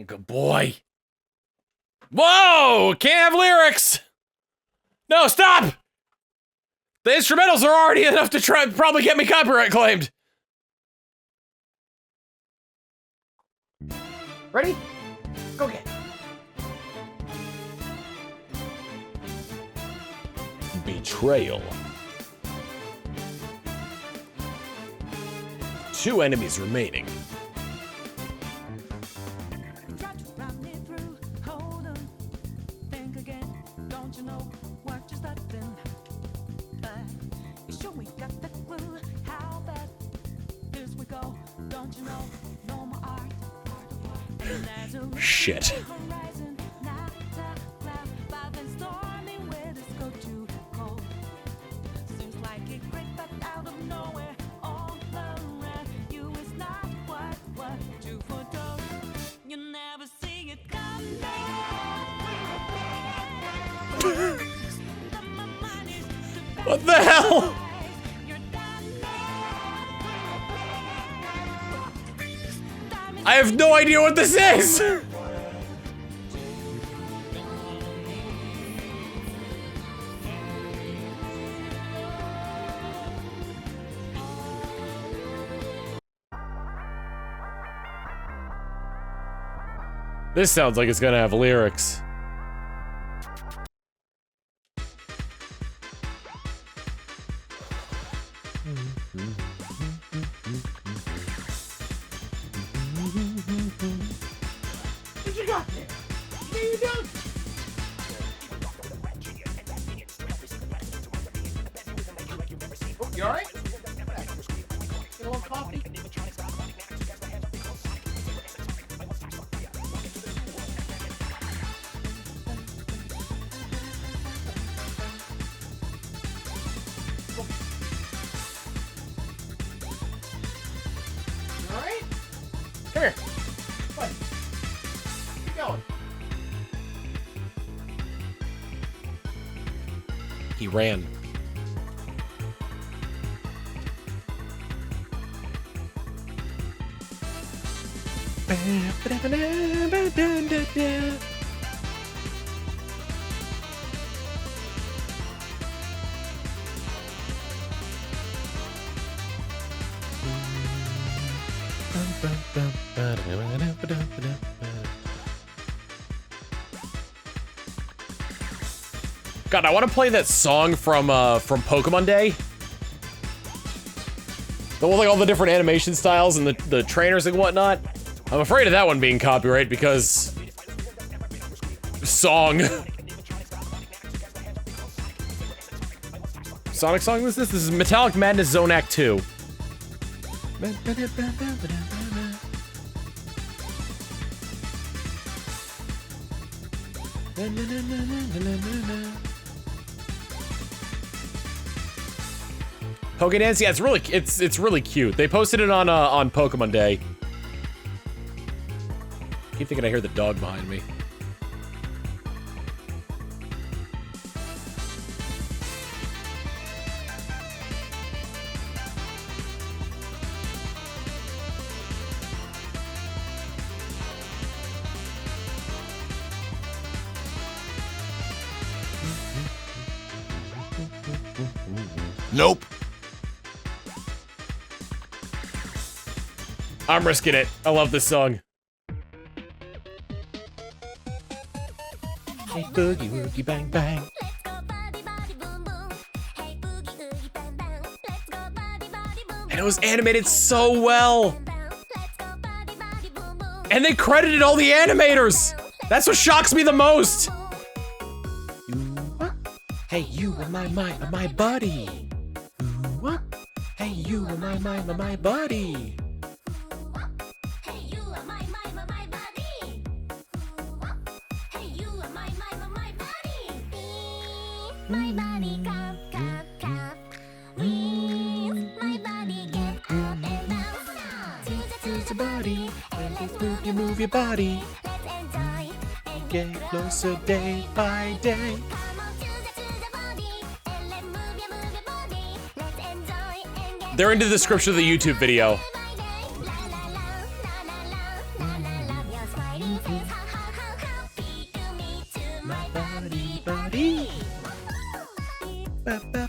Good boy. Whoa! Can't have lyrics! No, stop! The instrumentals are already enough to probably get me copyright claimed. Ready? Go get it. Betrayal. 2 enemies remaining. Shit. What the hell? I have no idea what this is! This sounds like it's gonna have lyrics. What you got there? There you go. Oh, you alright? Get a little coffee? You alright? Come here. What? Keep going. He ran. God, I want to play that song from Pokemon Day. The one with like all the different animation styles and the trainers and whatnot. I'm afraid of that one being copyright because song. Sonic song was this? This is Metallic Madness Zone Act 2. Pokédance, yeah, it's really cute. They posted it on Pokemon Day. I keep thinking I hear the dog behind me. Nope. I'm risking it. I love this song. Hey, boogie woogie bang bang. And it was animated so well. And they credited all the animators. That's what shocks me the most. Hey, you are my buddy. What? Hey, you are my buddy. Hey, you are my buddy. Hey, you are my buddy. My body, come, come, come. My body, get up and bounce. Choose your body, and let's move your body. Let's enjoy and Get closer day by day. Come on, choose the body. And let's move your body. Let's enjoy and get They're in the description of the YouTube video. My buddy, buddy. Ba, ba.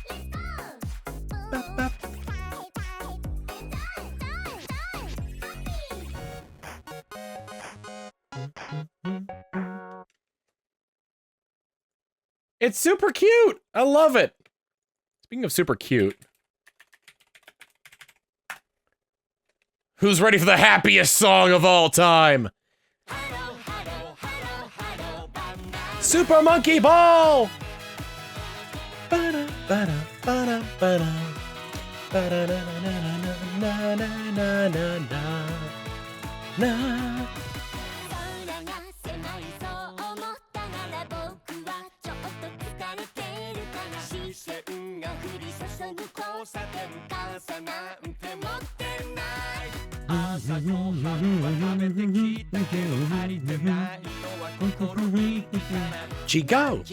It's super cute. I love it. Speaking of super cute. Who's ready for the happiest song of all time? Super Monkey Ball! Chigo!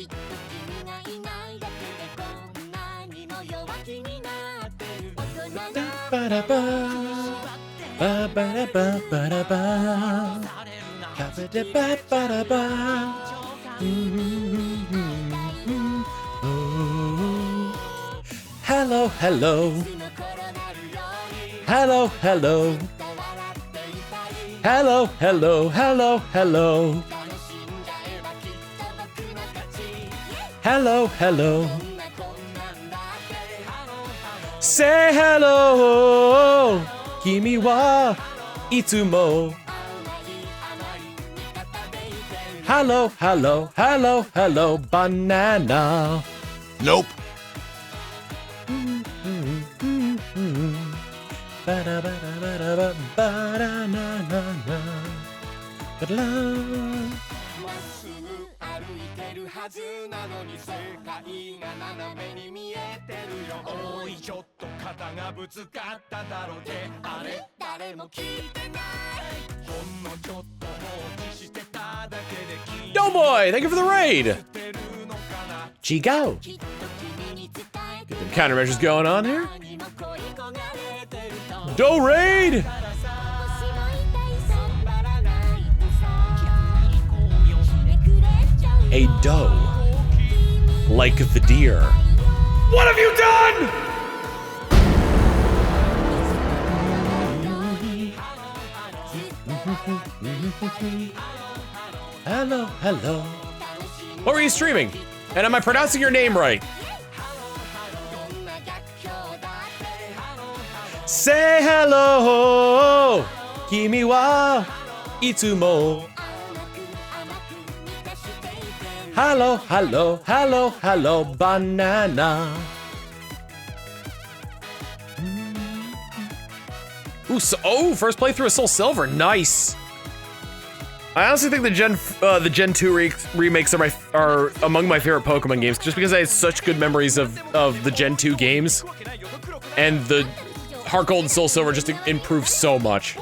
Hello, hello. Hello, hello. Hello, hello, hello, hello. Hello, hello. Say hello. Kimi wa itsumo. Hello, hello, hello, hello, banana. Nope. Doughboy, thank you for the raid. Chigo. Get them countermeasures going on here. Dough raid. A doe, like the deer. What have you done? Hello, hello. What were you streaming? And am I pronouncing your name right? Say hello, kimi wa itsumo. Hello, hello, hello, hello, banana. Ooh, oh, first playthrough of Soul Silver, nice. I honestly think the Gen 2 remakes are among my favorite Pokemon games, just because I had such good memories of the Gen 2 games, and the Heart Gold and Soul Silver just improved so much.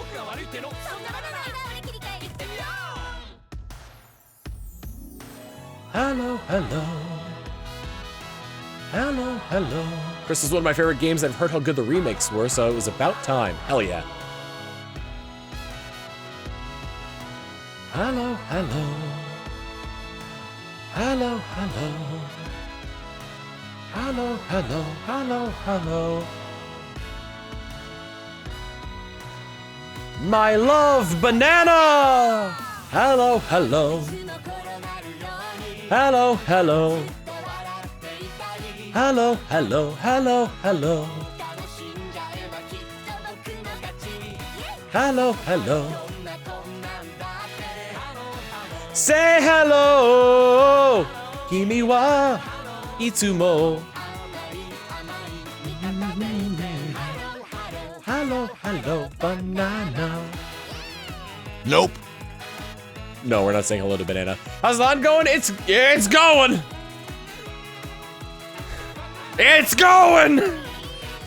Hello, hello. Hello, hello. Chris is one of my favorite games. I've heard how good the remakes were, so it was about time. Hell yeah. Hello, hello. Hello, hello. Hello, hello, hello, hello. My love, banana! Hello, hello. Hello, hello. Hello, hello, hello, hello. Hello, hello. Say hello, kimi wa itsumo. Hello, hello, banana. Nope. No, we're not saying hello to banana. How's that going? It's going. It's going.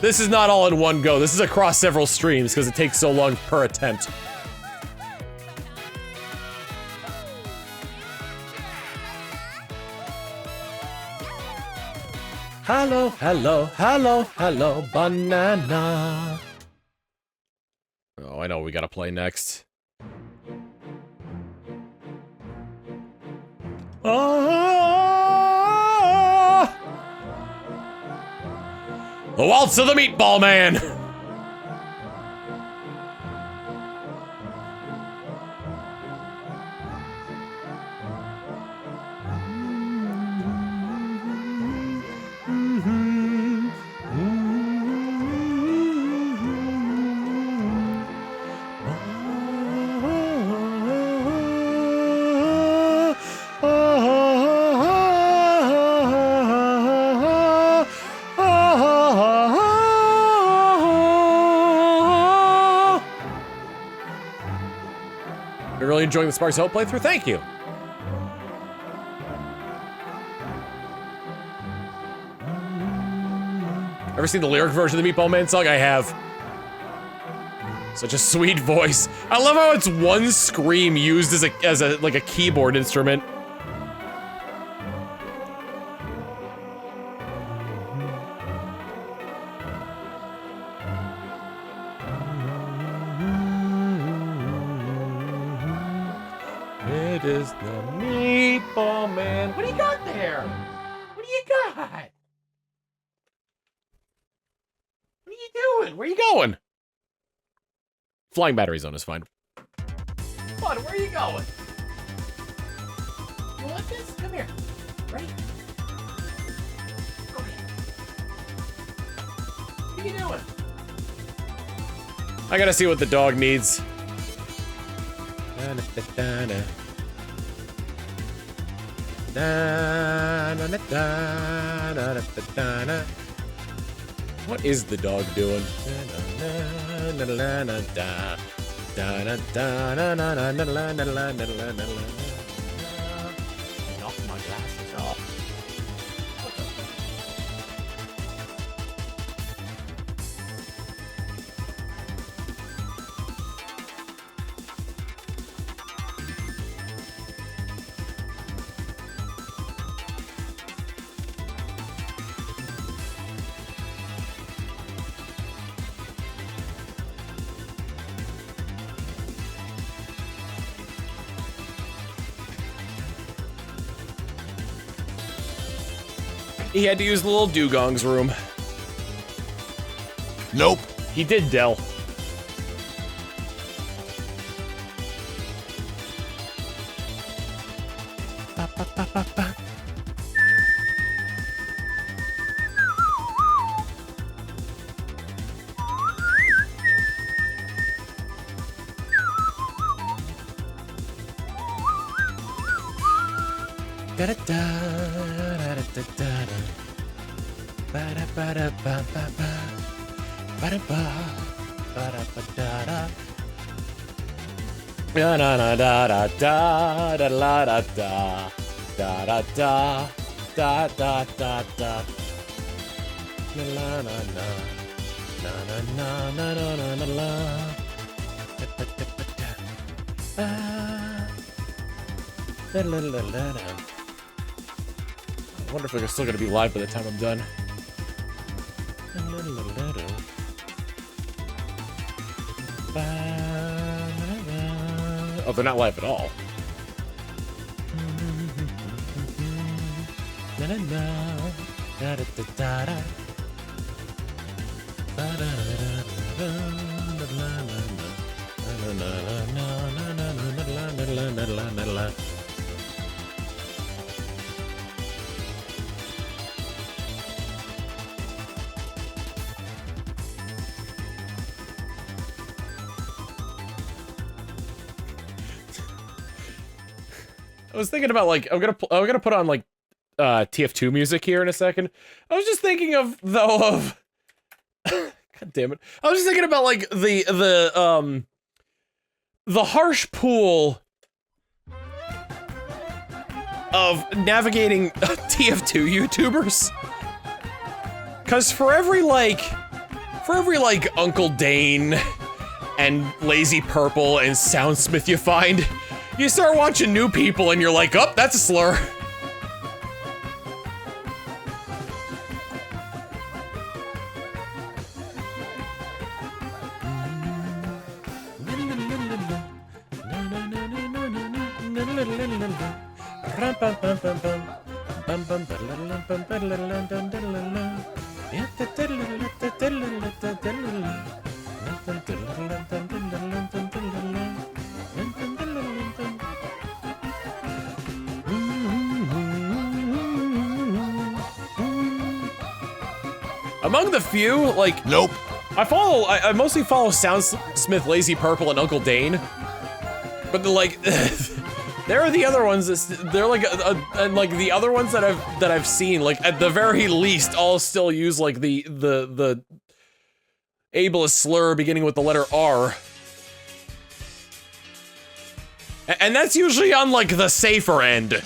This is not all in one go. This is across several streams because it takes so long per attempt. Hello, hello, hello, hello, banana. Oh, I know what we gotta play next. The Waltz of the Meatball Man! really enjoying the Sparks Hope playthrough. Thank you. Ever seen the lyric version of the Meatball Man song? I have. Such a sweet voice. I love how it's one scream used as a like a keyboard instrument. It is the Meatball Man. What do you got there? What do you got? What are you doing? Where are you going? Flying battery zone is fine. Bud, where are you going? You want this? Come here. Ready? Come here. What are you doing? I gotta see what the dog needs. What is the dog doing? Knock my glasses off. He had to use the little dugong's room. Nope. He did, Dell. I wonder if we're still gonna be live by the time I'm done. Oh, they're not live at all. I was thinking about like I'm gonna put on like TF2 music here in a second. I was just thinking of God damn it. I was just thinking about like the harsh pool of navigating TF2 YouTubers. Cause for every like Uncle Dane and Lazy Purple and Soundsmith you find, you start watching new people and you're like, oh, that's a slur. Among the few, like, Nope. I mostly follow Soundsmith, Lazy Purple, and Uncle Dane. But like, there are the other ones they're like, and like the other ones that I've seen, like at the very least, all still use like the ableist slur beginning with the letter R. And that's usually on, like, the safer end.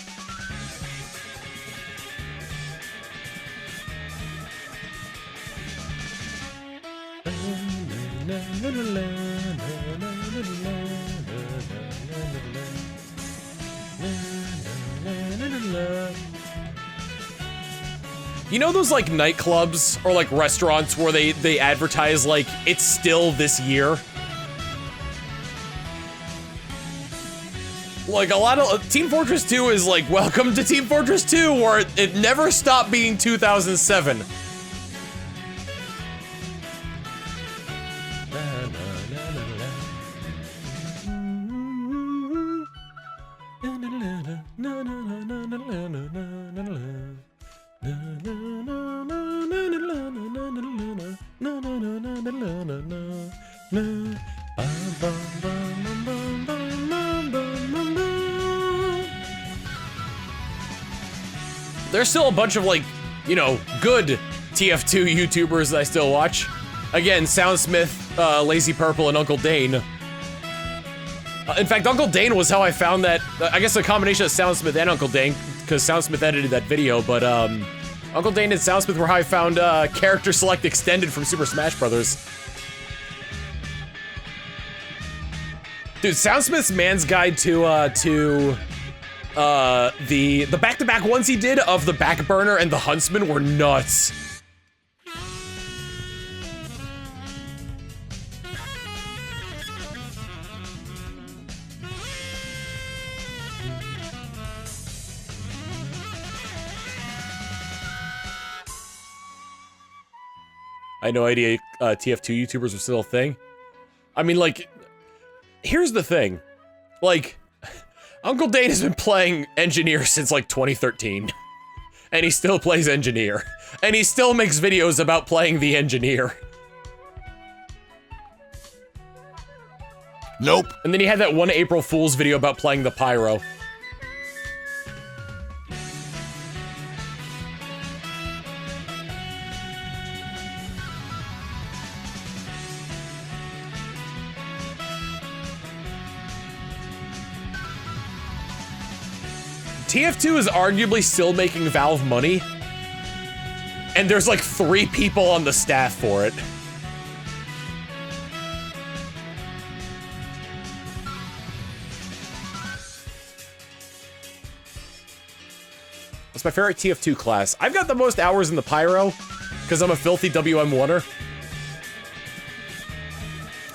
You know those, like, nightclubs or, like, restaurants where they advertise, like, it's still this year? Like, a lot of Team Fortress 2 is like, welcome to Team Fortress 2, where it never stopped being 2007. There's still a bunch of, like, you know, good TF2 YouTubers that I still watch. Again, Soundsmith, Lazy Purple, and Uncle Dane. In fact, Uncle Dane was how I found that, I guess a combination of Soundsmith and Uncle Dane, because Soundsmith edited that video, but, Uncle Dane and Soundsmith were how I found, Character Select Extended from Super Smash Bros. Dude, Soundsmith's Man's Guide to the back-to-back ones he did of the Backburner and the Huntsman were nuts. I had no idea TF2 YouTubers were still a thing. I mean, like, here's the thing. Like, Uncle Dane has been playing Engineer since, like, 2013. And he still plays Engineer. And he still makes videos about playing the Engineer. Nope. And then he had that one April Fool's video about playing the Pyro. TF2 is arguably still making Valve money, and there's like 3 people on the staff for it. That's my favorite TF2 class. I've got the most hours in the Pyro, because I'm a filthy WM1er.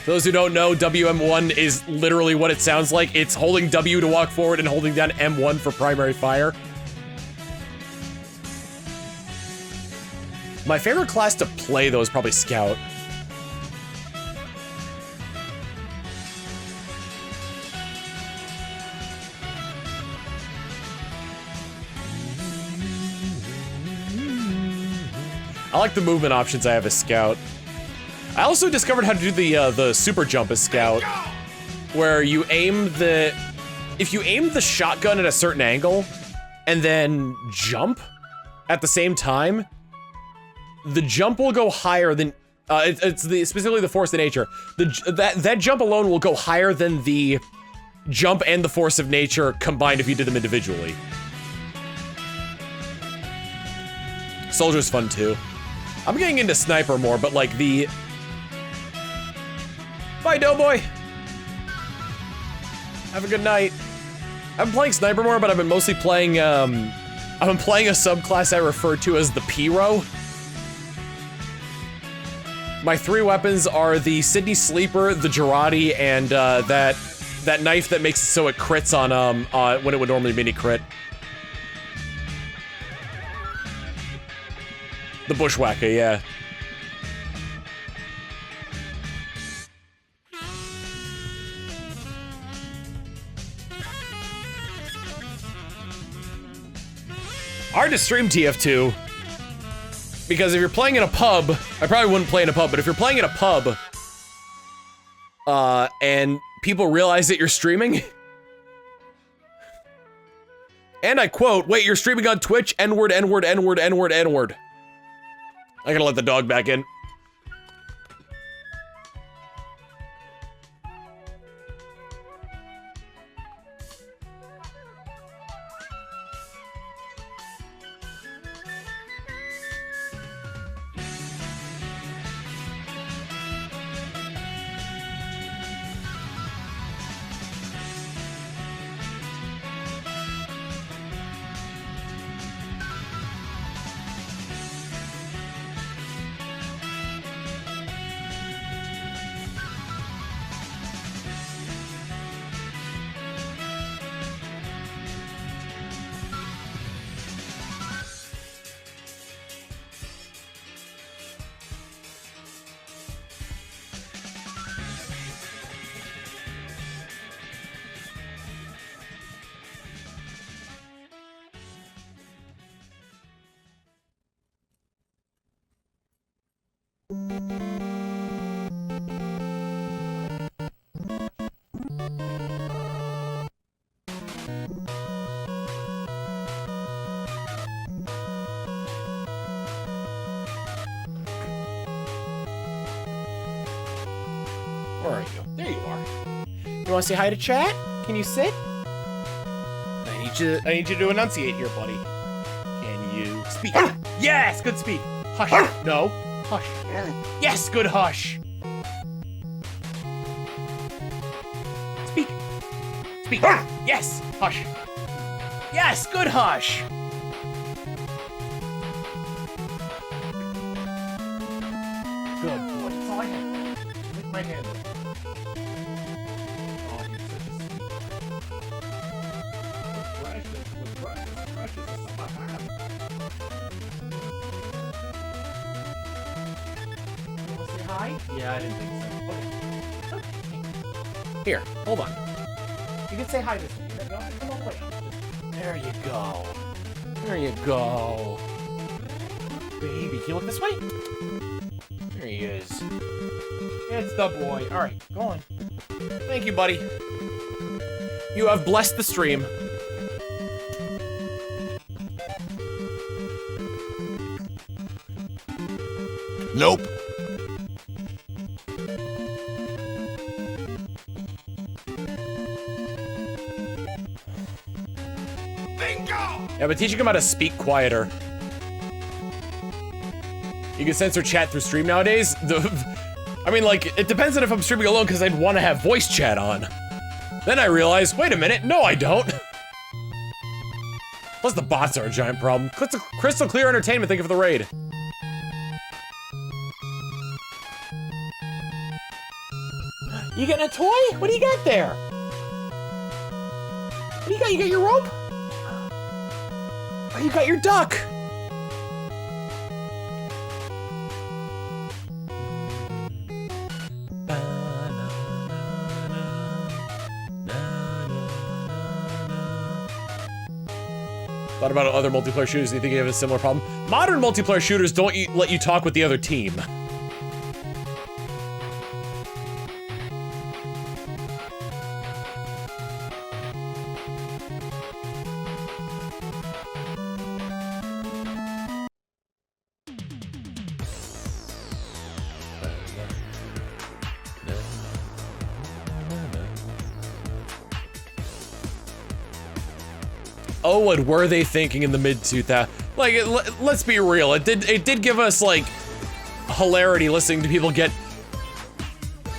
For those who don't know, WM1 is literally what it sounds like. It's holding W to walk forward and holding down M1 for primary fire. My favorite class to play, though, is probably Scout. I like the movement options I have as Scout. I also discovered how to do the super jump as Scout, where you aim if you aim the shotgun at a certain angle, and then jump at the same time, the jump will go higher than, specifically the force of nature. That jump alone will go higher than the jump and the force of nature combined if you did them individually. Soldier's fun too. I'm getting into Sniper more, but like the... Bye, Doughboy! Have a good night. I've been playing Sniper more, but I've been mostly playing, I've been playing a subclass I refer to as the Pyro. My 3 weapons are the Sydney Sleeper, the Girardi, and, that knife that makes it so it crits on, when it would normally mini crit. The Bushwhacker, yeah. Hard to stream TF2. Because if you're playing in a pub, I probably wouldn't play in a pub, but if you're playing in a pub, and people realize that you're streaming, and I quote, wait, you're streaming on Twitch? N-word, N-word, N-word, N-word, N-word. I gotta let the dog back in. Where are you? There you are. You want to say hi to chat? Can you sit? I need you to enunciate here, buddy. Can you speak? Yes, good speak. Hush. No. Hush. Yes, good hush. Speak. Speak. Yes. Hush. Yes, good hush. Good boy. That's all I have. Lick my hand. Oh, you're such a sweet. You want to say hi? Yeah, I didn't think so. Okay. Here, hold on. You can say hi to me. There you go. Come on, wait. There you go. There you go. Baby, can you look this way? There he is. It's the boy. Alright, go on. Thank you, buddy. You have blessed the stream. Nope. Yeah, but teaching him how to speak quieter. You can censor chat through stream nowadays. I mean, like, it depends on if I'm streaming alone because I'd want to have voice chat on. Then I realize, wait a minute, no I don't. Plus the bots are a giant problem. Crystal Clear Entertainment, thank you for the raid. You getting a toy? What do you got there? What do you got? You got your rope? Oh, you got your duck. Thought about other multiplayer shooters. Do you think you have a similar problem? Modern multiplayer shooters don't let you talk with the other team. Oh, what were they thinking in the mid-2000s? Like, let's be real. It did give us, like, hilarity listening to people get,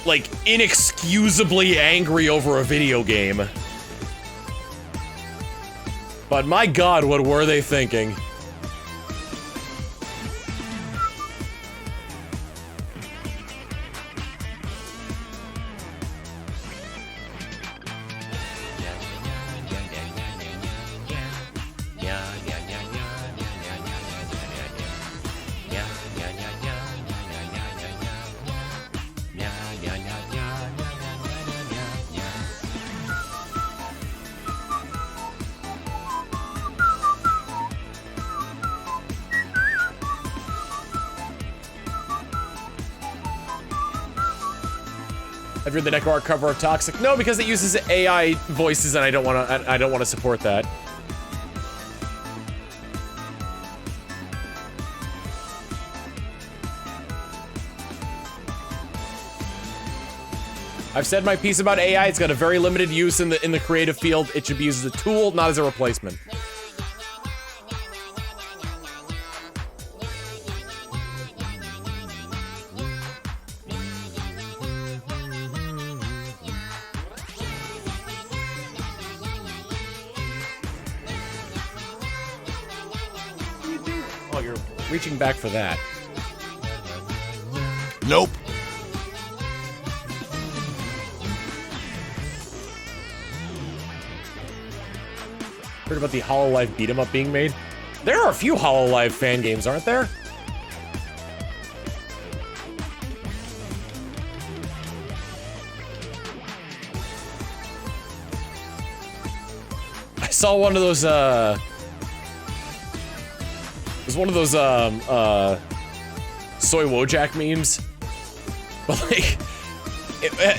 like, inexcusably angry over a video game. But my god, what were they thinking? Have you read the Necro Art cover of Toxic? No, because it uses AI voices, and I don't want to support that. I've said my piece about AI. It's got a very limited use in the creative field. It should be used as a tool, not as a replacement. Oh, you're reaching back for that. Nope. Heard about the HoloLive beat-em-up being made? There are a few HoloLive fan games, aren't there? I saw one of those, it was one of those, soy Wojak memes. But like,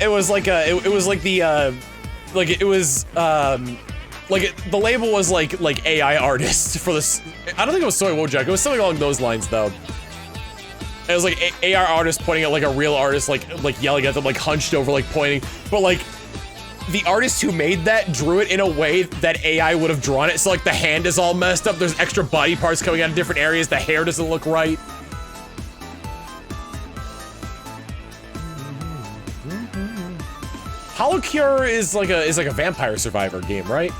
it was like the label was like AI artist for this. I don't think it was soy Wojak. It was something along those lines though. It was like AR artist pointing at like a real artist, like yelling at them, like hunched over, like pointing. But like, the artist who made that drew it in a way that AI would have drawn it. So like the hand is all messed up. There's extra body parts coming out of different areas. The hair doesn't look right. Holocure is like a Vampire Survivor game, right?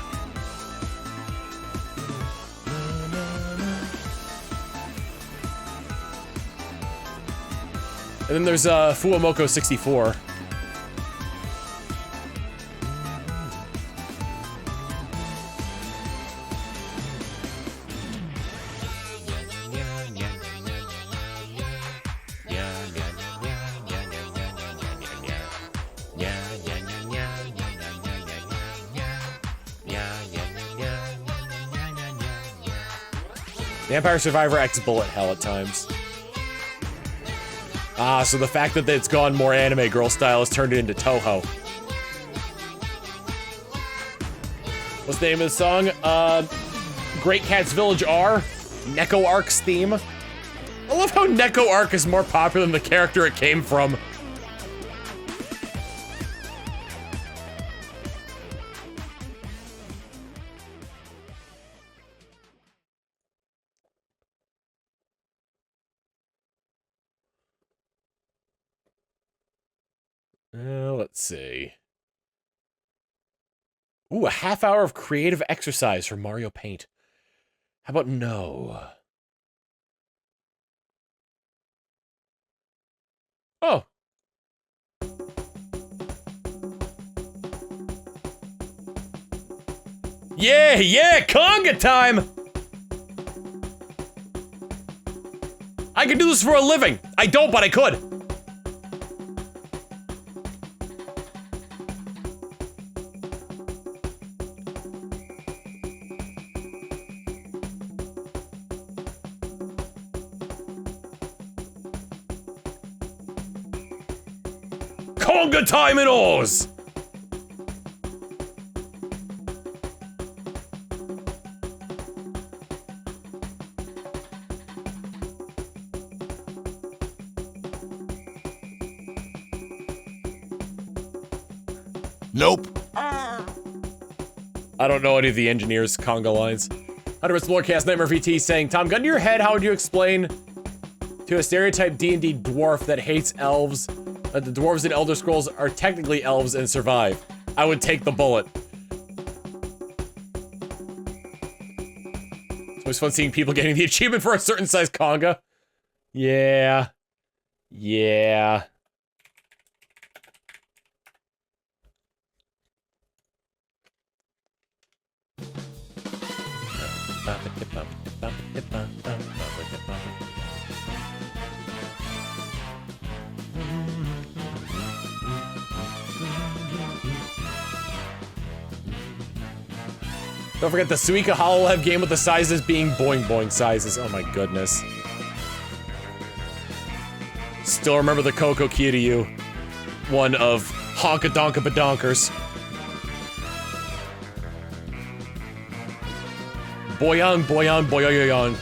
And then there's Fuamoko 64. Vampire Survivor X bullet hell at times. Ah, so the fact that it's gone more anime girl style has turned it into Toho. What's the name of the song? Great Cats Village R, Neko Ark's theme. I love how Neko Arc is more popular than the character it came from. Let's see. Ooh, a half hour of creative exercise for Mario Paint. How about no? Oh. Yeah, conga time! I could do this for a living. I don't, but I could. Conga time in Oz! Nope. I don't know any of the engineers' conga lines. 100% Lorecast Nightmare VT saying, Tom, gun to your head, how would you explain to a stereotype D&D dwarf that hates elves that the dwarves in Elder Scrolls are technically elves and survive? I would take the bullet. It's always fun seeing people getting the achievement for a certain size conga. Yeah. Yeah. Don't forget the Suika HoloLens game with the sizes being boing boing sizes. Oh my goodness. Still remember the Coco Kiryu one of Honka Donka Badonkers. Boyong, boyong, boyoyoyong.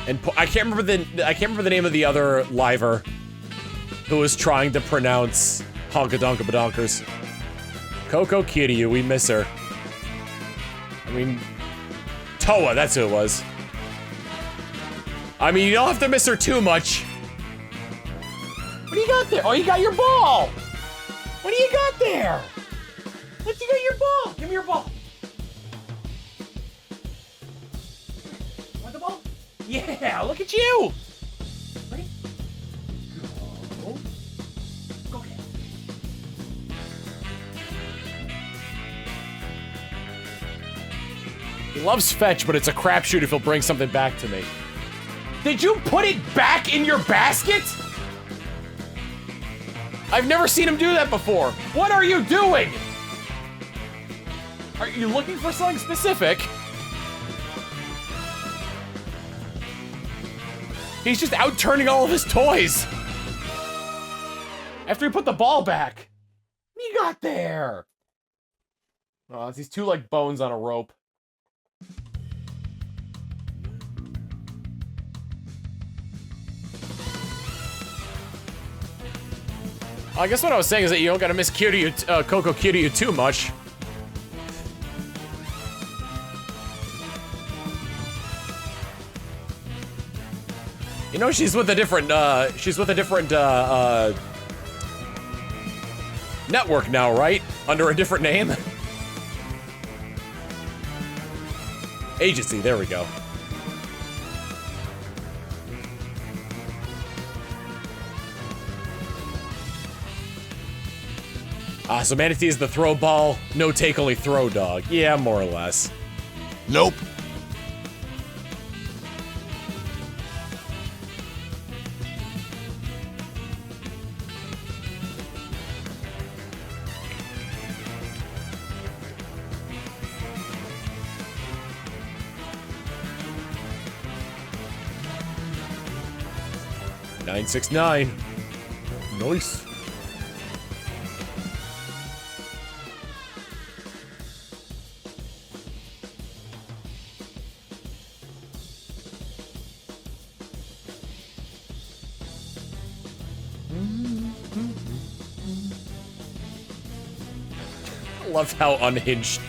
And I can't remember the name of the other liver who was trying to pronounce Honka Donka Badonkers. Coco Kiryu, we miss her. I mean, Toa, that's who it was. I mean, you don't have to miss her too much. What do you got there? Oh, you got your ball! What do you got there? What, you got your ball? Give me your ball. Want the ball? Yeah, look at you! Ready? Go. Go get it. He loves fetch, but it's a crapshoot if he'll bring something back to me. Did you put it back in your basket? I've never seen him do that before. What are you doing? Are you looking for something specific? He's just out turning all of his toys. After he put the ball back. He got there. Oh, it's these two like bones on a rope. I guess what I was saying is that you don't gotta miss Kiryu, Coco Kiryu too much. You know, she's with a different, network now, right? Under a different name? Agency, there we go. Ah, so Manatee is the throw ball, no take, only throw dog. Yeah, more or less. Nope. $969. Nice. I love how unhinged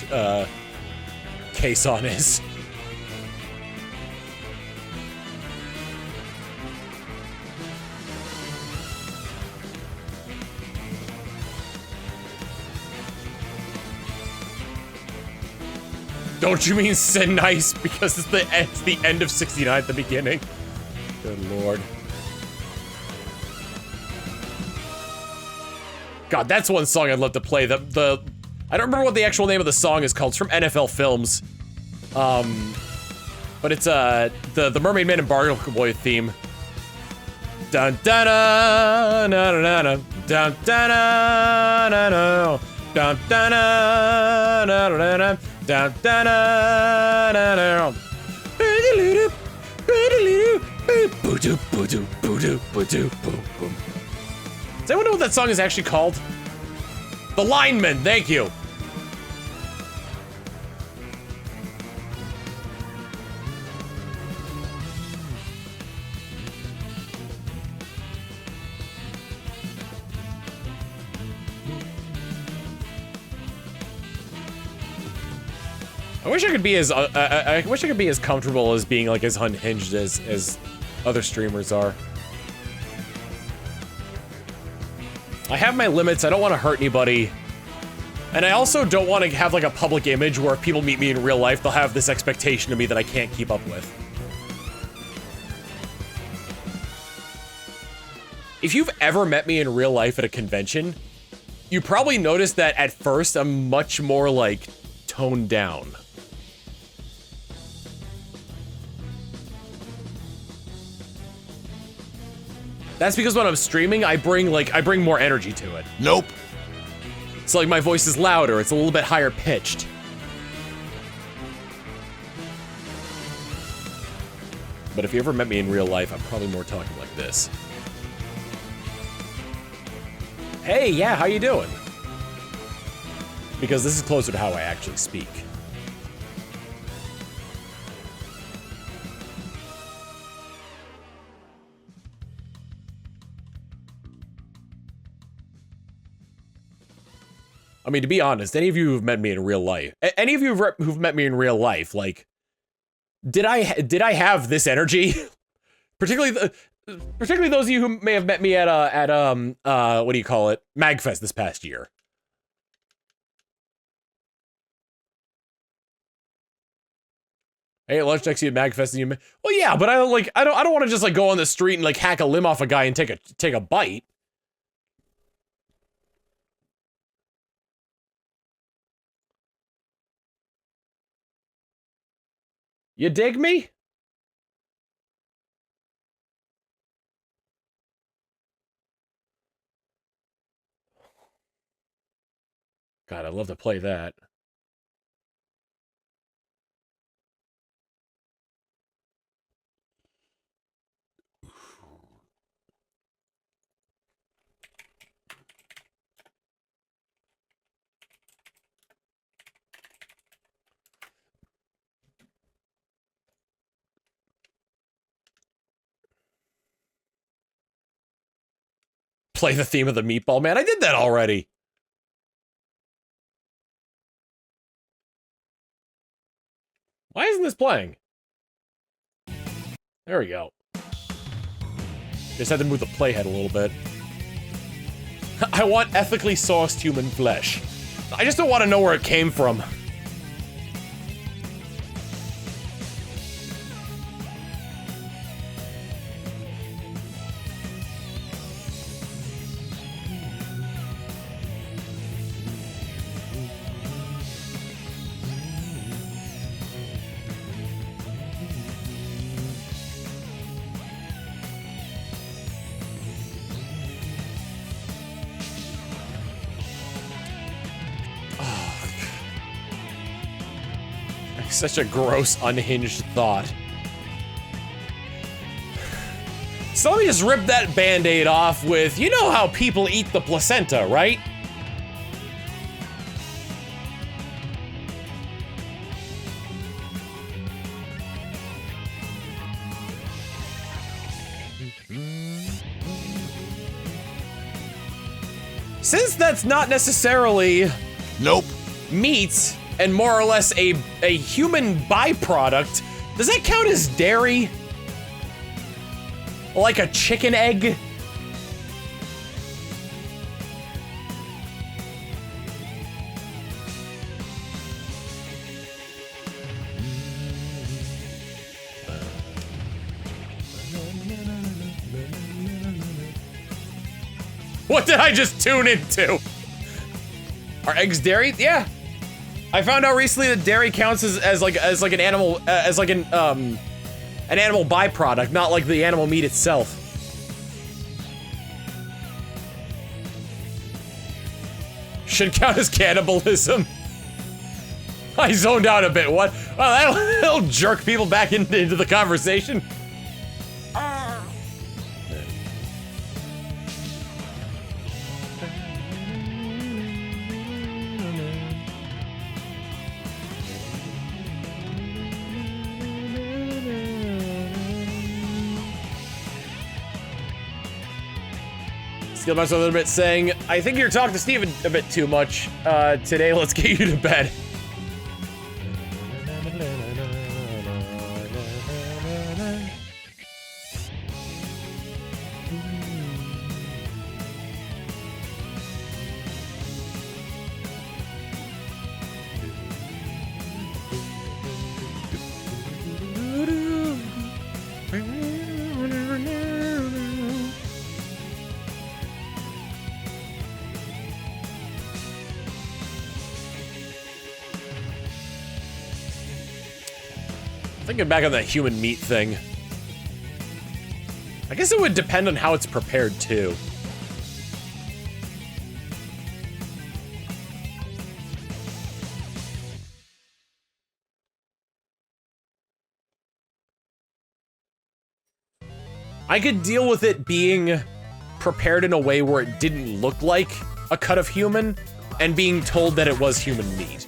Kason is. Don't you mean Sin Nice because it's the end of 69 at the beginning? Good lord. God, that's one song I'd love to play. I don't remember what the actual name of the song is called. It's from NFL Films. But it's the Mermaid Man and Barnacle Boy theme. Dun dun dun dun dun dun dun dun dun dun dun dun dun dun. Does anyone know what that song is actually called? The Lineman, thank you. I wish I could be as I wish I could be as comfortable as being like as unhinged as other streamers are. I have my limits. I don't want to hurt anybody. And I also don't want to have like a public image where if people meet me in real life, they'll have this expectation of me that I can't keep up with. If you've ever met me in real life at a convention, you probably noticed that at first I'm much more like toned down. That's because when I'm streaming, I bring more energy to it. Nope. So like my voice is louder, it's a little bit higher pitched. But if you ever met me in real life, I'm probably more talking like this. Hey, yeah, how you doing? Because this is closer to how I actually speak. I mean, to be honest, any of you who've met me in real life, any of you who've met me in real life, like, did I have this energy? particularly those of you who may have met me at what do you call it, MagFest this past year. Hey, at lunch next to you at MagFest, and you, well, yeah, but I don't want to just like go on the street and like hack a limb off a guy and take a bite. You dig me? God, I'd love to play that. Play the theme of the Meatball Man. I did that already. Why isn't this playing? There we go. Just had to move the playhead a little bit. I want ethically sourced human flesh. I just don't want to know where it came from. Such a gross, unhinged thought. So let me just rip that band-aid off with, you know how people eat the placenta, right? Since that's not necessarily... Nope. Meat, and more or less a human byproduct, does that count as dairy? Like a chicken egg? What did I just tune into? Are eggs dairy? Yeah. I found out recently that dairy counts as like an animal an animal byproduct, not like the animal meat itself. Should count as cannibalism. I zoned out a bit. What? Well, that'll jerk people back into the conversation. Skill myself a little bit saying, I think you're talking to Steven a bit too much. Today, let's get you to bed. Thinking back on that human meat thing. I guess it would depend on how it's prepared, too. I could deal with it being prepared in a way where it didn't look like a cut of human, and being told that it was human meat.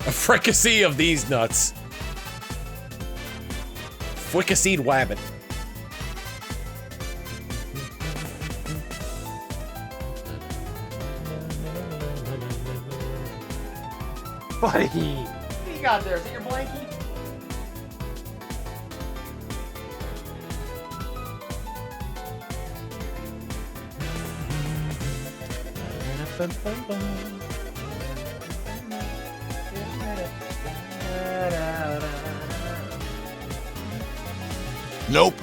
A fricassee of these nuts. Fricasseed wabbit. Buddy, what do you got there? Is it your blankie? Nope.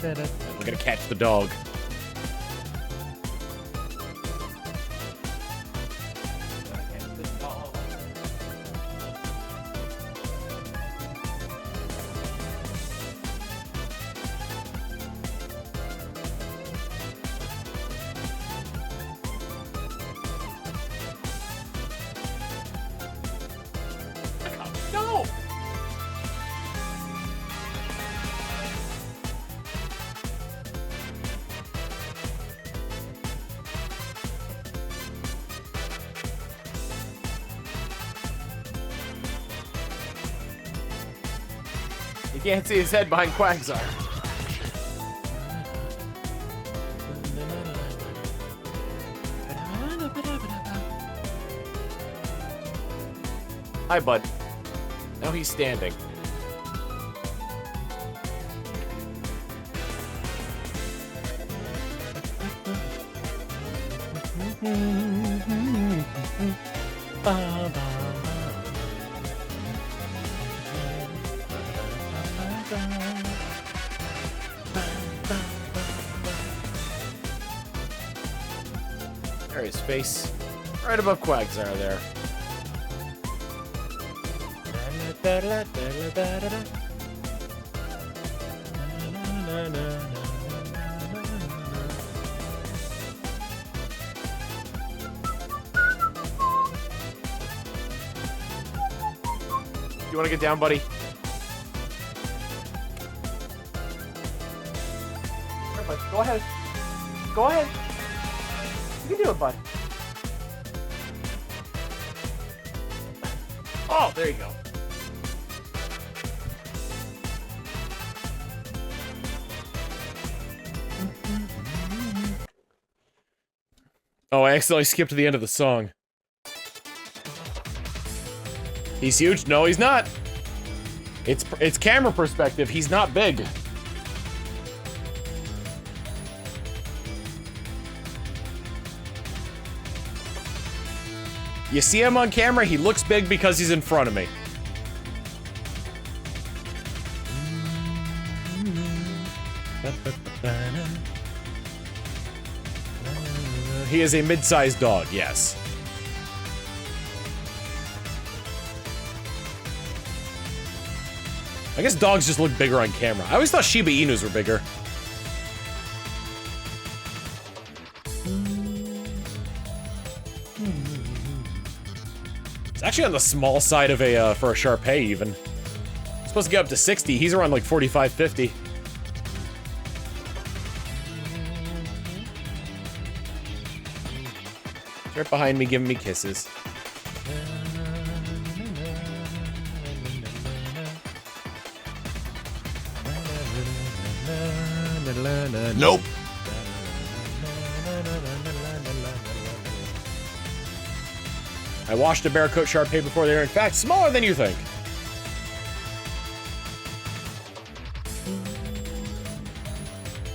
We're gonna catch the dog. You can't see his head behind Quagsire. Hi, bud. Now he's standing. There his face. Right above Quagsire there. You want to get down, buddy? Sure, bud. Go ahead. Go ahead. You can do it, bud. Oh, there you go. Oh, I accidentally skipped to the end of the song. He's huge? No, he's not. It's camera perspective. He's not big. You see him on camera, he looks big because he's in front of me. He is a mid-sized dog, yes. I guess dogs just look bigger on camera. I always thought Shiba Inus were bigger. It's actually on the small side of a, for a Shar-Pei even. It's supposed to get up to 60. He's around like 45, 50. Right behind me, giving me kisses. Nope. I washed a Bearcoat Shar-Pei before they were in fact smaller than you think.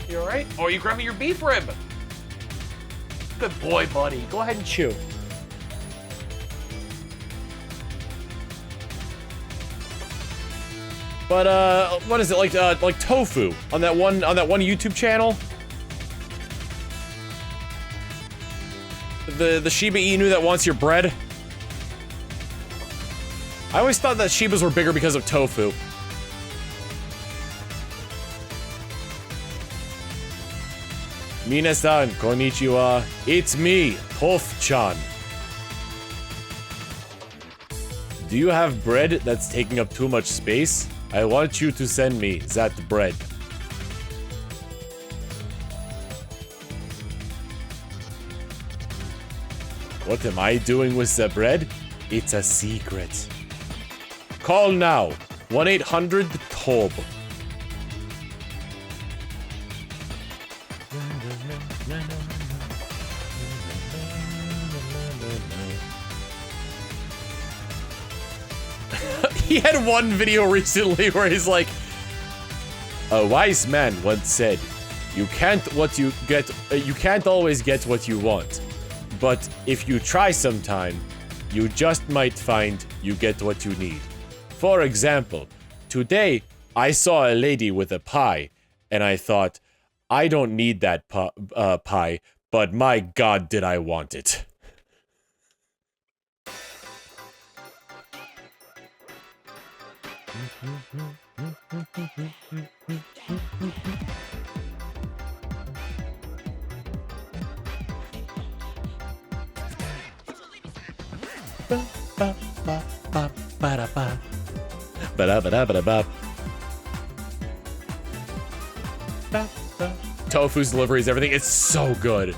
You alright? Oh, you grabbing your beef rib. Good boy, buddy. Go ahead and chew. But what is it like tofu on that one YouTube channel? The Shiba Inu that wants your bread. I always thought that Shibas were bigger because of tofu. Minasan, konnichiwa. It's me, Tofu-chan. Do you have bread that's taking up too much space? I want you to send me that bread. What am I doing with the bread? It's a secret. Call now. 1-800-TOB. He had one video recently where he's like, a wise man once said, you can't always get what you want. But if you try sometime, you just might find you get what you need. For example, today I saw a lady with a pie, and I thought, I don't need that pie, but my god did I want it. Tofu's deliveries, everything. It's so good.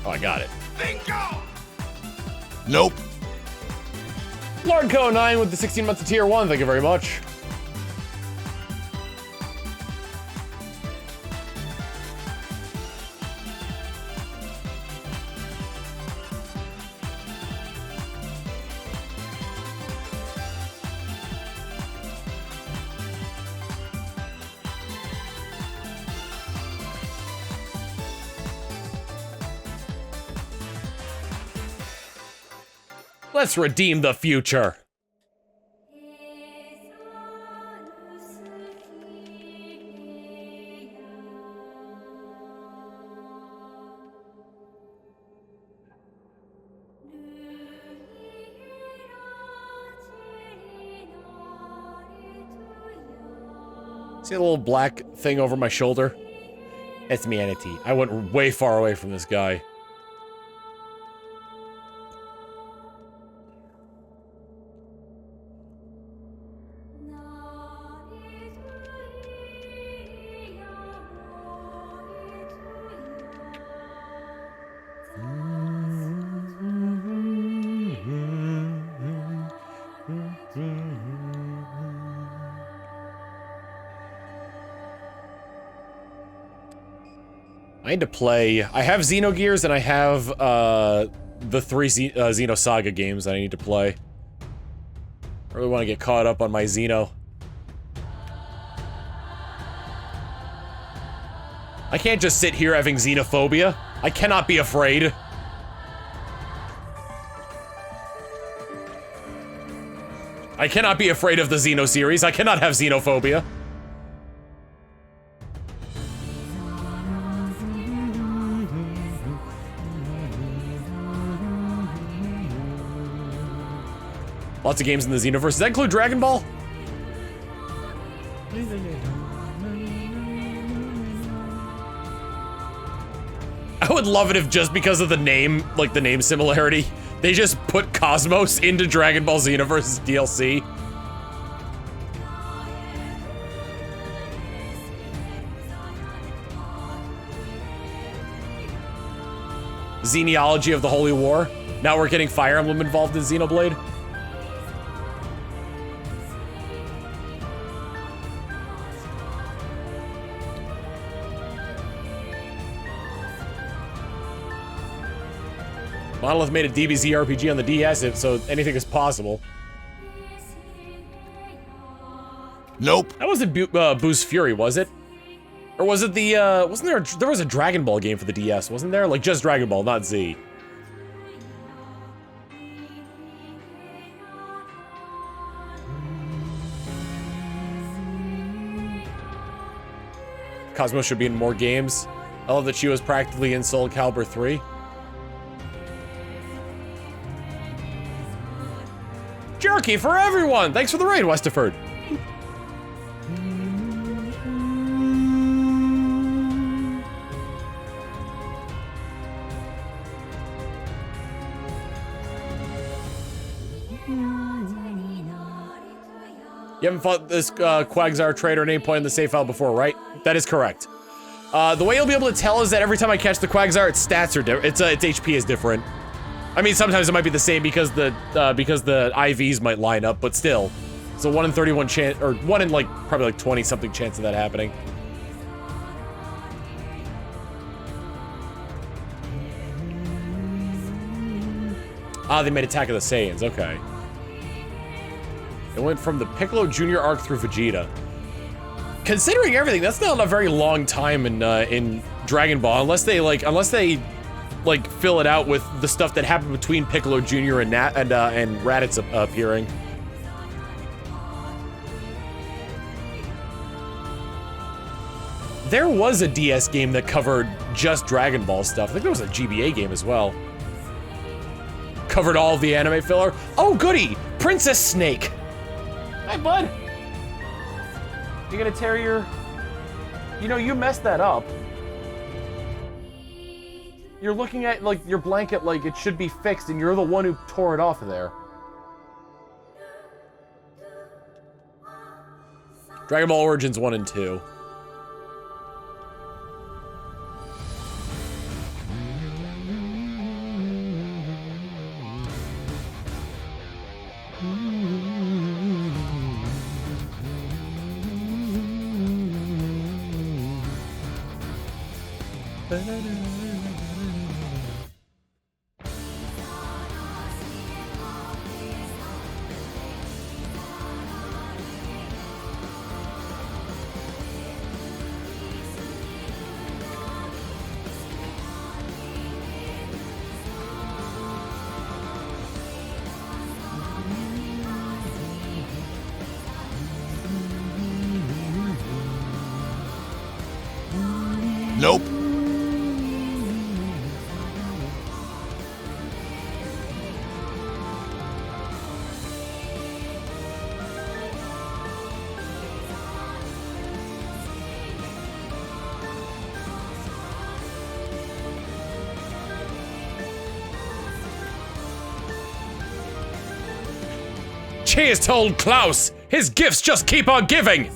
Oh, I got it. Nope. Lord Co9 with the 16 months of tier 1, thank you very much. Let's redeem the future. See a little black thing over my shoulder? It's Manatee. I went way far away from this guy. I need to play. I have Xenogears and I have the 3 Xenosaga games that I need to play. I really want to get caught up on my Xeno. I can't just sit here having xenophobia. I cannot be afraid. I cannot be afraid of the Xeno series. I cannot have xenophobia. Lots of games in the Xenoverse. Does that include Dragon Ball? I would love it if just because of the name, like the name similarity, they just put Cosmos into Dragon Ball Xenoverse's DLC. Xenealogy of the Holy War. Now we're getting Fire Emblem involved in Xenoblade. Monolith made a DBZ RPG on the DS, so anything is possible. Nope. That wasn't Boost Fury, was it? Or was it the, wasn't there was a Dragon Ball game for the DS, wasn't there? Like, just Dragon Ball, not Z. Cosmos should be in more games. I love that she was practically in Soul Calibur 3. Jerky for everyone! Thanks for the raid, Westerford. You haven't fought this Quagsire trader at any point in the save file before, right? That is correct. The way you'll be able to tell is that every time I catch the Quagsire, its stats are different. Its HP is different. I mean, sometimes it might be the same because the IVs might line up, but still. It's a 1 in 31 chance, or 1 in like, probably like 20 something chance of that happening. Ah, they made Attack of the Saiyans, okay. It went from the Piccolo Jr. arc through Vegeta. Considering everything, that's not a very long time in Dragon Ball, unless they fill it out with the stuff that happened between Piccolo Jr. and Raditz appearing. There was a DS game that covered just Dragon Ball stuff. I think there was a GBA game as well. Covered all of the anime filler. Oh, goody! Princess Snake! Hi, bud! You gonna tear your... You know, you messed that up. You're looking at, like, your blanket like it should be fixed, and you're the one who tore it off of there. Dragon Ball Origins 1 and 2. Nope. Cheers to old Klaus! His gifts just keep on giving!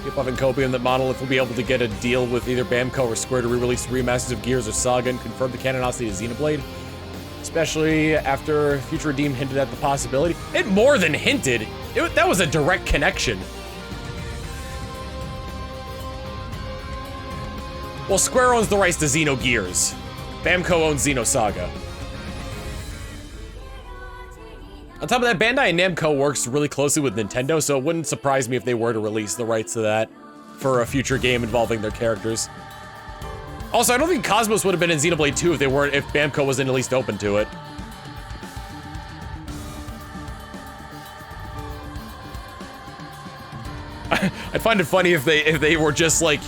Keep loving copium that Monolith will be able to get a deal with either Bamco or Square to re-release remasters of Gears or Saga and confirm the canonicity of Xenoblade. Especially after Future Redeem hinted at the possibility. It more than hinted. That was a direct connection. Well, Square owns the rights to Xenogears. Bamco owns Xenosaga. On top of that, Bandai and Namco works really closely with Nintendo, so it wouldn't surprise me if they were to release the rights to that for a future game involving their characters. Also, I don't think Cosmos would have been in Xenoblade 2 if Bamco wasn't at least open to it. I'd find it funny if they were just like,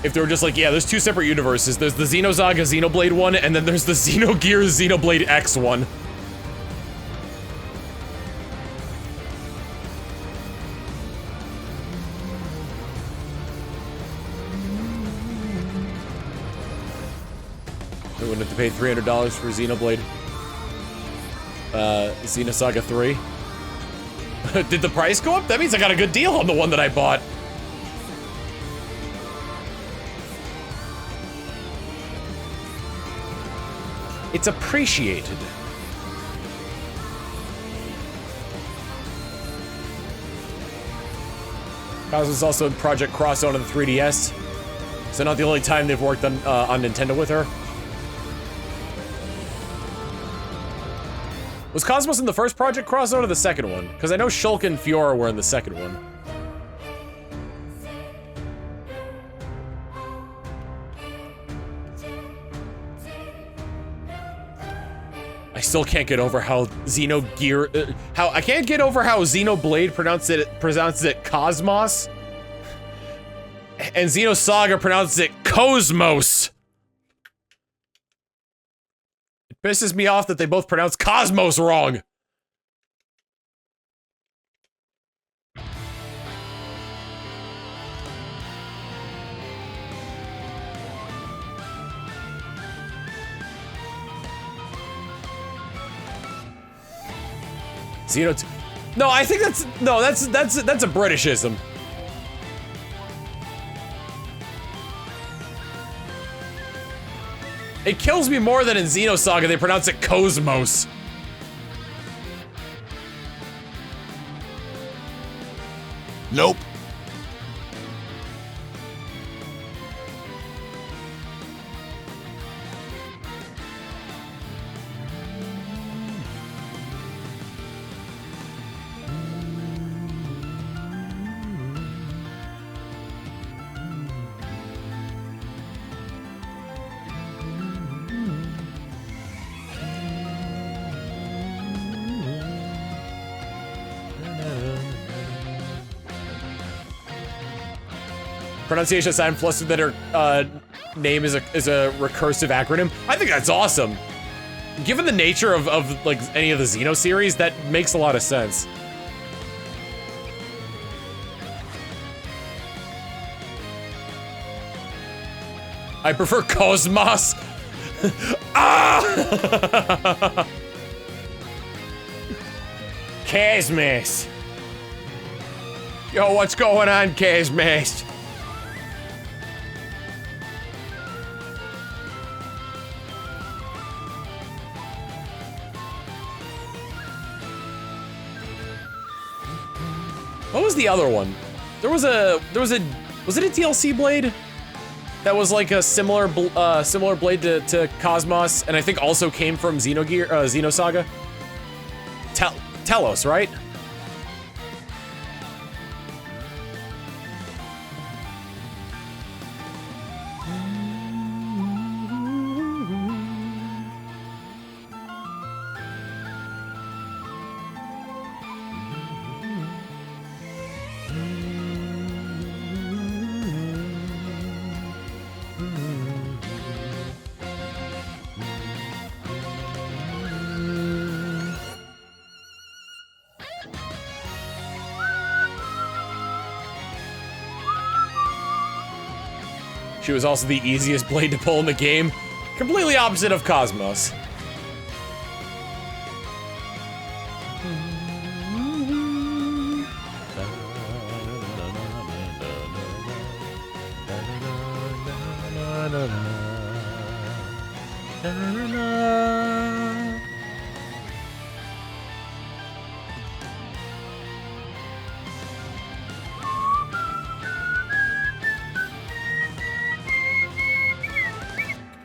yeah, there's two separate universes. There's the Xenosaga Xenoblade one, and then there's the Xenogears Xenoblade X one. We wouldn't have to pay $300 for Xenoblade. Xenosaga 3. Did the price go up? That means I got a good deal on the one that I bought. It's appreciated. Cosmo's also in Project Crossover on the 3DS. So not the only time they've worked on Nintendo with her. Was Cosmos in the first Project Crossover or the second one? Because I know Shulk and Fiora were in the second one. I still can't get over how Xenogear, I can't get over how Xenoblade pronounces it Cosmos, and Xenosaga pronounces it Cosmos. It pisses me off that they both pronounce Cosmos wrong. No, I think that's a Britishism. It kills me more than in Xenosaga they pronounce it Cosmos. Nope. Pronunciation aside, I'm flustered that her name is a recursive acronym. I think that's awesome. Given the nature of like any of the Xeno series, that makes a lot of sense. I prefer Cosmos. Ah! Cosmos. Yo, what's going on, Cosmos? was the other one? Was it a DLC blade? That was like a similar blade to Cosmos, and I think also came from Xenosaga? Telos, right? She was also the easiest blade to pull in the game. Completely opposite of Cosmos.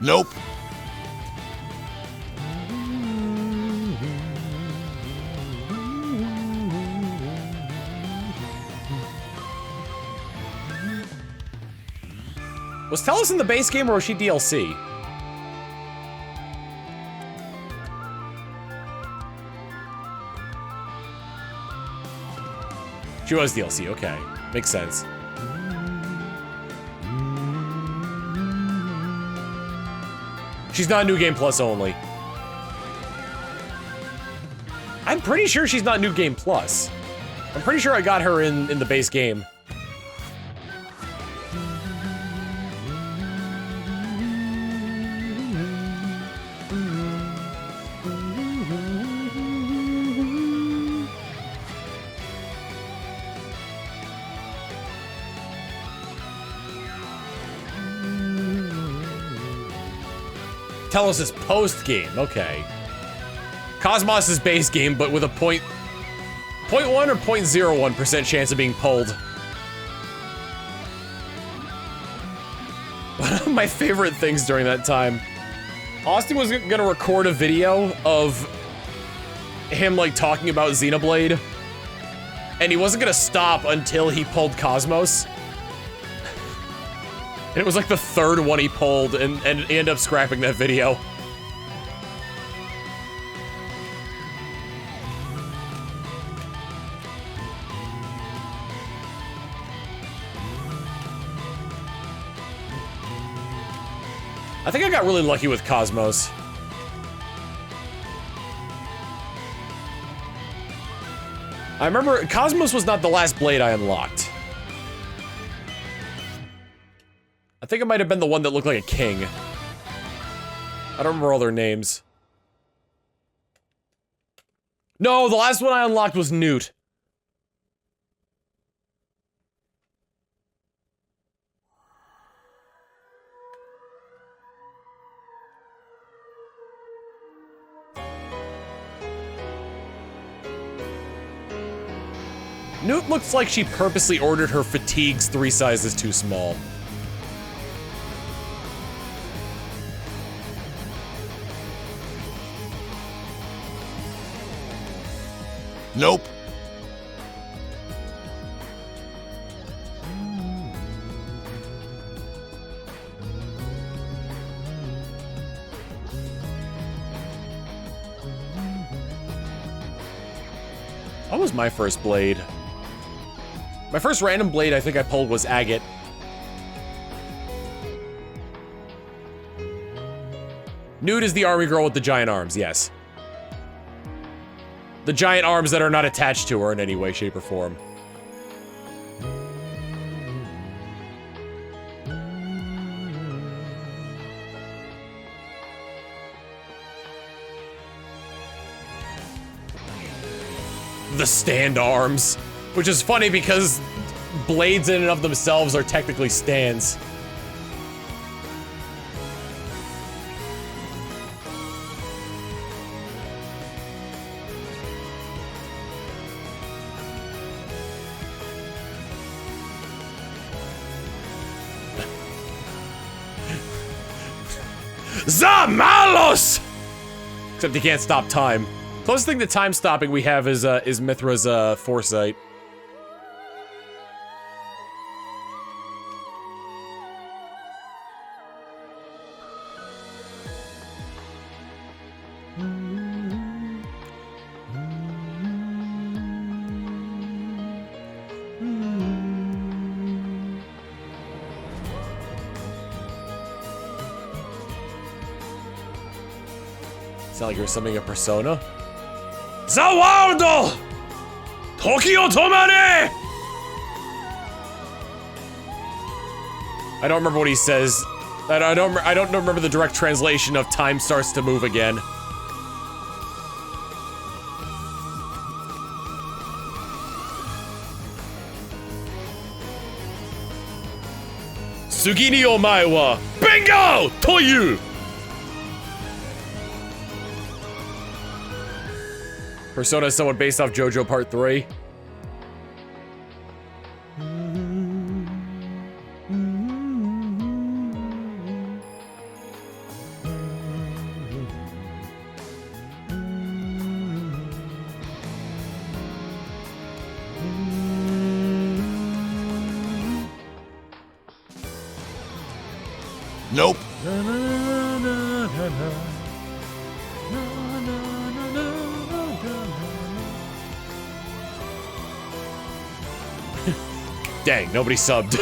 Nope. Was Telos in the base game or was she DLC? She was DLC, okay. Makes sense. She's not New Game Plus only. I'm pretty sure she's not New Game Plus. I'm pretty sure I got her in the base game. Telos is post-game, okay. Cosmos is base game, but with a 0.1 or 0.01% chance of being pulled. One of my favorite things during that time, Austin was gonna record a video of him like talking about Xenoblade, and he wasn't gonna stop until he pulled Cosmos. And it was like the third one he pulled, and he ended up scrapping that video. I think I got really lucky with Cosmos. I remember Cosmos was not the last blade I unlocked. I think it might have been the one that looked like a king. I don't remember all their names. No, the last one I unlocked was Newt. Newt looks like she purposely ordered her fatigues 3 sizes too small. Nope. What was my first blade? My first random blade I think I pulled was Agate. Newt is the army girl with the giant arms, yes. The giant arms that are not attached to her in any way, shape, or form. The stand arms. Which is funny because blades in and of themselves are technically stands. The Malos! Except he can't stop time. Closest thing to time stopping we have is Mithra's foresight. Sound like you're summoning a persona? Zawardo! Tokyo Tomare! I don't remember what he says. I don't remember the direct translation of time starts to move again. Sugini omae wa bingo toyu! Persona is somewhat based off JoJo Part 3. Nope. Dang, nobody subbed.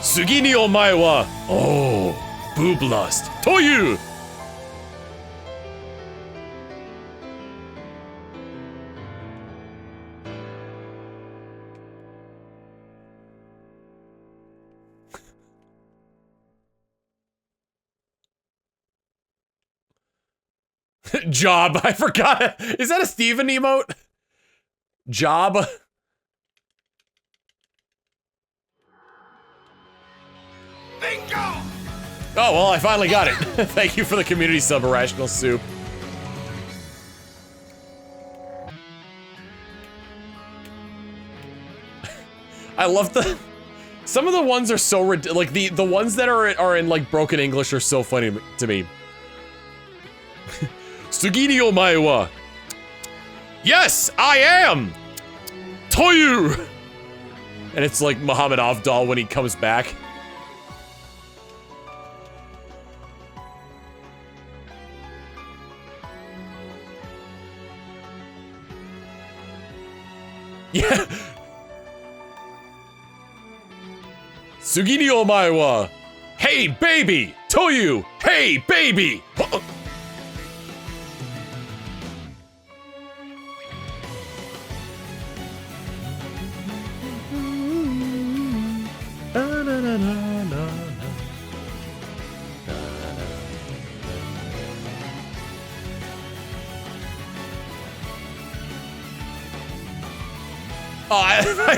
Sugini omae wa, oh, booblust, toyu! Job, I forgot. Is that a Steven emote? Job. Bingo! Oh, well, I finally got it. Thank you for the community sub, Irrational Soup. I love the... Some of the ones are so like the ones that are in like broken English are so funny to me. Sugini omae wa. Yes, I am! Toyu! And it's like Muhammad Avdal when he comes back. Yeah. Sugini omae wa. Hey, baby! Toyu! Hey, baby!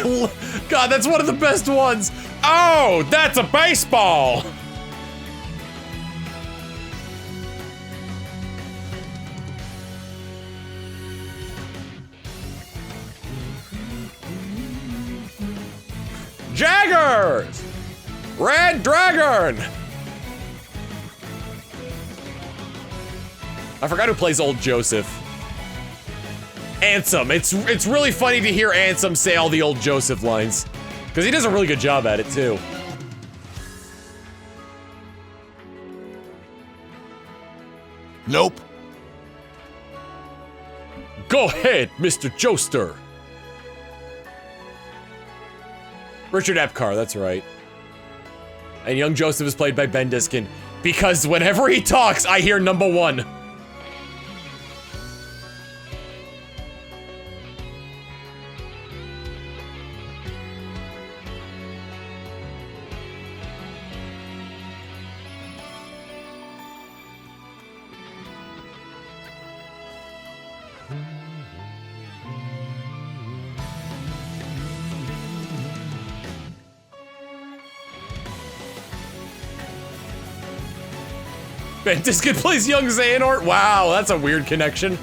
Oh, God, that's one of the best ones. Oh, that's a baseball. Jaggers! Red Dragon! I forgot who plays Old Joseph. Ansem. It's really funny to hear Ansem say all the Old Joseph lines. Because he does a really good job at it, too. Nope. Go ahead, Mr. Joester. Richard Epcar, that's right. And young Joseph is played by Ben Diskin. Because whenever he talks, I hear number one. Bantiskin plays young Xehanort? Wow, that's a weird connection.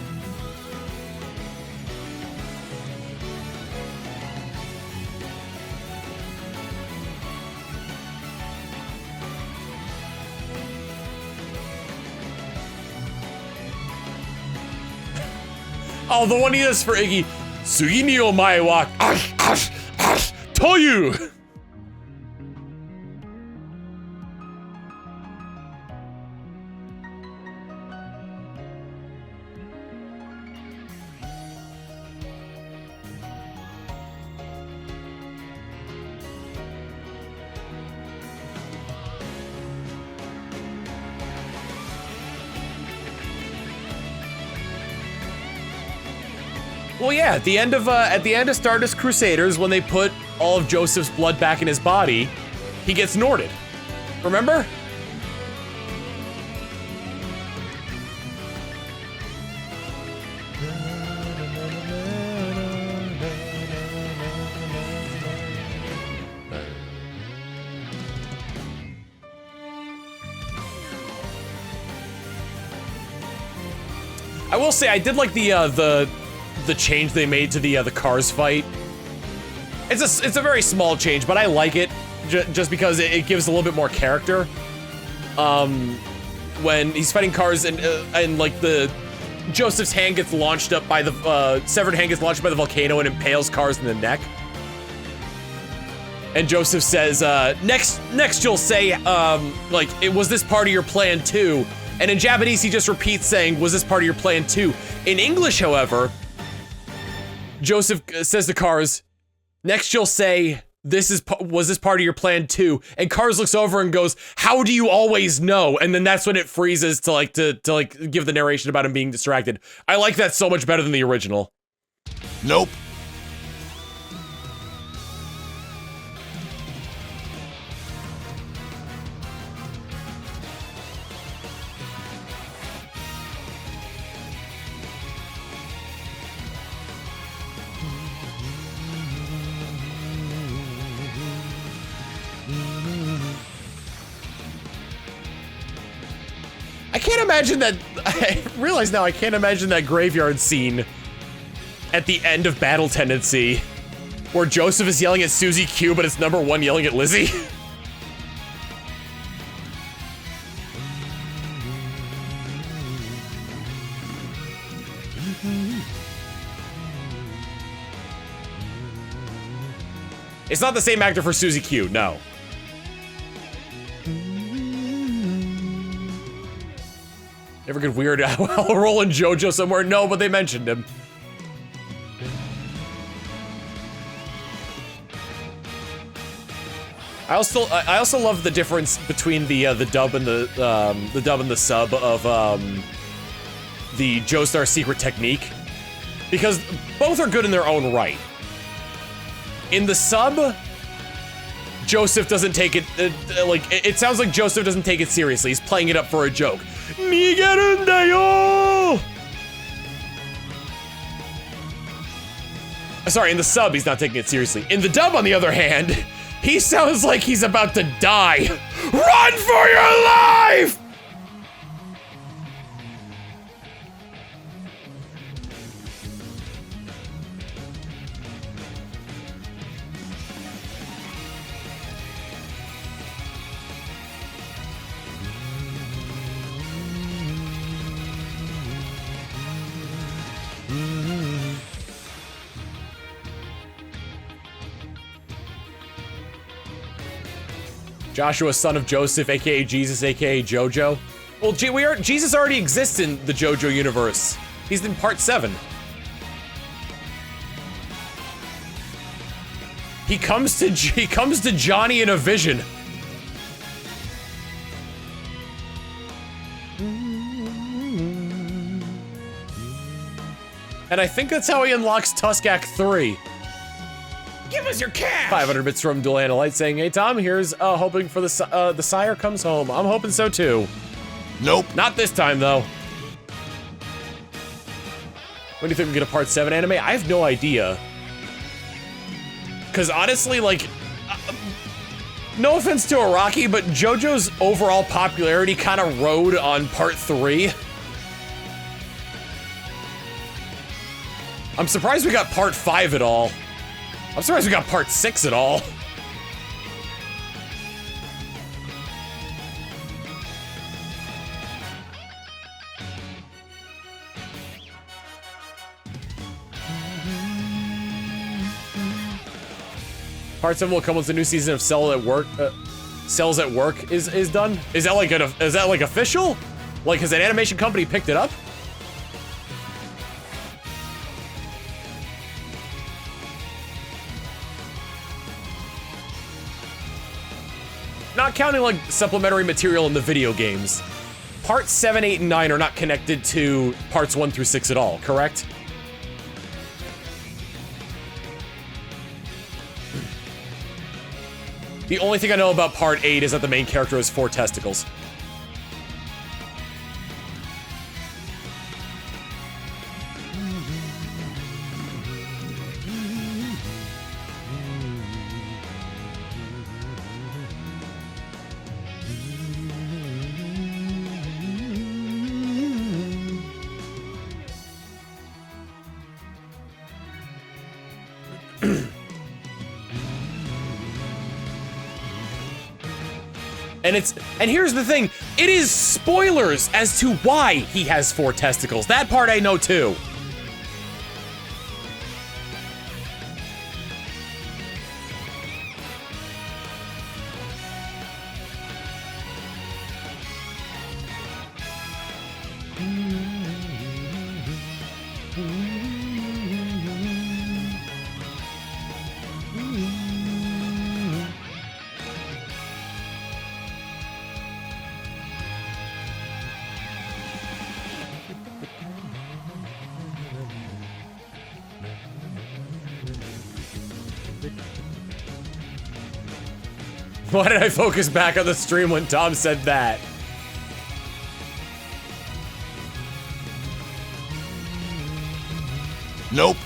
Oh, the one he does for Iggy. Sugi ni omae wa toyu! Well, yeah, at the end of Stardust Crusaders, when they put all of Joseph's blood back in his body, he gets Norded. Remember? I will say I did like the change they made to the Cars fight. It's a very small change, but I like it just because it gives a little bit more character. When he's fighting Cars and like the Joseph's hand gets launched up by the severed hand gets launched by the volcano and impales Cars in the neck. And Joseph says, next you'll say, like, was this part of your plan too? And in Japanese, he just repeats saying, was this part of your plan too? In English, however, Joseph says to Cars, next you'll say, was this part of your plan too? And Cars looks over and goes, how do you always know? And then that's when it freezes to give the narration about him being distracted. I like that so much better than the original. Nope. I can't imagine that. I realize now I can't imagine that graveyard scene at the end of Battle Tendency where Joseph is yelling at Susie Q, but it's #1 yelling at Lizzie. It's not the same actor for Susie Q, no. Ever get weird I'll roll in JoJo somewhere? No, but they mentioned him. I also love the difference between the dub and the dub and the sub of the Joestar Secret Technique, because both are good in their own right. In the sub, Joseph doesn't take it it sounds like Joseph doesn't take it seriously. He's playing it up for a joke. Migerundayo! Sorry, in the sub, he's not taking it seriously. In the dub, on the other hand, he sounds like he's about to die. Run for your life! Joshua, son of Joseph, aka Jesus, aka JoJo. Well, Jesus already exists in the JoJo universe. He's in part 7. He comes to Johnny in a vision. And I think that's how he unlocks Tuskak 3. Give us your cash! 500 bits from Dual Analyte saying, hey Tom, here's hoping for the sire comes home. I'm hoping so too. Nope. Not this time though. When do you think we get a part 7 anime? I have no idea. Cause honestly, like, No offense to Araki, but JoJo's overall popularity kind of rode on part 3. I'm surprised we got part 5 at all. I'm surprised we got part 6 at all. Part 7 will come once the new season of Cells at Work is done. Is that like official? Like, has an animation company picked it up? Not counting like supplementary material in the video games. Parts 7, 8, and 9 are not connected to parts 1 through 6 at all, correct? The only thing I know about part 8 is that the main character has 4 testicles. And here's the thing, it is spoilers as to why he has 4 testicles. That part I know too. Why did I focus back on the stream when Tom said that? Nope.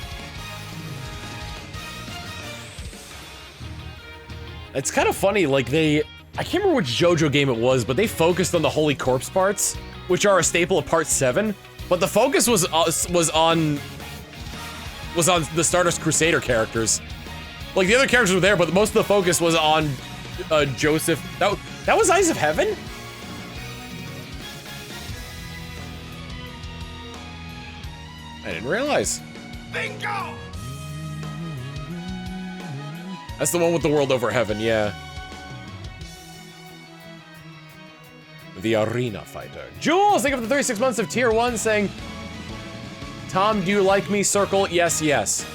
It's kind of funny, like I can't remember which JoJo game it was, but they focused on the Holy Corpse parts, which are a staple of part 7, but the focus was on the Stardust Crusader characters. Like, the other characters were there, but most of the focus was on Joseph. That was Eyes of Heaven? I didn't realize. Bingo! That's the one with the world over heaven, yeah. The Arena Fighter. Jules, thank you for the 36 months of tier 1, saying, Tom, do you like me? Circle, yes, yes.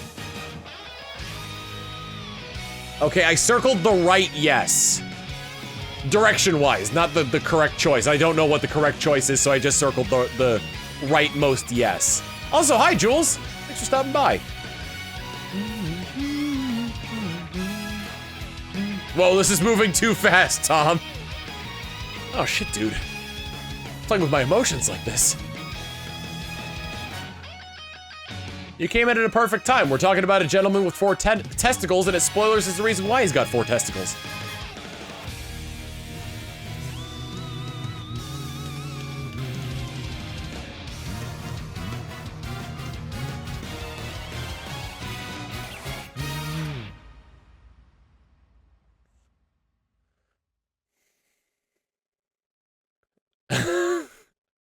Okay, I circled the right yes. Direction-wise, not the correct choice. I don't know what the correct choice is, so I just circled the rightmost yes. Also, hi, Jules. Thanks for stopping by. Whoa, this is moving too fast, Tom. Oh, shit, dude. Playing with my emotions like this. You came in at a perfect time. We're talking about a gentleman with 4 testicles, and his spoilers is the reason why he's got 4 testicles.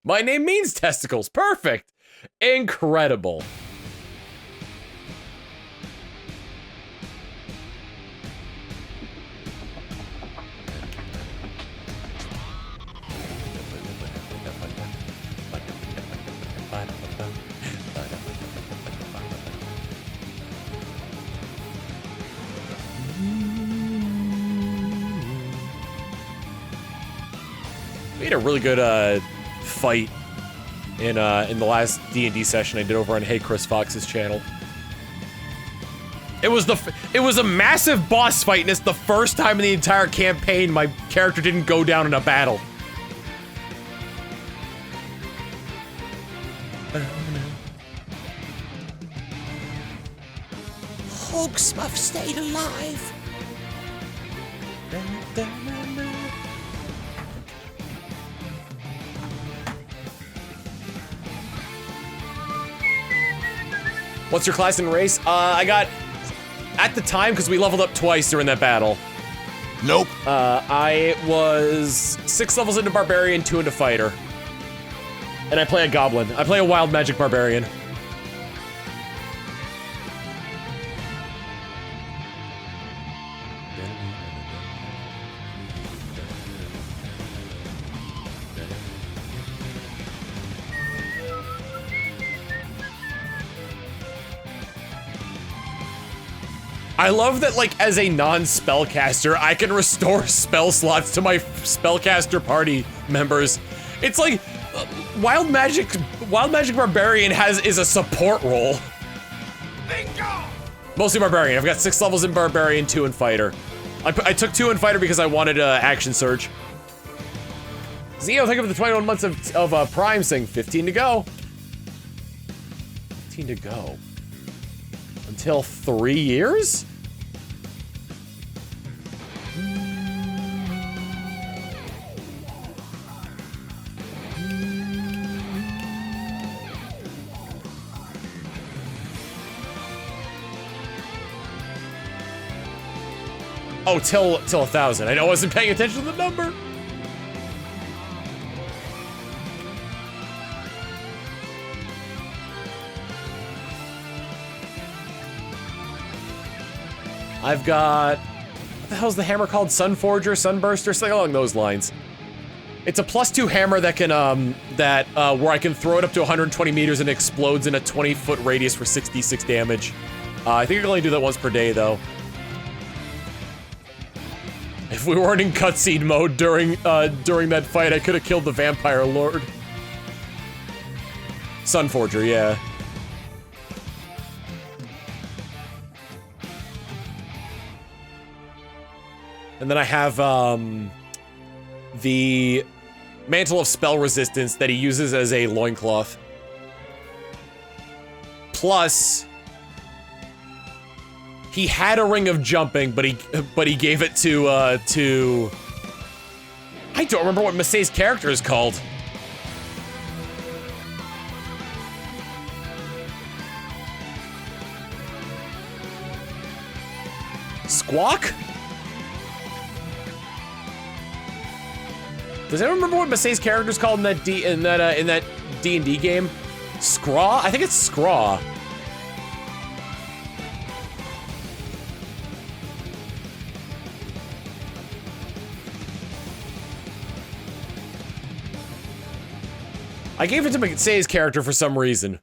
My name means testicles. Perfect. Incredible. We had a really good fight in the last D&D session I did over on Hey Chris Fox's channel. It was a massive boss fight, and it's the first time in the entire campaign my character didn't go down in a battle. Hogsmuff stayed alive. What's your class in race? I got, at the time, because we leveled up twice during that battle. Nope. I was 6 levels into Barbarian, 2 into Fighter. And I play a Goblin. I play a Wild Magic Barbarian. I love that, like, as a non-spellcaster, I can restore spell slots to my spellcaster party members. It's like, Wild Magic Barbarian is a support role. Bingo! Mostly Barbarian. I've got 6 levels in Barbarian, 2 in Fighter. I took 2 in Fighter because I wanted Action Surge. Zio, think of the 21 months of Prime saying 15 to go. 15 to go. Until 3 years? Oh, till 1,000. I wasn't paying attention to the number. I've got, what the hell's the hammer called? Sunforger, Sunburster, something along those lines. It's a +2 hammer that can, where I can throw it up to 120 meters and it explodes in a 20-foot radius for 66 damage. I think I can only do that once per day, though. If we weren't in cutscene mode during that fight, I could have killed the Vampire Lord. Sunforger, yeah. And then I have, the Mantle of Spell Resistance that he uses as a loincloth. Plus, he had a Ring of Jumping, but he gave it to, I don't remember what Masei's character is called. Squawk? Does anyone remember what Masei's character is called in that D&D game? Scraw? I think it's Scraw. I gave it to Masei's character for some reason.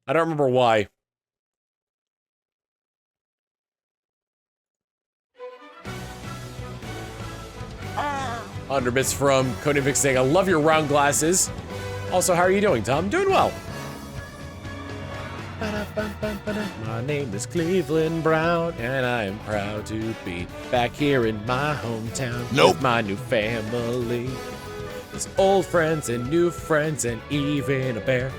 I don't remember why. Underbits from Cody Vic saying, I love your round glasses. Also, how are you doing, Tom? Doing well. My name is Cleveland Brown, and I am proud to be back here in my hometown with my new family. There's old friends and new friends and even a bear.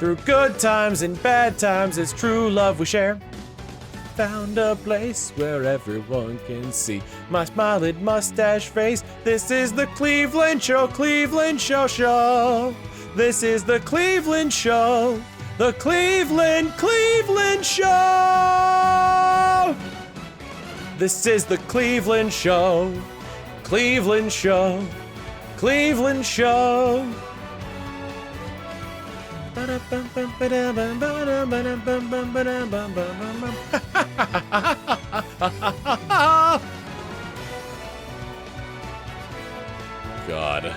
Through good times and bad times, it's true love we share. Found a place where everyone can see my smiling mustache face. This is the Cleveland Show, Cleveland Show Show. This is the Cleveland Show, the Cleveland Show. This is the Cleveland Show, Cleveland Show, Cleveland Show. God.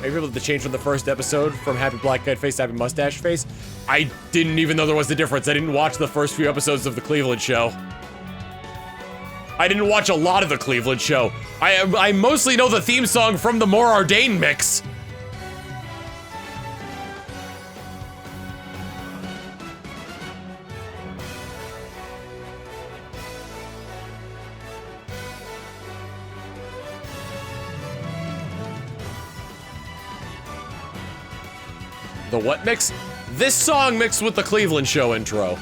Maybe able to change from the first episode from Happy Black Guy Face to Happy Mustache Face. I didn't even know there was a difference. I didn't watch the first few episodes of the Cleveland Show. I didn't watch a lot of the Cleveland Show. I mostly know the theme song from the More Ardain mix. The what mix? This song mixed with the Cleveland Show intro.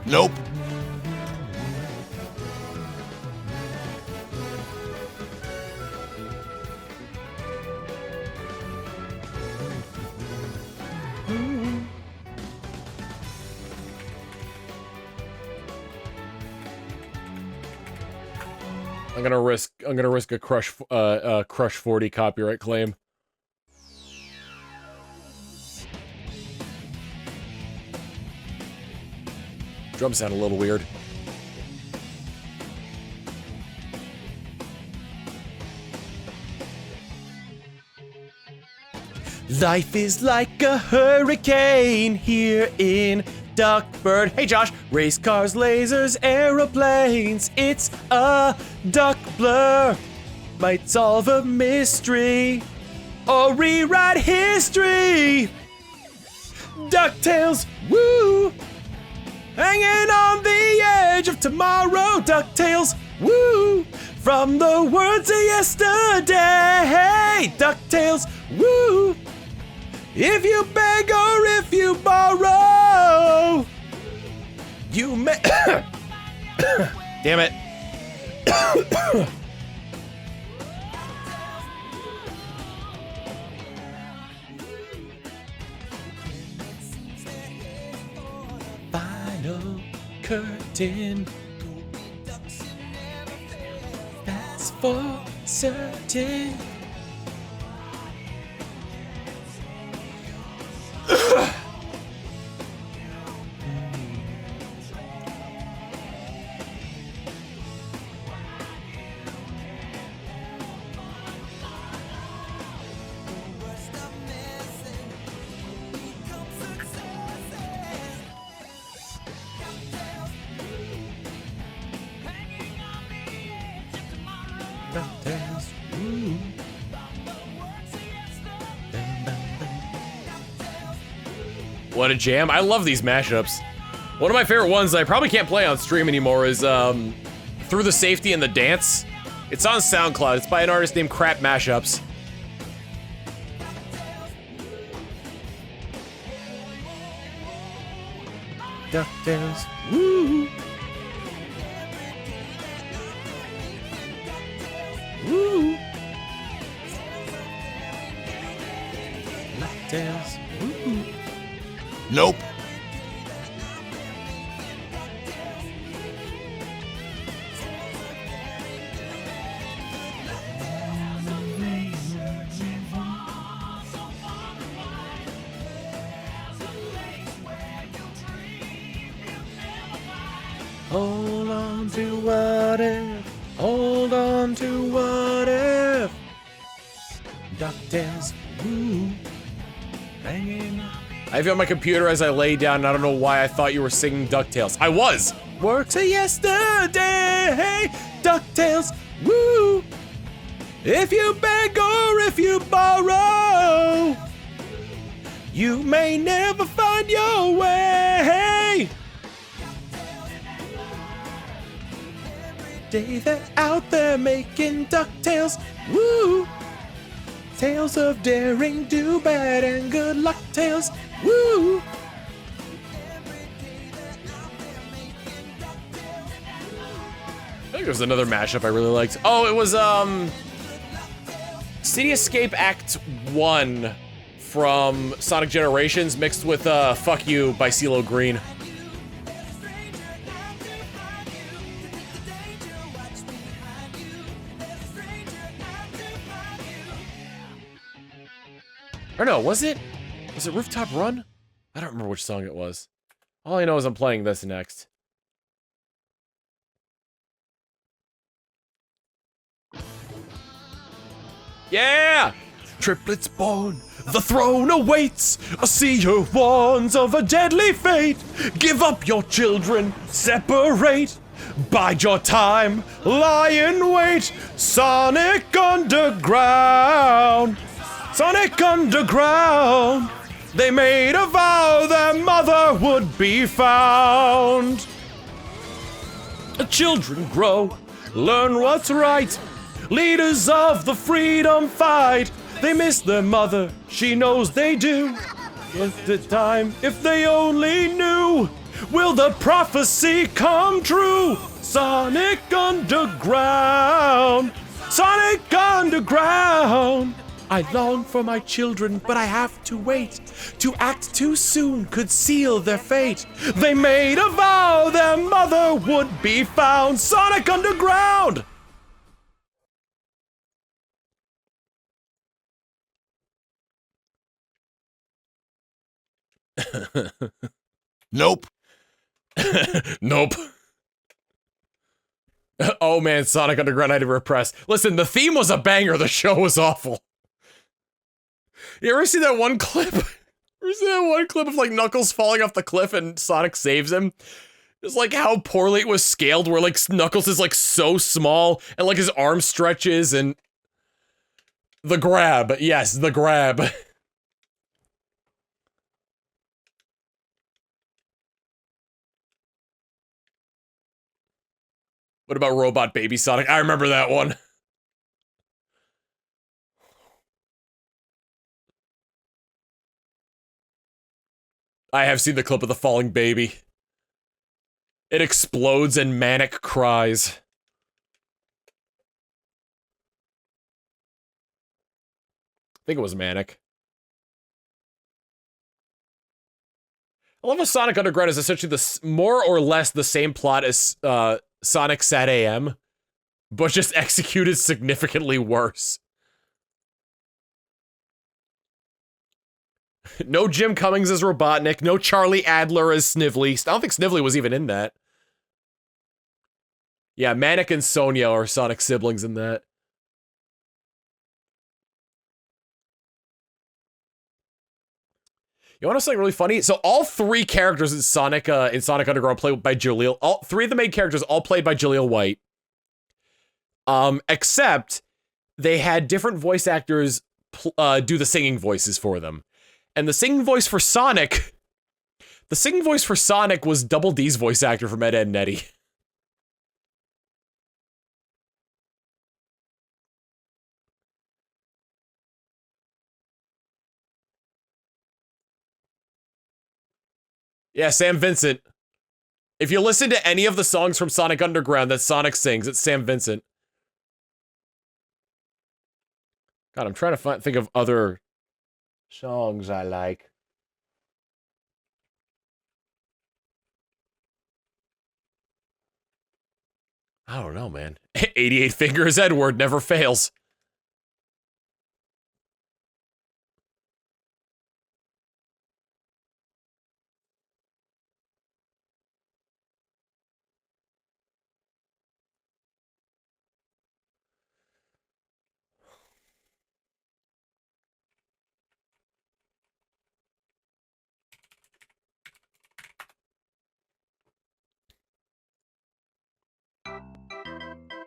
Nope. I'm gonna risk a Crush 40 copyright claim. Drums sound a little weird. Life is like a hurricane here in Duckburg. Hey Josh! Race cars, lasers, aeroplanes. It's a duck blur. Might solve a mystery or rewrite history. DuckTales, woo! Hanging on the edge of tomorrow, DuckTales, woo! From the words of yesterday, DuckTales, woo! If you beg or if you borrow, you may. Damn it. Final curtain. That's for certain. What a jam. I love these mashups. One of my favorite ones that I probably can't play on stream anymore is Through the Safety and the Dance. It's on SoundCloud. It's by an artist named Crap Mashups. DuckTales, woo! Woo! DuckTales, woo! Nope. Hold on to what if, hold on to what if. DuckTales, woo, hanging. I have you on my computer as I lay down, and I don't know why I thought you were singing DuckTales. I was! Works of yesterday, DuckTales, woo. If you beg or if you borrow, you may never find your way. Day they're out there making DuckTales, woo! Tales of daring, do bad, and good luck tales, woo! I think there was another mashup I really liked. Oh, it was, City Escape Act 1 from Sonic Generations mixed with Fuck You by CeeLo Green. Or no, was it Rooftop Run? I don't remember which song it was. All I know is I'm playing this next. Yeah! Triplets born, the throne awaits. A seer warns of a deadly fate. Give up your children, separate. Bide your time, lie in wait. Sonic Underground. Sonic Underground. They made a vow their mother would be found. Children grow, learn what's right. Leaders of the freedom fight. They miss their mother, she knows they do. At the time, if they only knew, will the prophecy come true? Sonic Underground, Sonic Underground. I long for my children, but I have to wait. To act too soon could seal their fate. They made a vow their mother would be found. Sonic Underground! Nope. Nope. Oh man, Sonic Underground I had to repress. Listen, the theme was a banger, the show was awful. You ever see that one clip? Ever see that one clip of like Knuckles falling off the cliff and Sonic saves him? It's like how poorly it was scaled, where like Knuckles is like so small and like his arm stretches and the grab. Yes, the grab. What about Robot Baby Sonic? I remember that one. I have seen the clip of the falling baby. It explodes and Manic cries. I think it was Manic. I love how Sonic Underground is essentially more or less the same plot as Sonic Sat AM, but just executed significantly worse. No Jim Cummings as Robotnik, no Charlie Adler as Snively. I don't think Snively was even in that. Yeah, Manic and Sonia are Sonic siblings in that. You want to know something really funny? So all three characters in Sonic Underground played by Jaleel. All three of the main characters all played by Jaleel White. Except they had different voice actors do the singing voices for them. And the singing voice for Sonic was Double D's voice actor from Ed, Edd n Eddy. Yeah, Sam Vincent. If you listen to any of the songs from Sonic Underground that Sonic sings, it's Sam Vincent. God, I'm trying to think of other songs I like. I don't know, man. 88 Fingers Edward never fails.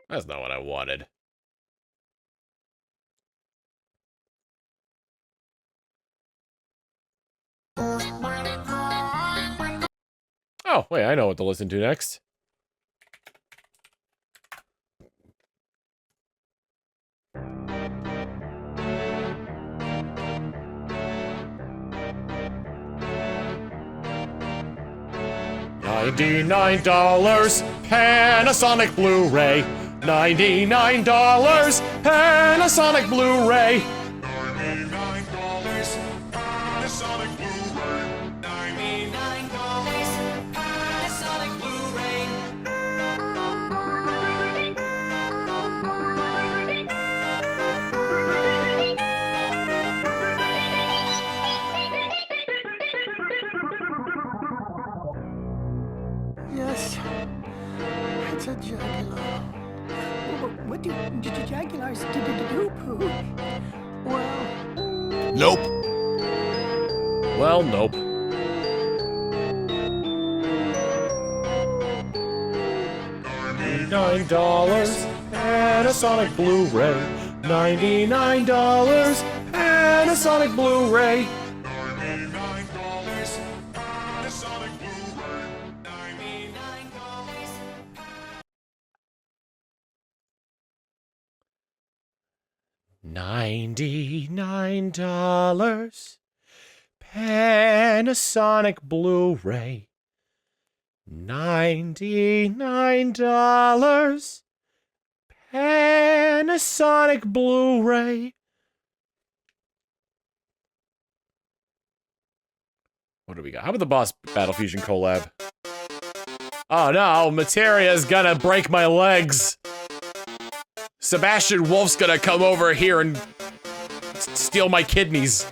That's not what I wanted. Oh, wait, I know what to listen to next. $99 Panasonic Blu-ray. $99 Panasonic Blu-ray. $99, Panasonic Blu-ray. $99, Panasonic Blu-ray. Yes, it's a jugular. What do jugulars do, Pooh? Well, Nope. Well, nope. $99 Panasonic Blu-ray. $99 Panasonic Blu-ray. $99, Panasonic Blu-ray. $99 Panasonic Blu-ray. $99 Panasonic Blu-ray. What do we got? How about the Boss Battle Fusion collab? Oh no, Materia's gonna break my legs. Sebastian Wolf's gonna come over here and steal my kidneys.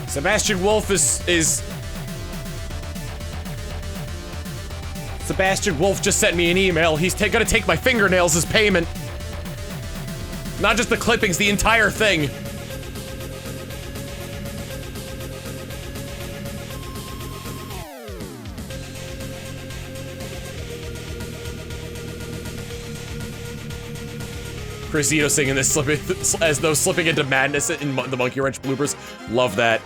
Sebastian Wolf is Sebastian Wolf just sent me an email. He's gonna take my fingernails as payment. Not just the clippings, the entire thing. Chris Ito singing this as though slipping into madness in the Monkey Wrench bloopers. Love that.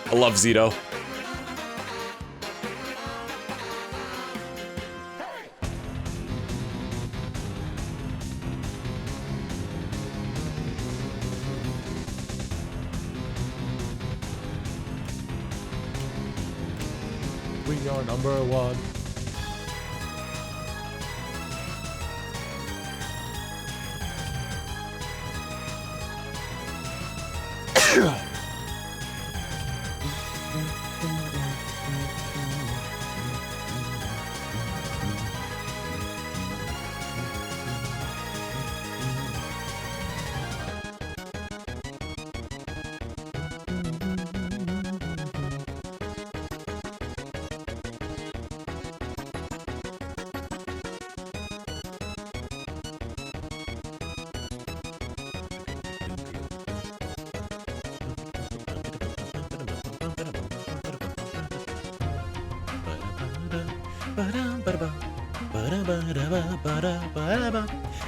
I love Zito. We are number one.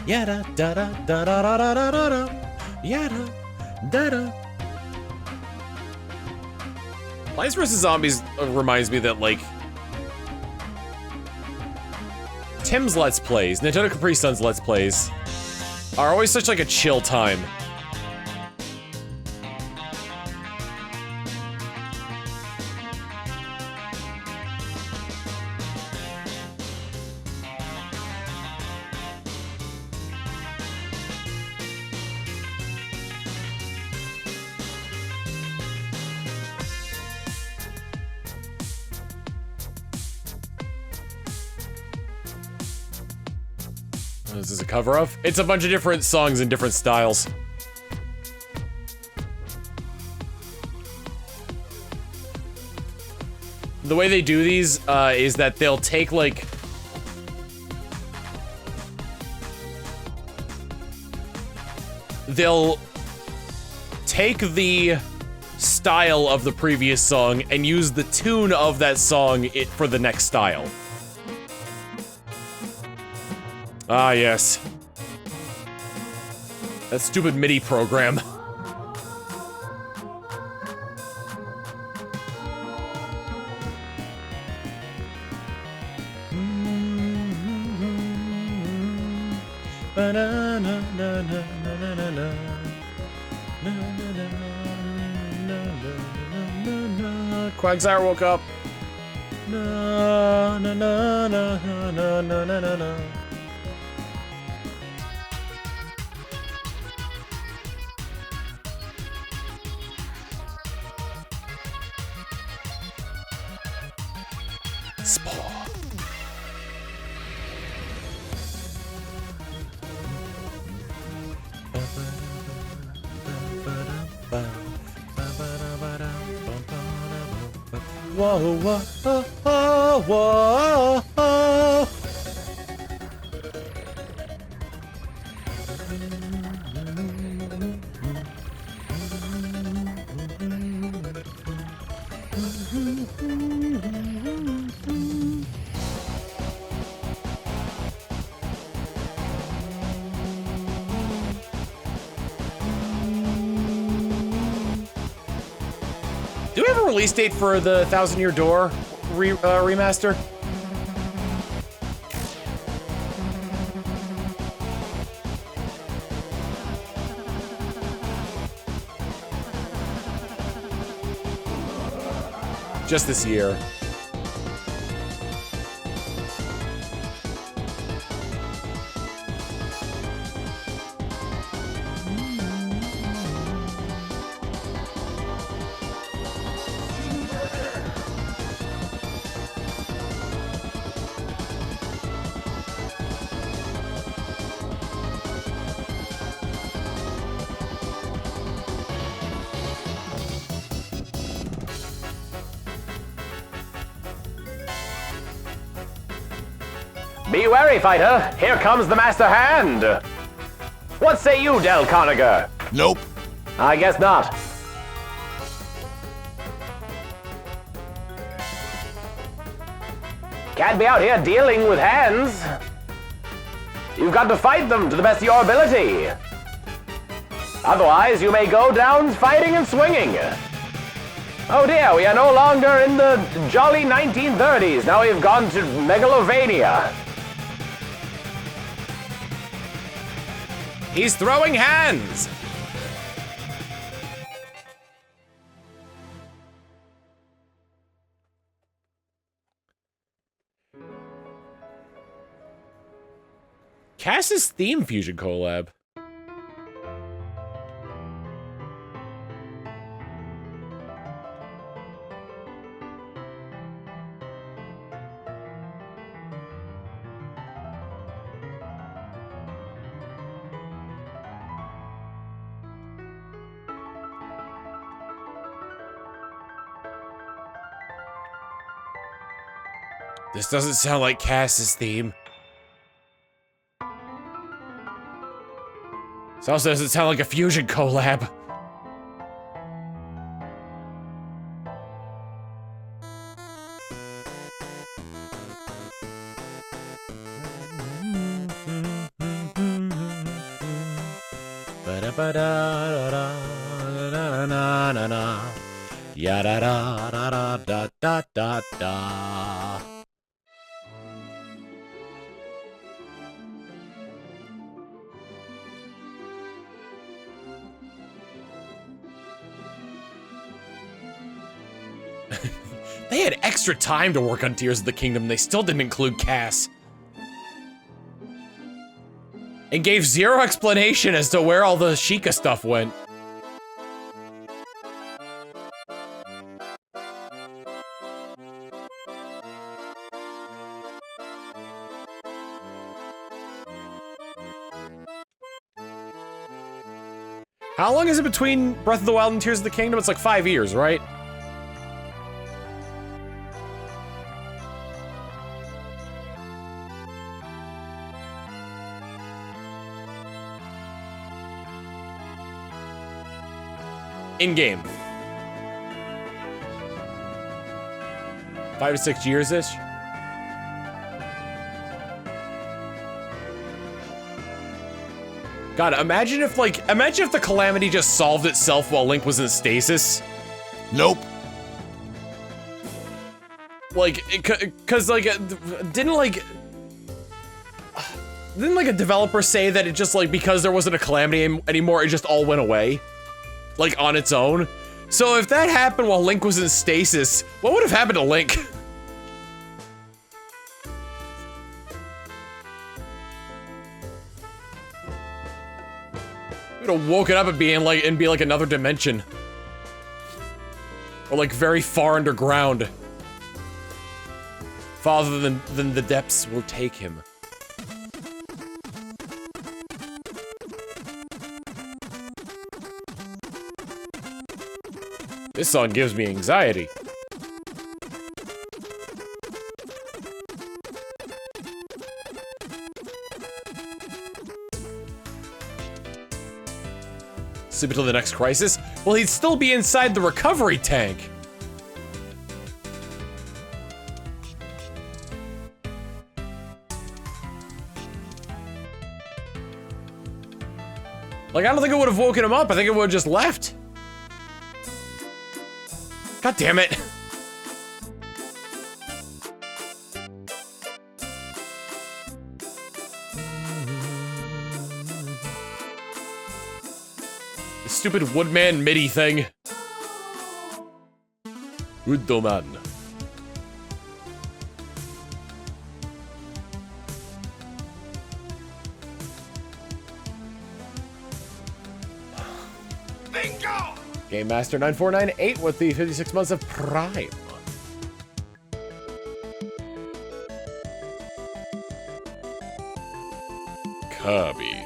Yada da da da da da da da da da. Yada da da. Plants vs. Zombies reminds me that, like, Tim's Let's Plays, Nintendo Capri Sun's Let's Plays, are always such, like, a chill time. What is this a cover of? It's a bunch of different songs in different styles. The way they do these is that they'll take, like, they'll take the style of the previous song and use the tune of that song for the next style. Ah, yes. That stupid MIDI program. Quagsire woke up. Na na na na na na na na na. Spore. Whoa, whoa, whoa, whoa, whoa. Do we have a release date for the 1,000-Year Door remaster? Just this year. Be wary, fighter. Here comes the Master Hand. What say you, Del Coniger? Nope. I guess not. Can't be out here dealing with hands. You've got to fight them to the best of your ability. Otherwise, you may go down fighting and swinging. Oh dear, we are no longer in the jolly 1930s. Now we've gone to Megalovania. He's throwing hands! Cass's theme fusion collab. This doesn't sound like Cass's theme. This also doesn't sound like a fusion collab. Ya-da-da-da-da-da-da-da-da. They had extra time to work on Tears of the Kingdom. They still didn't include Cass. And gave zero explanation as to where all the Sheikah stuff went. How long is it between Breath of the Wild and Tears of the Kingdom? It's like 5 years, right? In-game. 5 to 6 years-ish? God, imagine if the Calamity just solved itself while Link was in stasis. Nope. Like, cause like, didn't like a developer say that it just like, because there wasn't a Calamity anymore, it just all went away? like, on its own. So if that happened while Link was in stasis, what would have happened to Link? Would have woken up and be like another dimension. Or like very far underground. Farther than the depths will take him. This song gives me anxiety. Sleep until the next crisis? Well, he'd still be inside the recovery tank. Like, I don't think it would have woken him up. I think it would have just left. God damn it. The stupid Woodman MIDI thing. Woodman. Bingo! Game Master 9498 with the 56 months of Prime. Kirby.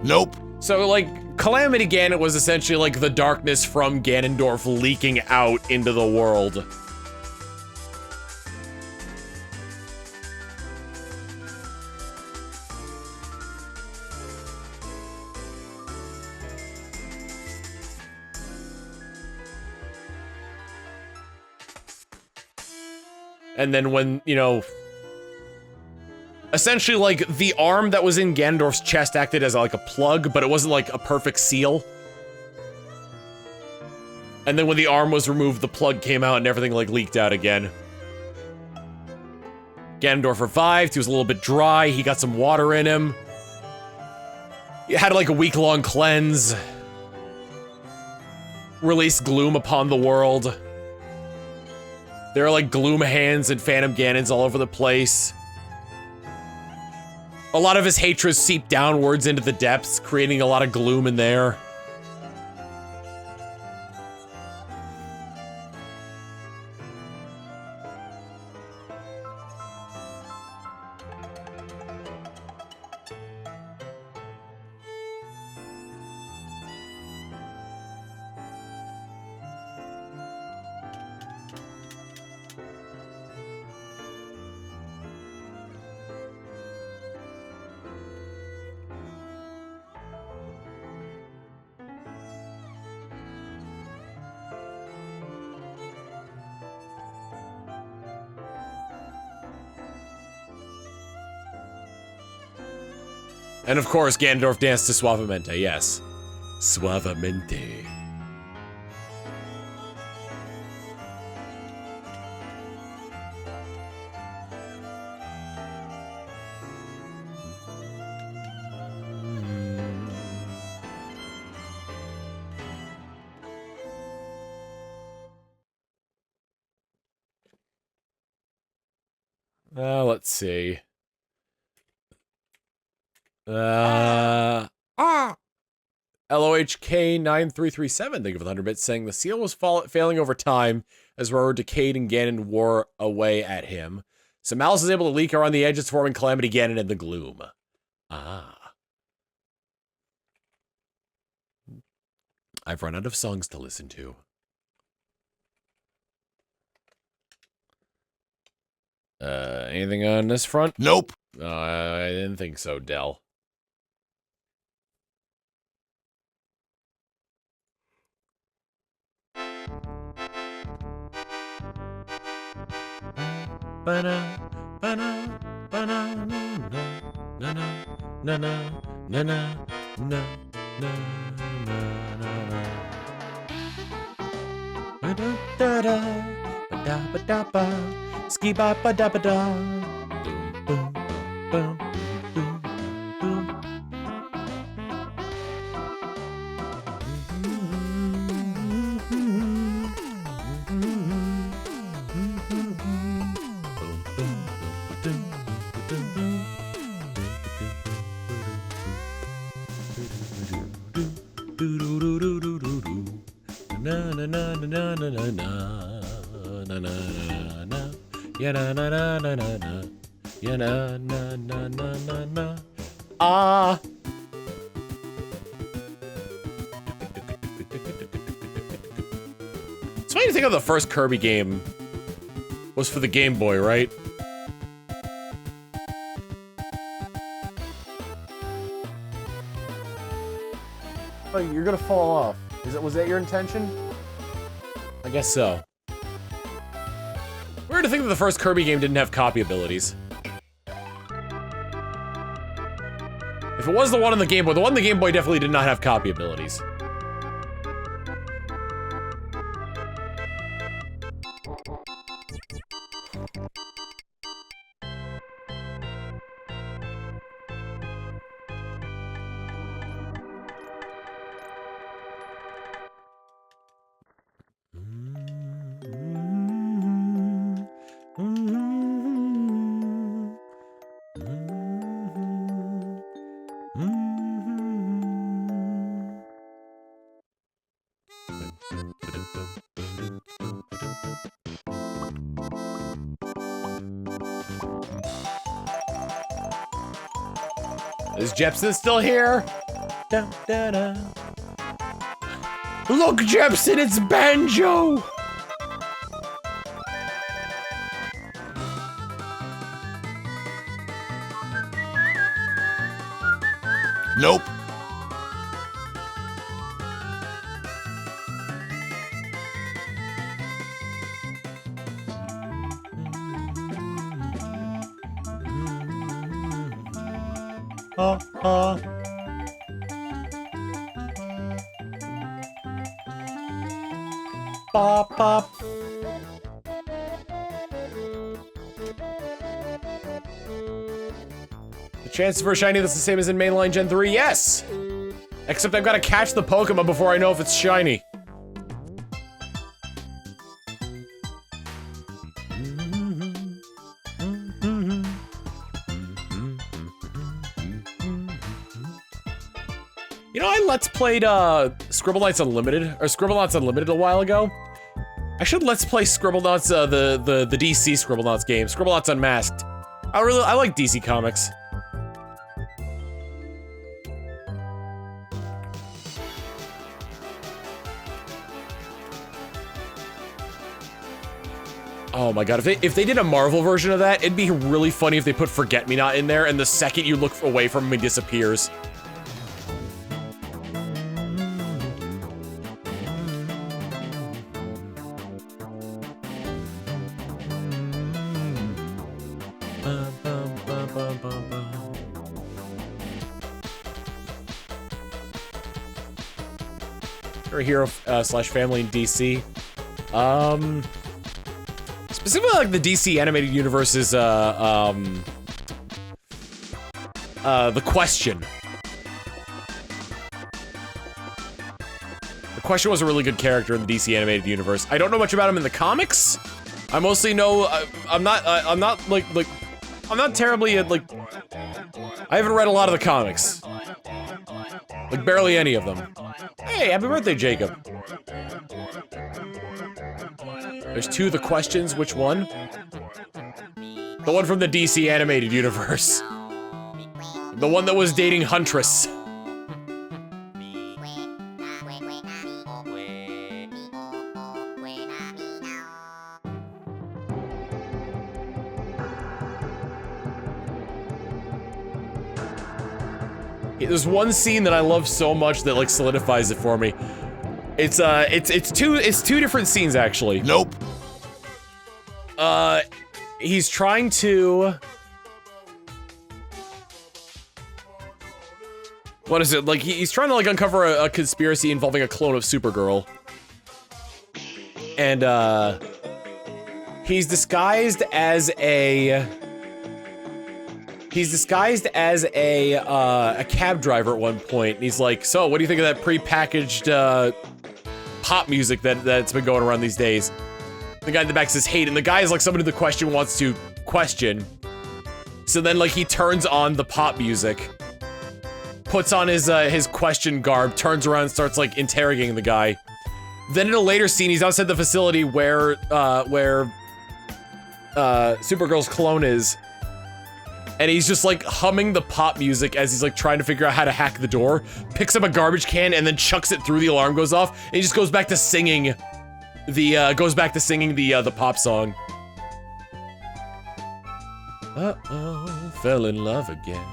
Nope. So, like, Calamity Ganon was essentially like the darkness from Ganondorf leaking out into the world. And then when, you know, essentially, like, the arm that was in Ganondorf's chest acted as, like, a plug, but it wasn't, like, a perfect seal. And then when the arm was removed, the plug came out and everything, like, leaked out again. Ganondorf revived, he was a little bit dry, he got some water in him. He had, like, a week-long cleanse. Released gloom upon the world. There are, like, gloom hands and phantom Ganons all over the place. A lot of his hatred seeped downwards into the depths, creating a lot of gloom in there. And of course, Ganondorf danced to Suavemente, yes. Suavemente. Let's see. LOHK9337, thank you for the 100 bits, saying the seal was failing over time as Roar decayed and Ganon wore away at him. So Malice is able to leak around the edges, forming Calamity Ganon in the gloom. Ah. I've run out of songs to listen to. Anything on this front? Nope. I didn't think so, Dell. Ski ba ba da ba da. Boom, boom, boom, boom, boom. Na na na na na na na na na na na. Yeah na na na na na na. Yeah na na na na na na. Ah. It's funny to think of the first Kirby game was for the Game Boy, right? Oh, you're gonna fall off. Was that your intention? I guess so. Weird to think that the first Kirby game didn't have copy abilities. If it was the one on the Game Boy, the one on the Game Boy definitely did not have copy abilities. Is Jepsen still here? Da, da, da. Look, Jepsen, it's Banjo! Nope. Bop, bop. The chance for a shiny that's the same as in mainline Gen 3, yes! Except I've got to catch the Pokemon before I know if it's shiny. You know, I Let's Played, Scribblenauts Unlimited, or Scribblenauts Unlimited a while ago. I should Let's Play Scribblenauts, the DC Scribblenauts game, Scribblenauts Unmasked. I like DC Comics. Oh my god, if they did a Marvel version of that, it'd be really funny if they put Forget-Me-Not in there, and the second you look away from him, he disappears. You're a hero slash family in DC. Specifically like the DC animated universe's, The Question. The Question was a really good character in the DC animated universe. I don't know much about him in the comics. I mostly know, I'm not terribly, I haven't read a lot of the comics. Like, barely any of them. Hey, happy birthday, Jacob. There's two The Questions, which one? The one from the DC animated universe. The one that was dating Huntress. There's one scene that I love so much that like solidifies it for me. It's two different scenes actually. Nope. He's trying to... What is it? Like, he's trying to, like, uncover a conspiracy involving a clone of Supergirl. And, he's disguised as a... He's disguised as a cab driver at one point. And he's like, so, what do you think of that prepackaged, pop music that's been going around these days? The guy in the back says hate, and the guy is like somebody the question wants to question. So then, like, he turns on the pop music, puts on his question garb, turns around and starts, like, interrogating the guy. Then in a later scene, he's outside the facility where Supergirl's clone is. And he's just, like, humming the pop music as he's, like, trying to figure out how to hack the door. Picks up a garbage can and then chucks it through, the alarm goes off, and he just goes back to singing the pop song. Uh-oh, fell in love again.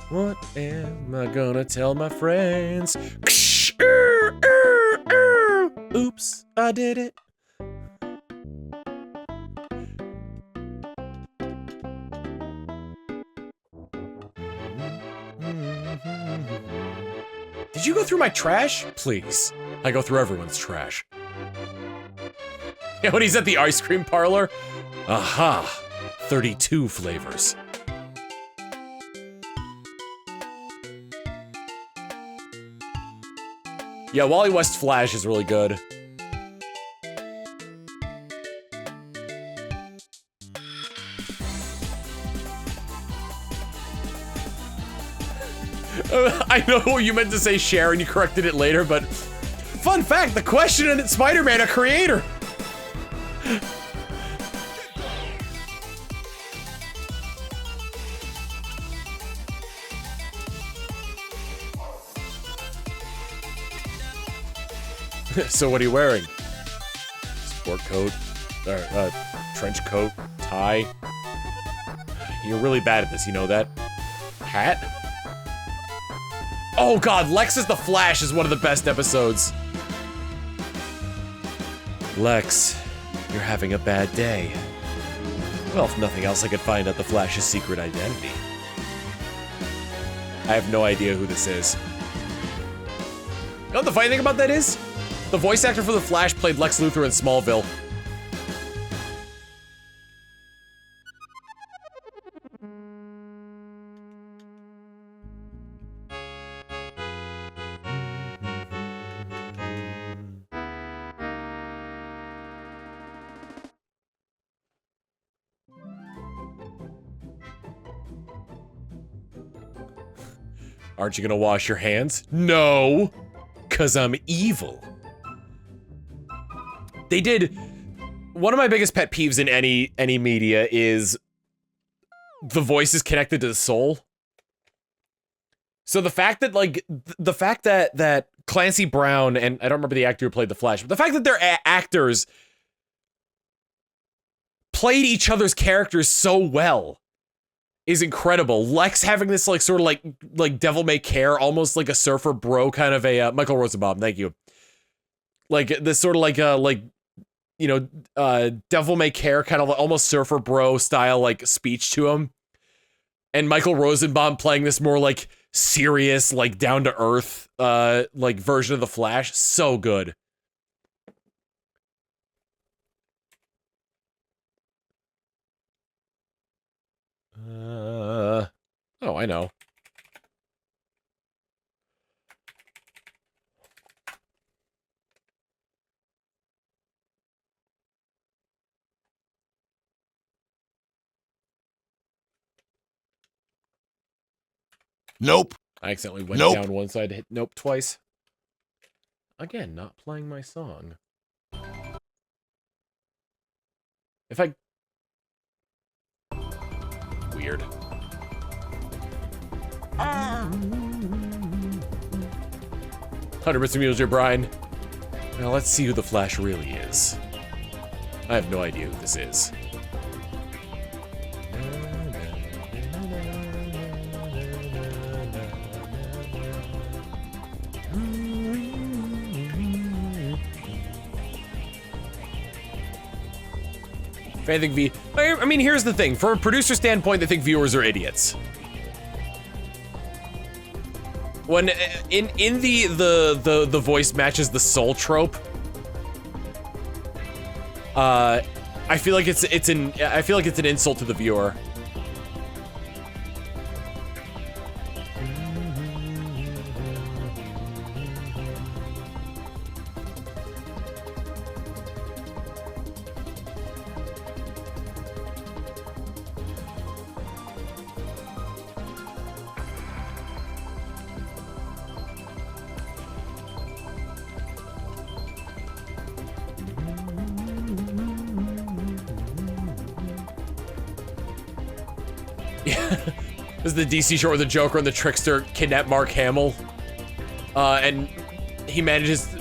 What am I gonna tell my friends? Oops, I did it. Did you go through my trash? Please. I go through everyone's trash. Yeah, when he's at the ice cream parlor. Aha! 32 flavors. Yeah, Wally West Flash is really good. I know what you meant to say, Sharon, you corrected it later, but... Fun fact, the question in Spider-Man, a creator! So what are you wearing? Sport coat, trench coat, tie. You're really bad at this, you know that? Hat? Oh god, Lex is the Flash is one of the best episodes. Lex, you're having a bad day. Well, if nothing else, I could find out the Flash's secret identity. I have no idea who this is. You know what the funny thing about that is? The voice actor for the Flash played Lex Luthor in Smallville. Aren't you gonna wash your hands? No, 'cause I'm evil. They did... One of my biggest pet peeves in any media is the voice is connected to the soul. So the fact that, like, the fact that Clancy Brown, and I don't remember the actor who played the Flash, but the fact that their actors played each other's characters so well is incredible. Lex having this, like, sort of like devil may care, almost like a surfer bro kind of a, Michael Rosenbaum, thank you. Like, this sort of like, you know, devil may care kind of almost surfer bro style, like, speech to him. And Michael Rosenbaum playing this more, like, serious, like, down-to-earth, like, version of the Flash. So good. Oh, I know. Nope. I accidentally went Nope. down one side to hit nope twice. Again, not playing my song. If I... Weird. 100% Mules, your Brian. Now let's see who the Flash really is. I have no idea who this is. They think I mean, here's the thing. From a producer standpoint, they think viewers are idiots. When in the voice matches the soul trope, I feel like it's an insult to the viewer. This is the DC short where the Joker and the Trickster kidnap Mark Hamill. And he manages,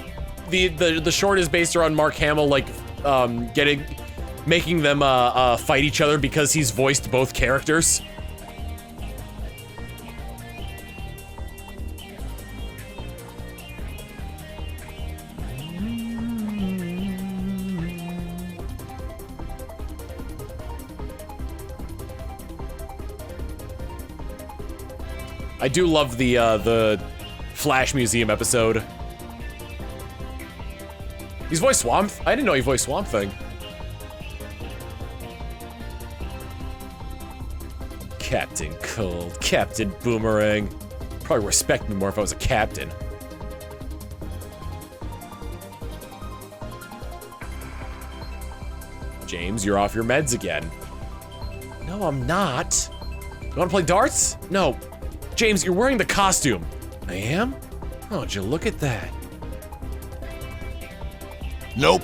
the short is based around Mark Hamill, like, making them, fight each other because he's voiced both characters. I do love the Flash Museum episode. He's voiced Swamp. I didn't know he voiced Swamp Thing. Captain Cold, Captain Boomerang. Probably respect me more if I was a captain. James, you're off your meds again. No, I'm not. You wanna play darts? No. James, you're wearing the costume. I am? Oh, would you look at that? Nope.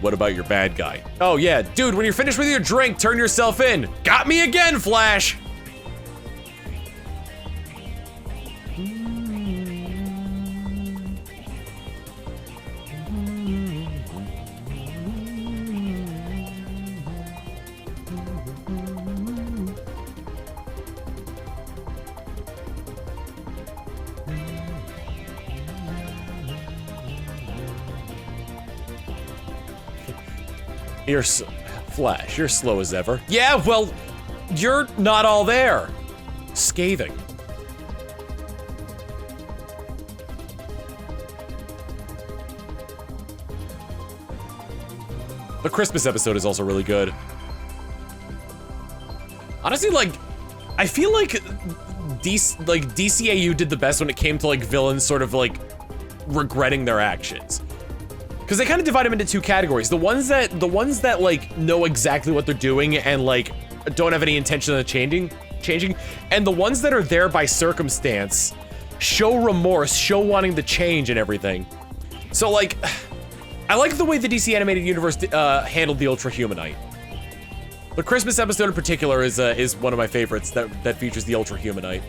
What about your bad guy? Oh yeah, dude, when you're finished with your drink, turn yourself in. Got me again, Flash! Flash, you're slow as ever. Yeah, well, you're not all there. Scathing. The Christmas episode is also really good. Honestly, like, I feel like DCAU did the best when it came to like villains sort of like regretting their actions. Because they kind of divide them into two categories. The ones that like know exactly what they're doing and like don't have any intention of changing, and the ones that are there by circumstance, show remorse, show wanting to change and everything. So like, I like the way the DC animated universe handled the Ultra Humanite. The Christmas episode in particular is one of my favorites that features the Ultra Humanite.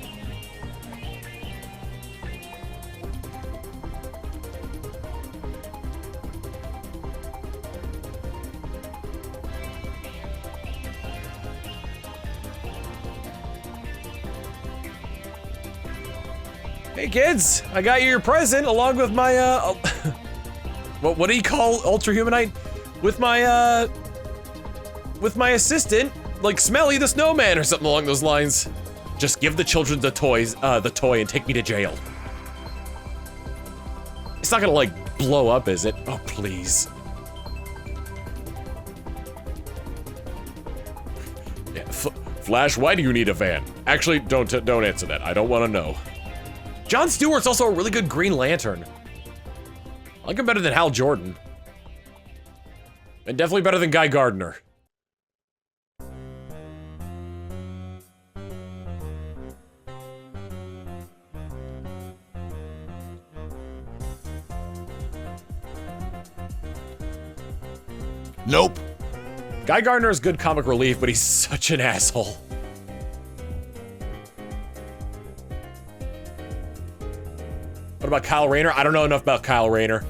Hey kids, I got you your present along with my what do you call Ultra Humanite? With my assistant, like Smelly the Snowman or something along those lines. Just give the children the toy and take me to jail. It's not gonna like blow up, is it? Oh please. Yeah, Flash, why do you need a van? Actually, don't answer that. I don't want to know. Jon Stewart's also a really good Green Lantern. I like him better than Hal Jordan. And definitely better than Guy Gardner. Nope. Guy Gardner is good comic relief, but he's such an asshole. What about Kyle Rayner? I don't know enough about Kyle Rayner.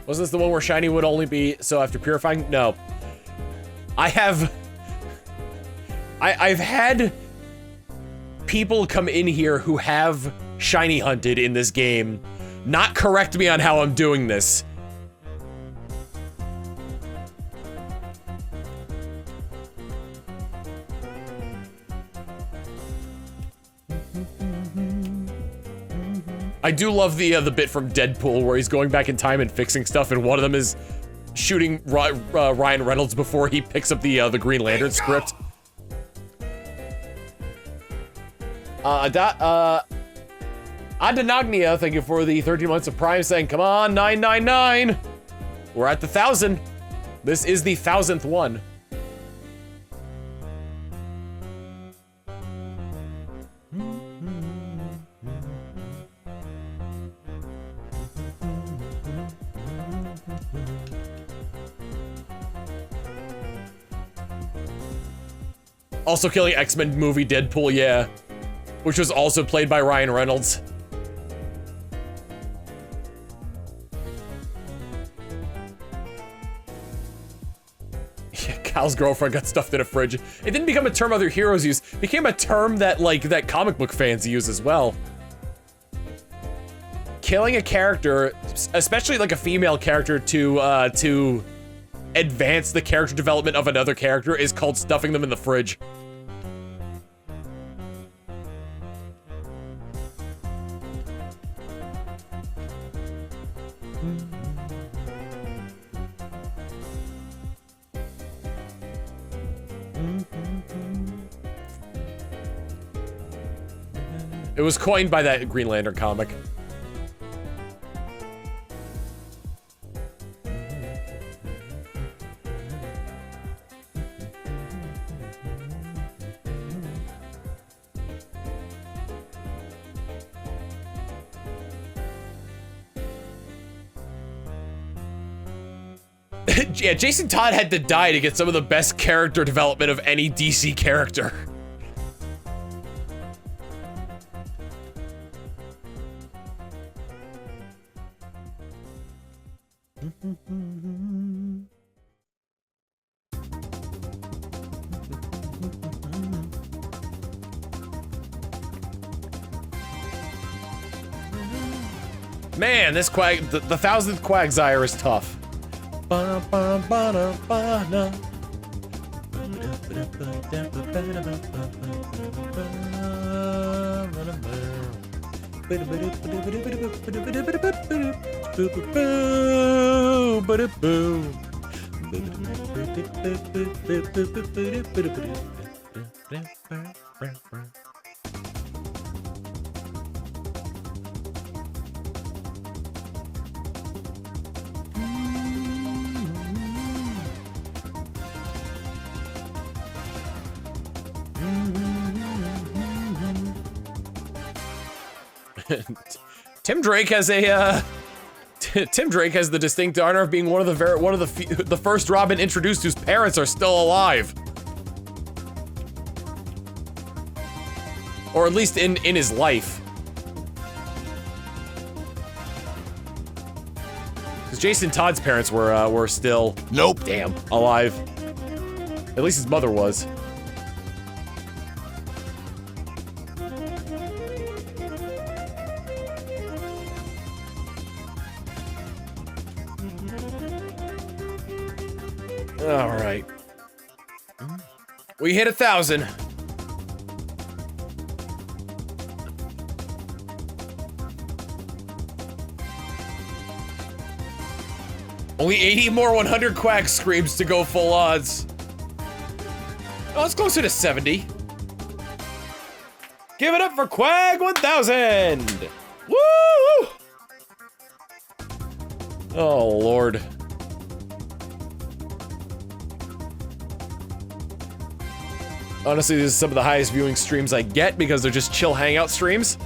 Wasn't this the one where shiny would only be so after purifying? No. I have I've had people come in here who have shiny hunted in this game not correct me on how I'm doing this. I do love the bit from Deadpool where he's going back in time and fixing stuff, and one of them is shooting Ryan Reynolds before he picks up the Green Lantern script. Adenagnia, thank you for the 13 months of Prime, saying, come on, 999. We're at the 1,000. This is the 1,000th one. Also killing X-Men movie Deadpool, yeah. Which was also played by Ryan Reynolds. Yeah, Cal's girlfriend got stuffed in a fridge. It didn't become a term other heroes use. It became a term that, like, that comic book fans use as well. Killing a character, especially like a female character, to advance the character development of another character is called stuffing them in the fridge. It was coined by that Green Lantern comic. Yeah, Jason Todd had to die to get some of the best character development of any DC character. Man, this the 1,000th Quagsire is tough. Tim Drake has a Tim Drake has the distinct honor of being one of the first Robin introduced whose parents are still alive, or at least in his life. Because Jason Todd's parents were still damn alive. At least his mother was. All right. We hit 1,000. Only 80 more 100 Quag screams to go full odds. Oh, it's closer to 70. Give it up for Quag 1000. Woo! Oh, Lord. Honestly, this is some of the highest viewing streams I get because they're just chill hangout streams.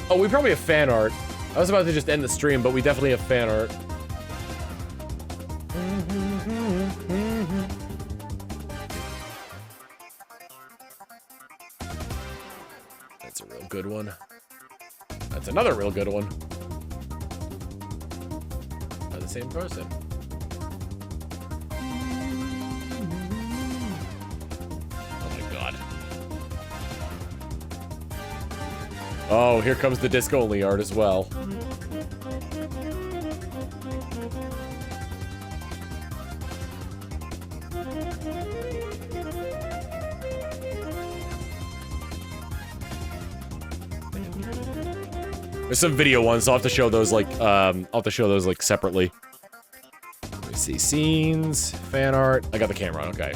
Oh, we probably have fan art. I was about to just end the stream, but we definitely have fan art. That's a real good one. That's another real good one. By the same person. Oh my god. Oh, here comes the disc-only art as well. There's some video ones, so I'll have to show those like separately. Let me see, scenes, fan art. I got the camera on, okay.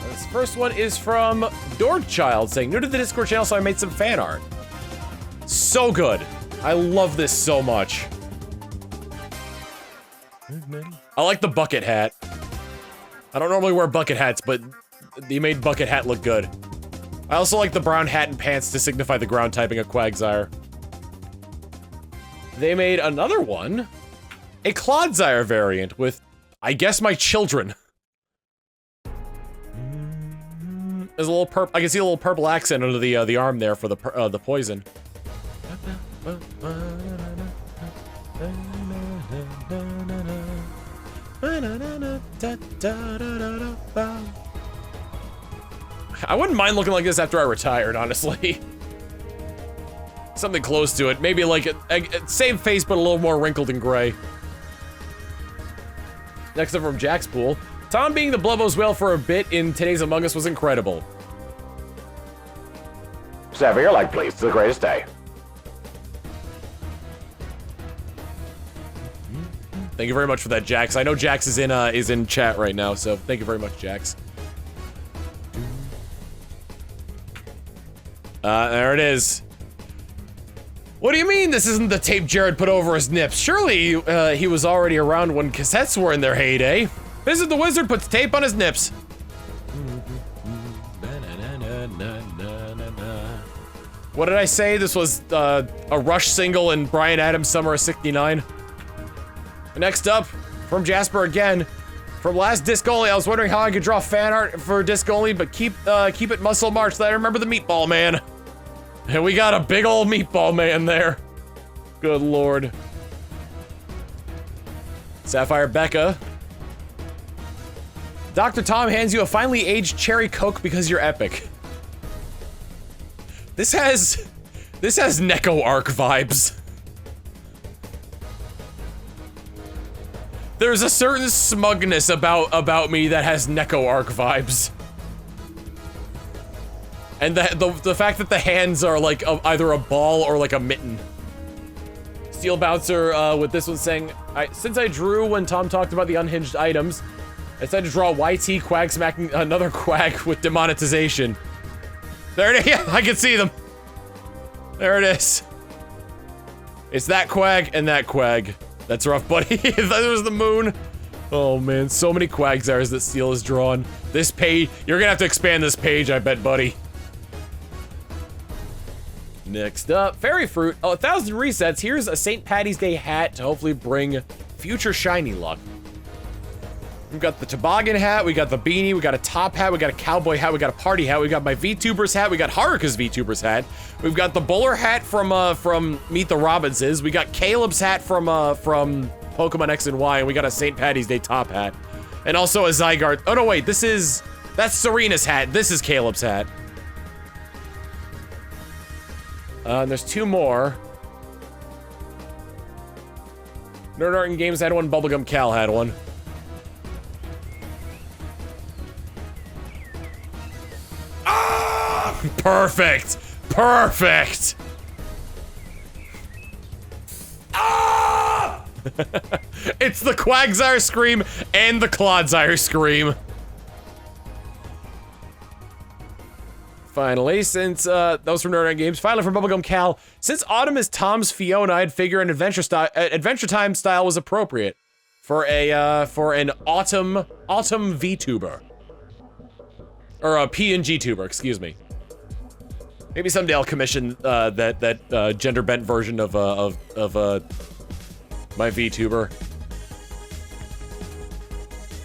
This first one is from Dorkchild saying, new to the Discord channel, so I made some fan art. So good. I love this so much. I like the bucket hat. I don't normally wear bucket hats, but they made bucket hat look good. I also like the brown hat and pants to signify the ground typing of Quagsire. They made another one, a Clodsire variant with, I guess, my children. There's a little I can see a little purple accent under the arm there for the poison. I wouldn't mind looking like this after I retired, honestly. Something close to it. Maybe like a same face, but a little more wrinkled and gray. Next up from Jack's Pool. Tom being the Blubbo's whale for a bit in today's Among Us was incredible. Whatever you're like, please. It's the greatest day. Thank you very much for that, Jax. I know Jax is in chat right now, so thank you very much, Jax. There it is. What do you mean this isn't the tape Jared put over his nips? Surely, he was already around when cassettes were in their heyday. Visit the Wizard puts tape on his nips. What did I say? This was, a Rush single in Bryan Adams' Summer of '69. Next up, from Jasper again. From last Disc Only, I was wondering how I could draw fan art for Disc Only, but keep it Muscle March so I remember the Meatball Man. And we got a big old Meatball Man there. Good lord. Sapphire Becca. Dr. Tom hands you a finely aged cherry Coke because you're epic. This has Neko Arc vibes. There's a certain smugness about me that has Neko Arc vibes. And the fact that the hands are like either a ball or like a mitten. Steel Bouncer with this one saying, since I drew when Tom talked about the unhinged items, I decided to draw YT Quag smacking another Quag with demonetization. There it is, yeah, I can see them. There it is. It's that Quag and that Quag. That's rough, buddy. That was the moon. Oh man, so many Quagsires that Steel has drawn. This page, you're gonna have to expand this page, I bet, buddy. Next up, Fairy Fruit. Oh, 1,000 resets. Here's a St. Patty's Day hat to hopefully bring future shiny luck. We've got the toboggan hat, we got the beanie, we got a top hat, we got a cowboy hat, we got a party hat, we got my VTubers hat, we got Haruka's VTubers hat, we've got the bowler hat from Meet the Robbinses, we got Caleb's hat from Pokemon X and Y, and we got a St. Patty's Day top hat. And also a Zygarde. Oh no, wait, that's Serena's hat. This is Caleb's hat. And there's two more. Nerd Art and Games had one, Bubblegum Cal had one. Ah! Perfect! Perfect! Ah! It's the Quagsire scream and the Clodsire scream. Finally, since, that was from Nerd Art Games, finally from Bubblegum Cal, since Autumn is Tom's Fiona, I'd figure an Adventure Time style was appropriate for an autumn VTuber. Or a PNG tuber, excuse me. Maybe someday I'll commission that gender bent version of my VTuber.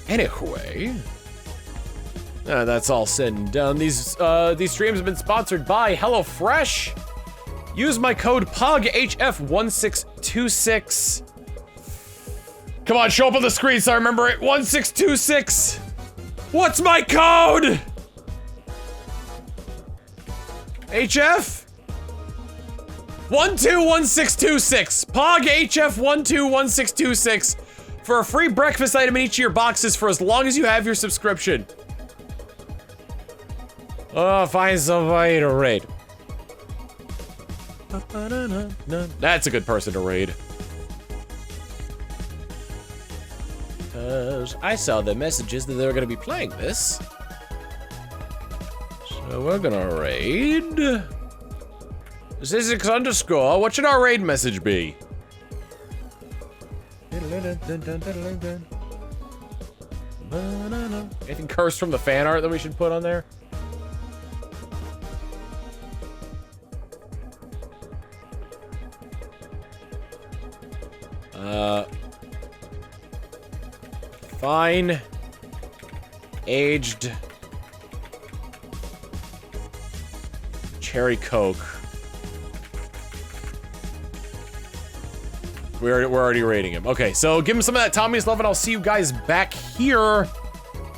Anyway, that's all said and done. These streams have been sponsored by HelloFresh. Use my code POGHF1626. Come on, show up on the screen so I remember it. 1626. What's my code? HF? 121626. POG HF 121626 for a free breakfast item in each of your boxes for as long as you have your subscription. Oh, find somebody to raid. That's a good person to raid. I saw the messages that they were gonna be playing this. So we're gonna raid. Zizix underscore, what should our raid message be? Anything cursed from the fan art that we should put on there? Fine. Aged. Cherry Coke. We're already rating him. Okay, so give him some of that Tommy's love and I'll see you guys back here.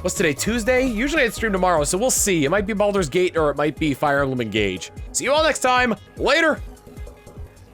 What's today, Tuesday? Usually I'd stream tomorrow, so we'll see. It might be Baldur's Gate or it might be Fire Emblem Engage. See you all next time. Later.